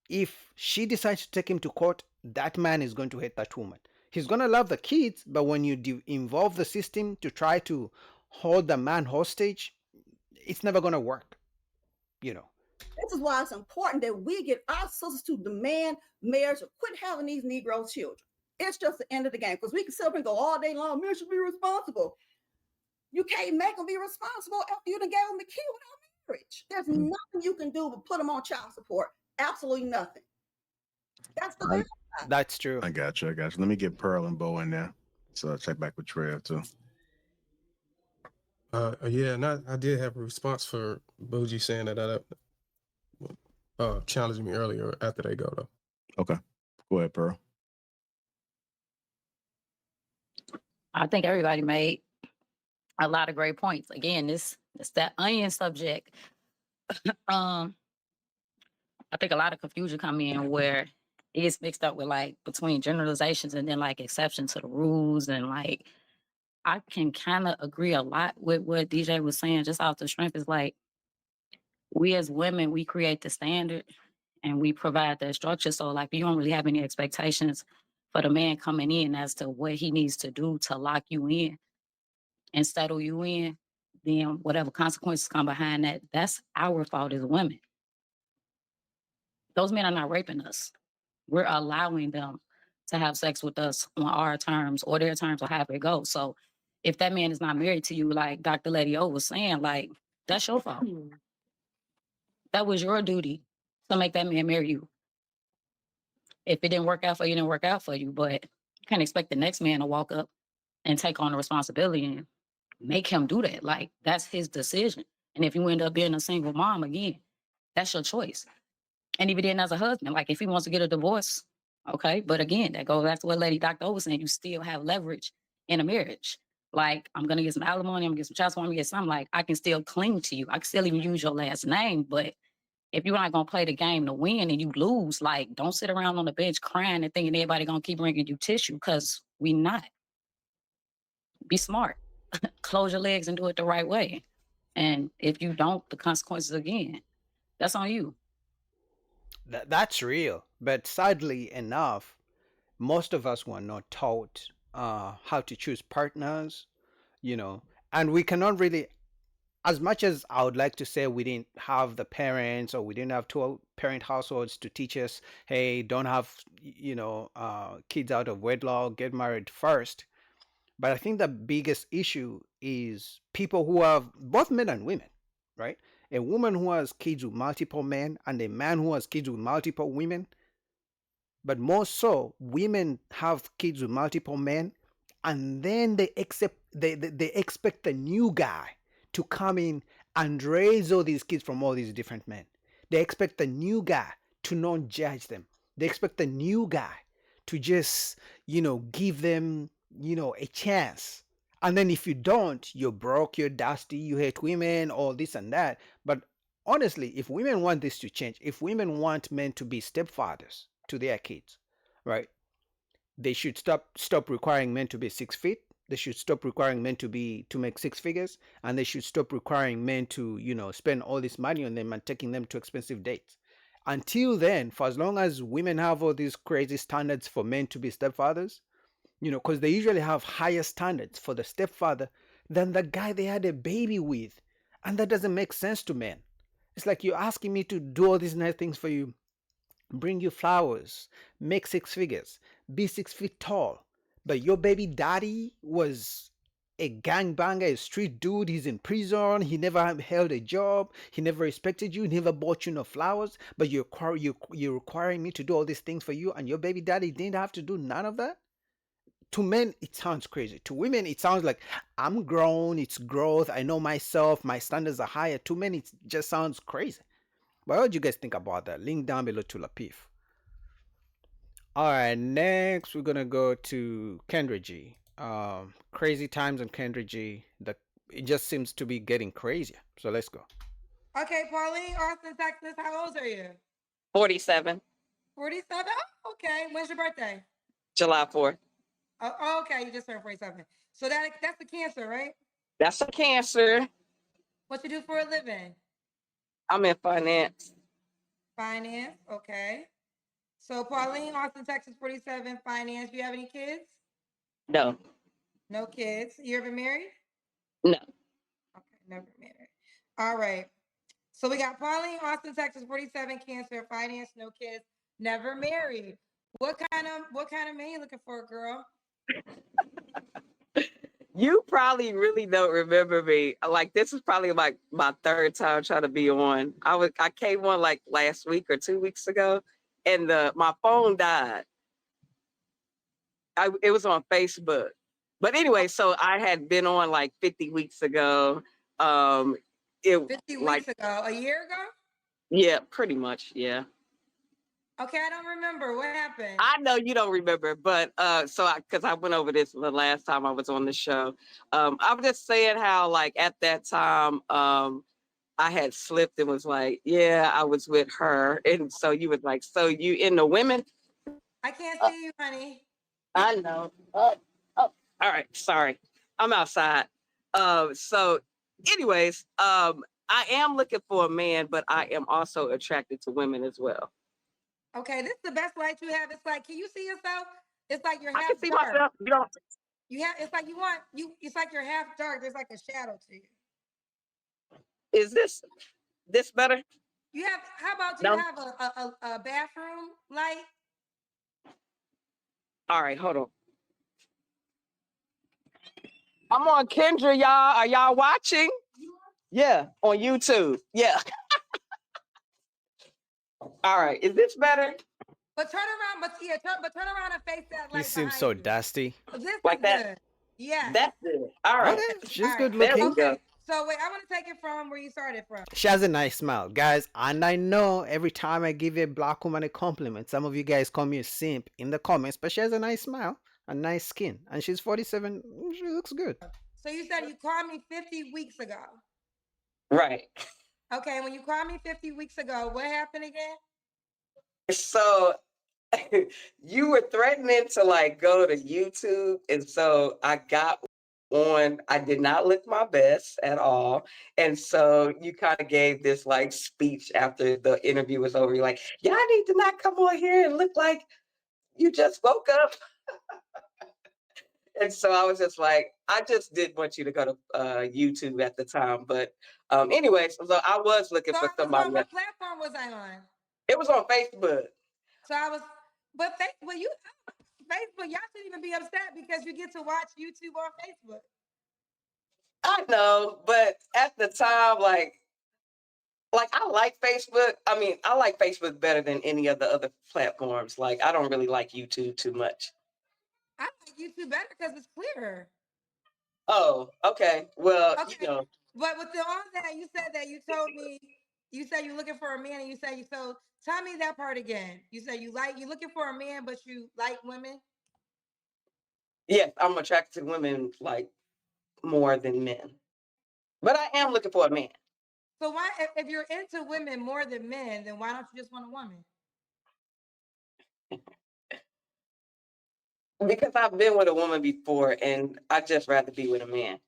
if she decides to take him to court, that man is going to hate that woman. He's going to love the kids, but when you involve the system to try to hold the man hostage, it's never going to work. This is why it's important that we get our sisters to demand marriage or quit having these Negro children. It's just the end of the game, because we can sit up and go all day long, men should be responsible. You can't make them be responsible after you done gave them a kid without marriage. There's nothing you can do but put them on child support. Absolutely nothing. That's the I, That's true. I got you. Let me get Pearl and Bo in there. So I'll check back with Trev too. Yeah, and I did have a response for Bougie saying that challenged me earlier after they go though. Okay. Go ahead, Pearl. I think everybody made a lot of great points. Again, it's that onion subject. I think a lot of confusion come in where it gets mixed up with like between generalizations and then like exceptions to the rules. And like I can kind of agree a lot with what DJ was saying just off the strength. Is like we as women, we create the standard and we provide that structure. So like you don't really have any expectations for the man coming in as to what he needs to do to lock you in and settle you in. Then whatever consequences come behind that, that's our fault as women. Those men are not raping us. We're allowing them to have sex with us on our terms or their terms or however it goes. So if that man is not married to you, like Dr. Lady O was saying, like, that's your fault. That was your duty to make that man marry you. If it didn't work out for you, it didn't work out for you. But you can't expect the next man to walk up and take on the responsibility and make him do that. Like, that's his decision. And if you end up being a single mom again, that's your choice. And even then as a husband, like if he wants to get a divorce, okay. But again, that goes back to what Lady Dr. O was saying, you still have leverage in a marriage. Like, I'm gonna get some alimony, I'm gonna get some child support, I'm gonna get something. Like, I can still cling to you. I can still even use your last name. But if you're not gonna play the game to win and you lose, like, don't sit around on the bench crying and thinking everybody gonna keep bringing you tissue, because we not. Be smart. Close your legs and do it the right way. And if you don't, the consequences again, that's on you. That's real. But sadly enough, most of us were not taught how to choose partners, and we cannot really, as much as I would like to say we didn't have the parents or we didn't have two parent households to teach us, hey, don't have, kids out of wedlock, get married first. But I think the biggest issue is people who have both men and women, right? A woman who has kids with multiple men and a man who has kids with multiple women. But more so, women have kids with multiple men, and then they expect the new guy to come in and raise all these kids from all these different men. They expect the new guy to not judge them. They expect the new guy to just, give them, a chance. And then if you don't, you're broke, you're dusty, you hate women, all this and that. But honestly, if women want this to change, if women want men to be stepfathers to their kids, right? They should stop requiring men to be 6 feet. They should stop requiring men to make six figures, and they should stop requiring men to spend all this money on them and taking them to expensive dates. Until then, for as long as women have all these crazy standards for men to be stepfathers, because they usually have higher standards for the stepfather than the guy they had a baby with, and that doesn't make sense to men. It's like you're asking me to do all these nice things for you, bring you flowers, make six figures, be 6 feet tall. But your baby daddy was a gangbanger, a street dude. He's in prison. He never held a job. He never respected you. He never bought you no flowers. But you're requiring me to do all these things for you, and your baby daddy didn't have to do none of that? To men, it sounds crazy. To women, it sounds like I'm grown. It's growth. I know myself. My standards are higher. To men, it just sounds crazy. But what do you guys think about that? Link down below to Lapif. All right, next we're gonna go to Kendra G. Crazy times on Kendra G. It just seems to be getting crazier. So let's go. Okay, Pauline, Austin, Texas. How old are you? 47, 47. Oh, okay. When's your birthday? July 4th. Oh, okay. You just turned 47. So that's the Cancer, right? That's a Cancer. What you do for a living? I'm in finance. Finance. Okay. So Pauline, Austin, Texas, 47, finance. Do you have any kids? No, No kids. You ever married? no. Okay, never married. All right. So we got Pauline, Austin, Texas, 47, Cancer, finance, no kids, never married. What kind of man you looking for, girl? You probably really don't remember me. Like this is probably like my third time trying to be on. I came on like last week or 2 weeks ago, and my phone died. It was on Facebook. But anyway, so I had been on like 50 weeks ago. 50 like weeks ago, a year ago? yeah, pretty much, yeah. Okay, I don't remember. What happened? I know you don't remember, but because I went over this the last time I was on the show. I was just saying how like at that time I had slipped and was like, yeah, I was with her. And so you was like, so you in the women? I can't see you, honey. I know. Oh, all right. Sorry. I'm outside. So anyways, I am looking for a man, but I am also attracted to women as well. Okay, this is the best light you have. It's like, can you see yourself? It's like you're I half can see dark. myself. You don't. It's like it's like you're half dark. There's like a shadow to you. Is this better? You have, how about you have a bathroom light? All right, hold on. I'm on Kendra, y'all. Are y'all watching? Yeah, on YouTube. Yeah. All right, is this better? But turn around, but turn around and face that You light seem behind so you. dusty. This Like is that? good. Yeah. That's good. All right. Okay, she's All good right. There we looking. go. Okay. So wait, I want to take it from where you started from. She has a nice smile, guys. And I know every time I give a black woman a compliment, some of you guys call me a simp in the comments, but she has a nice smile, a nice skin, and she's 47. She looks good. So you said you called me 50 weeks ago. Right. Okay, when you called me 50 weeks ago, what happened again? So you were threatening to like go to YouTube, and so I got on. I did not look my best at all, and so you kind of gave this like speech after the interview was over. You're like, y'all need to not come on here and look like you just woke up. And so I was just like, I just didn't want you to go to YouTube at the time. But anyways, so I was looking So for I was somebody on, what else. platform was I on? It was on Facebook. So I was, but well, Facebook. Y'all shouldn't even be upset because you get to watch YouTube on Facebook. I know, but at the time, like I like Facebook. I mean, I like Facebook better than any of the other platforms. Like I don't really like YouTube too much. I like YouTube better because it's clearer. Oh, okay. Well, you Okay, know, but with all that, you said that you told me you said you're looking for a man, and you said you so. Tell me that part again. You said you're looking for a man, but you like women. yes, I'm attracted to women like more than men. But I am looking for a man. So why, if you're into women more than men, then why don't you just want a woman? Because I've been with a woman before and I just rather be with a man.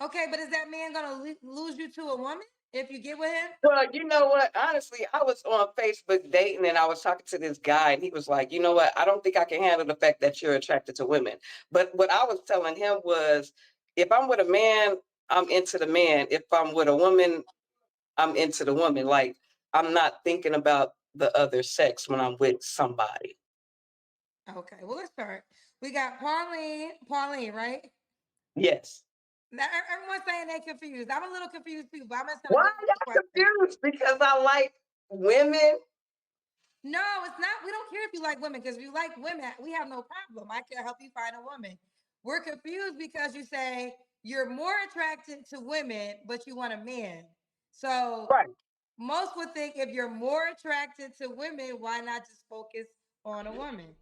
Okay, but is that man gonna lose you to a woman if you get with him? Well, you know what? Honestly, I was on Facebook dating and I was talking to this guy and he was like, you know what? I don't think I can handle the fact that you're attracted to women. But what I was telling him was if I'm with a man, I'm into the man. If I'm with a woman, I'm into the woman. Like I'm not thinking about the other sex when I'm with somebody. Okay, well let's start. We got Pauline. Pauline, right? Yes. Now everyone's saying they're confused. I'm a little confused too, but I'm just gonna Why go are with the y'all question. confused? Because I like women. No, it's not. We don't care if you like women because if you like women, we have no problem. I can help you find a woman. We're confused because you say you're more attracted to women, but you want a man. So Right. most would think if you're more attracted to women, why not just focus on a woman?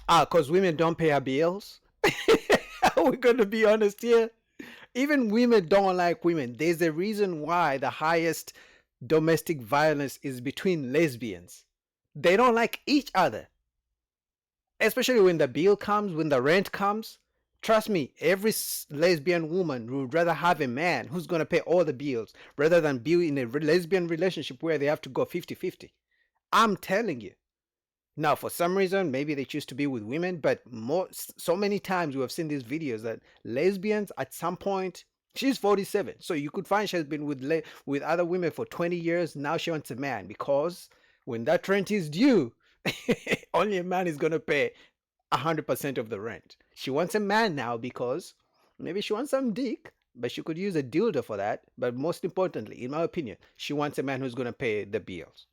Because women don't pay our bills. We're going to be honest here. Even women don't like women. There's a reason why the highest domestic violence is between lesbians. They don't like each other, especially when the bill comes, when the rent comes. Trust me, every lesbian woman would rather have a man who's going to pay all the bills rather than be in a lesbian relationship where they have to go 50-50. I'm telling you. Now, for some reason, maybe they choose to be with women, but so many times we have seen these videos that lesbians at some point, she's 47, so you could find she has been with other women for 20 years. Now she wants a man because when that rent is due, only a man is gonna pay 100% of the rent. She wants a man now because maybe she wants some dick, but she could use a dildo for that. But most importantly, in my opinion, she wants a man who's gonna pay the bills.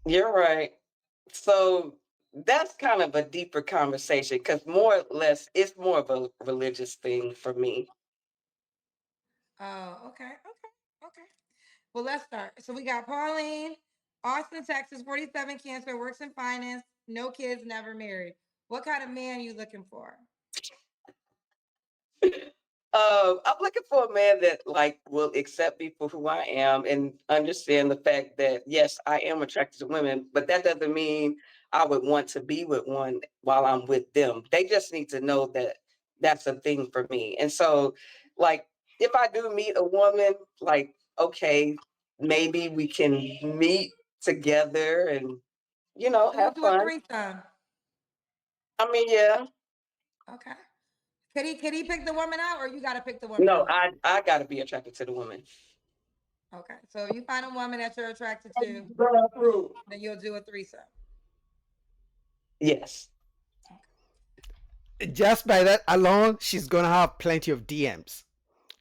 You're right. So that's kind of a deeper conversation because more or less it's more of a religious thing for me. Oh, okay, okay. Well, let's start. So we got Pauline, Austin, Texas, 47, cancer, works in finance, no kids, never married. What kind of man you looking for? I'm looking for a man that like will accept me for who I am and understand the fact that yes, I am attracted to women, but that doesn't mean I would want to be with one while I'm with them. They just need to know that that's a thing for me. And so, like, if I do meet a woman, like, okay, maybe we can meet together and So you'll have do a fun. threesome. I mean, yeah. Okay. Could he pick the woman out or you gotta pick the woman No, out? I gotta be attracted to the woman. Okay. So if you find a woman that you're attracted to, then you'll do a threesome. Yes. Just by that alone, she's gonna have plenty of DMs.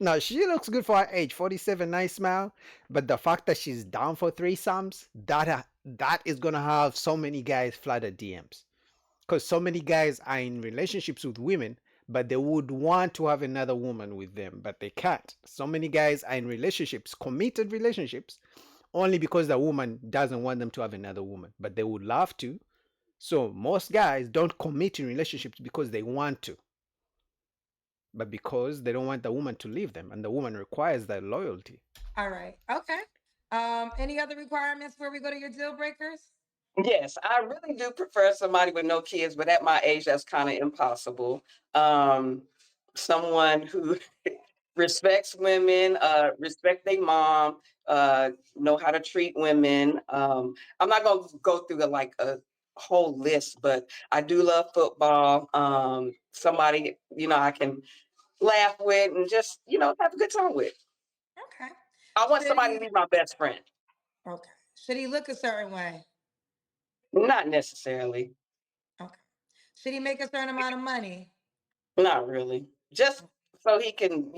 Now she looks good for her age, 47, nice smile. But the fact that she's down for threesomes, that is gonna have so many guys flooded DMs. Because so many guys are in relationships with women, but they would want to have another woman with them, but they can't. So many guys are in relationships, committed relationships, only because the woman doesn't want them to have another woman, but they would love to. So most guys don't commit in relationships because they want to, but because they don't want the woman to leave them, and the woman requires that loyalty. All right. Okay. Any other requirements before we go to your deal breakers? Yes, I really do prefer somebody with no kids, but at my age, that's kind of impossible. Um, Someone who respects women, respect their mom, know how to treat women. I'm not going to go through like a whole list, but I do love football. Somebody, I can laugh with and just, have a good time with. Okay. I want Should somebody to he be my best friend. okay. Should he look a certain way? Not necessarily. Should he make a certain amount of money? Not really. Just so he can,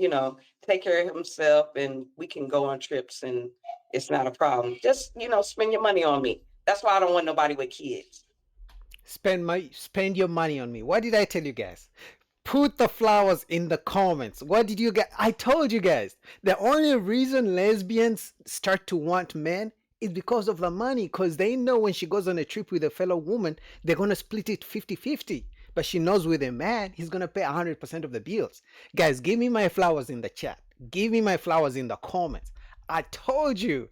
take care of himself and we can go on trips and it's not a problem. Just, spend your money on me. That's why I don't want nobody with kids. Spend your money on me. What did I tell you guys? Put the flowers in the comments. What did you get? I told you guys. The only reason lesbians start to want men is because of the money. Because they know when she goes on a trip with a fellow woman, they're going to split it 50-50. But she knows with a man, he's going to pay 100% of the bills. Guys, give me my flowers in the chat. Give me my flowers in the comments. I told you.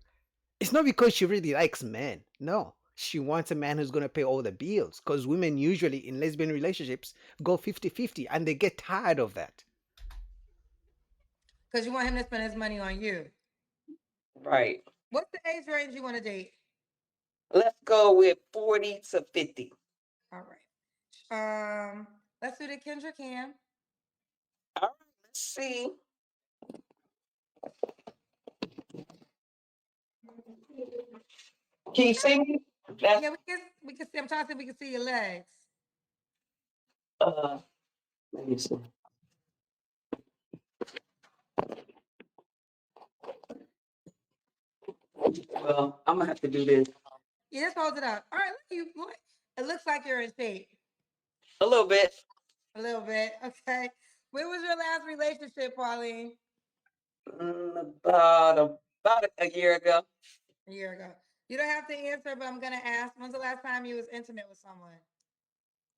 It's not because she really likes men. No. She wants a man who's going to pay all the bills. Because women usually in lesbian relationships go 50-50 and they get tired of that. Because you want him to spend his money on you. Right. What's the age range you want to date? Let's go with 40 to 50. All right. Let's do the Kendra Cam. All right, let's see. Can you see me? Yeah, we can see. I'm trying to see if we can see your legs. Let me see. Well, I'm gonna have to do this. Yeah, just hold it up. All right, look. It looks like you're in shape. A little bit. A little bit. Okay. When was your last relationship, Pauline? About a year ago. A year ago. You don't have to answer, but I'm gonna ask. When's the last time you was intimate with someone?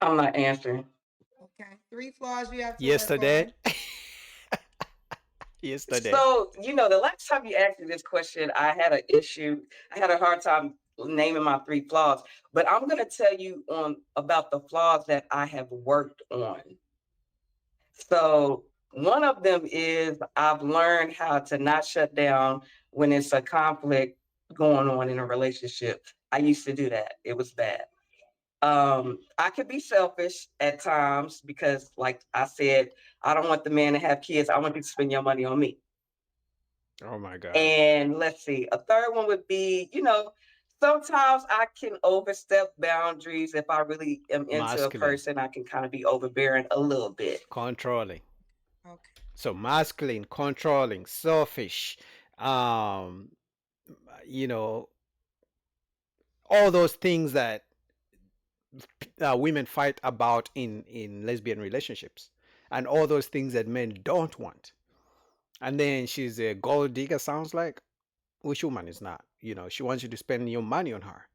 I'm not answering. Okay. 3 flaws you have to Yesterday. work Yesterday. So, the last time you asked me this question, I had an issue. I had a hard time naming my 3 flaws, but I'm going to tell you about the flaws that I have worked on. So, one of them is I've learned how to not shut down when it's a conflict going on in a relationship. I used to do that. It was bad. I could be selfish at times because, like I said, I don't want the man to have kids. I want you to spend your money on me. Oh my God. And let's see, a third one would be, sometimes I can overstep boundaries. If I really am into Masculine. a person, I can kind of be overbearing a little bit. Controlling. Okay. So masculine, controlling, selfish, all those things that women fight about in lesbian relationships, and all those things that men don't want. And then she's a gold digger, sounds like. Which woman is not? She wants you to spend your money on her.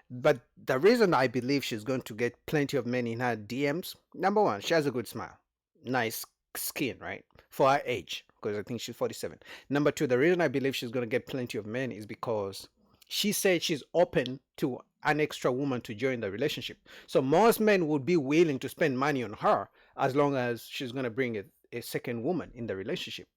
But the reason I believe she's going to get plenty of men in her DMs, number one, she has a good smile, nice skin, right? For her age, because I think she's 47. Number two, the reason I believe she's going to get plenty of men is because she said she's open to an extra woman to join the relationship. So most men would be willing to spend money on her as long as she's going to bring a second woman in the relationship.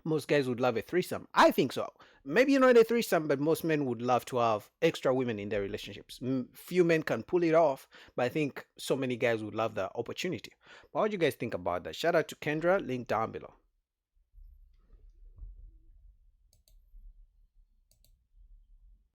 Most guys would love a threesome. I think so. Maybe not a threesome, but most men would love to have extra women in their relationships. Few men can pull it off, but I think so many guys would love the opportunity. What do you guys think about that? Shout out to Kendra, link down below.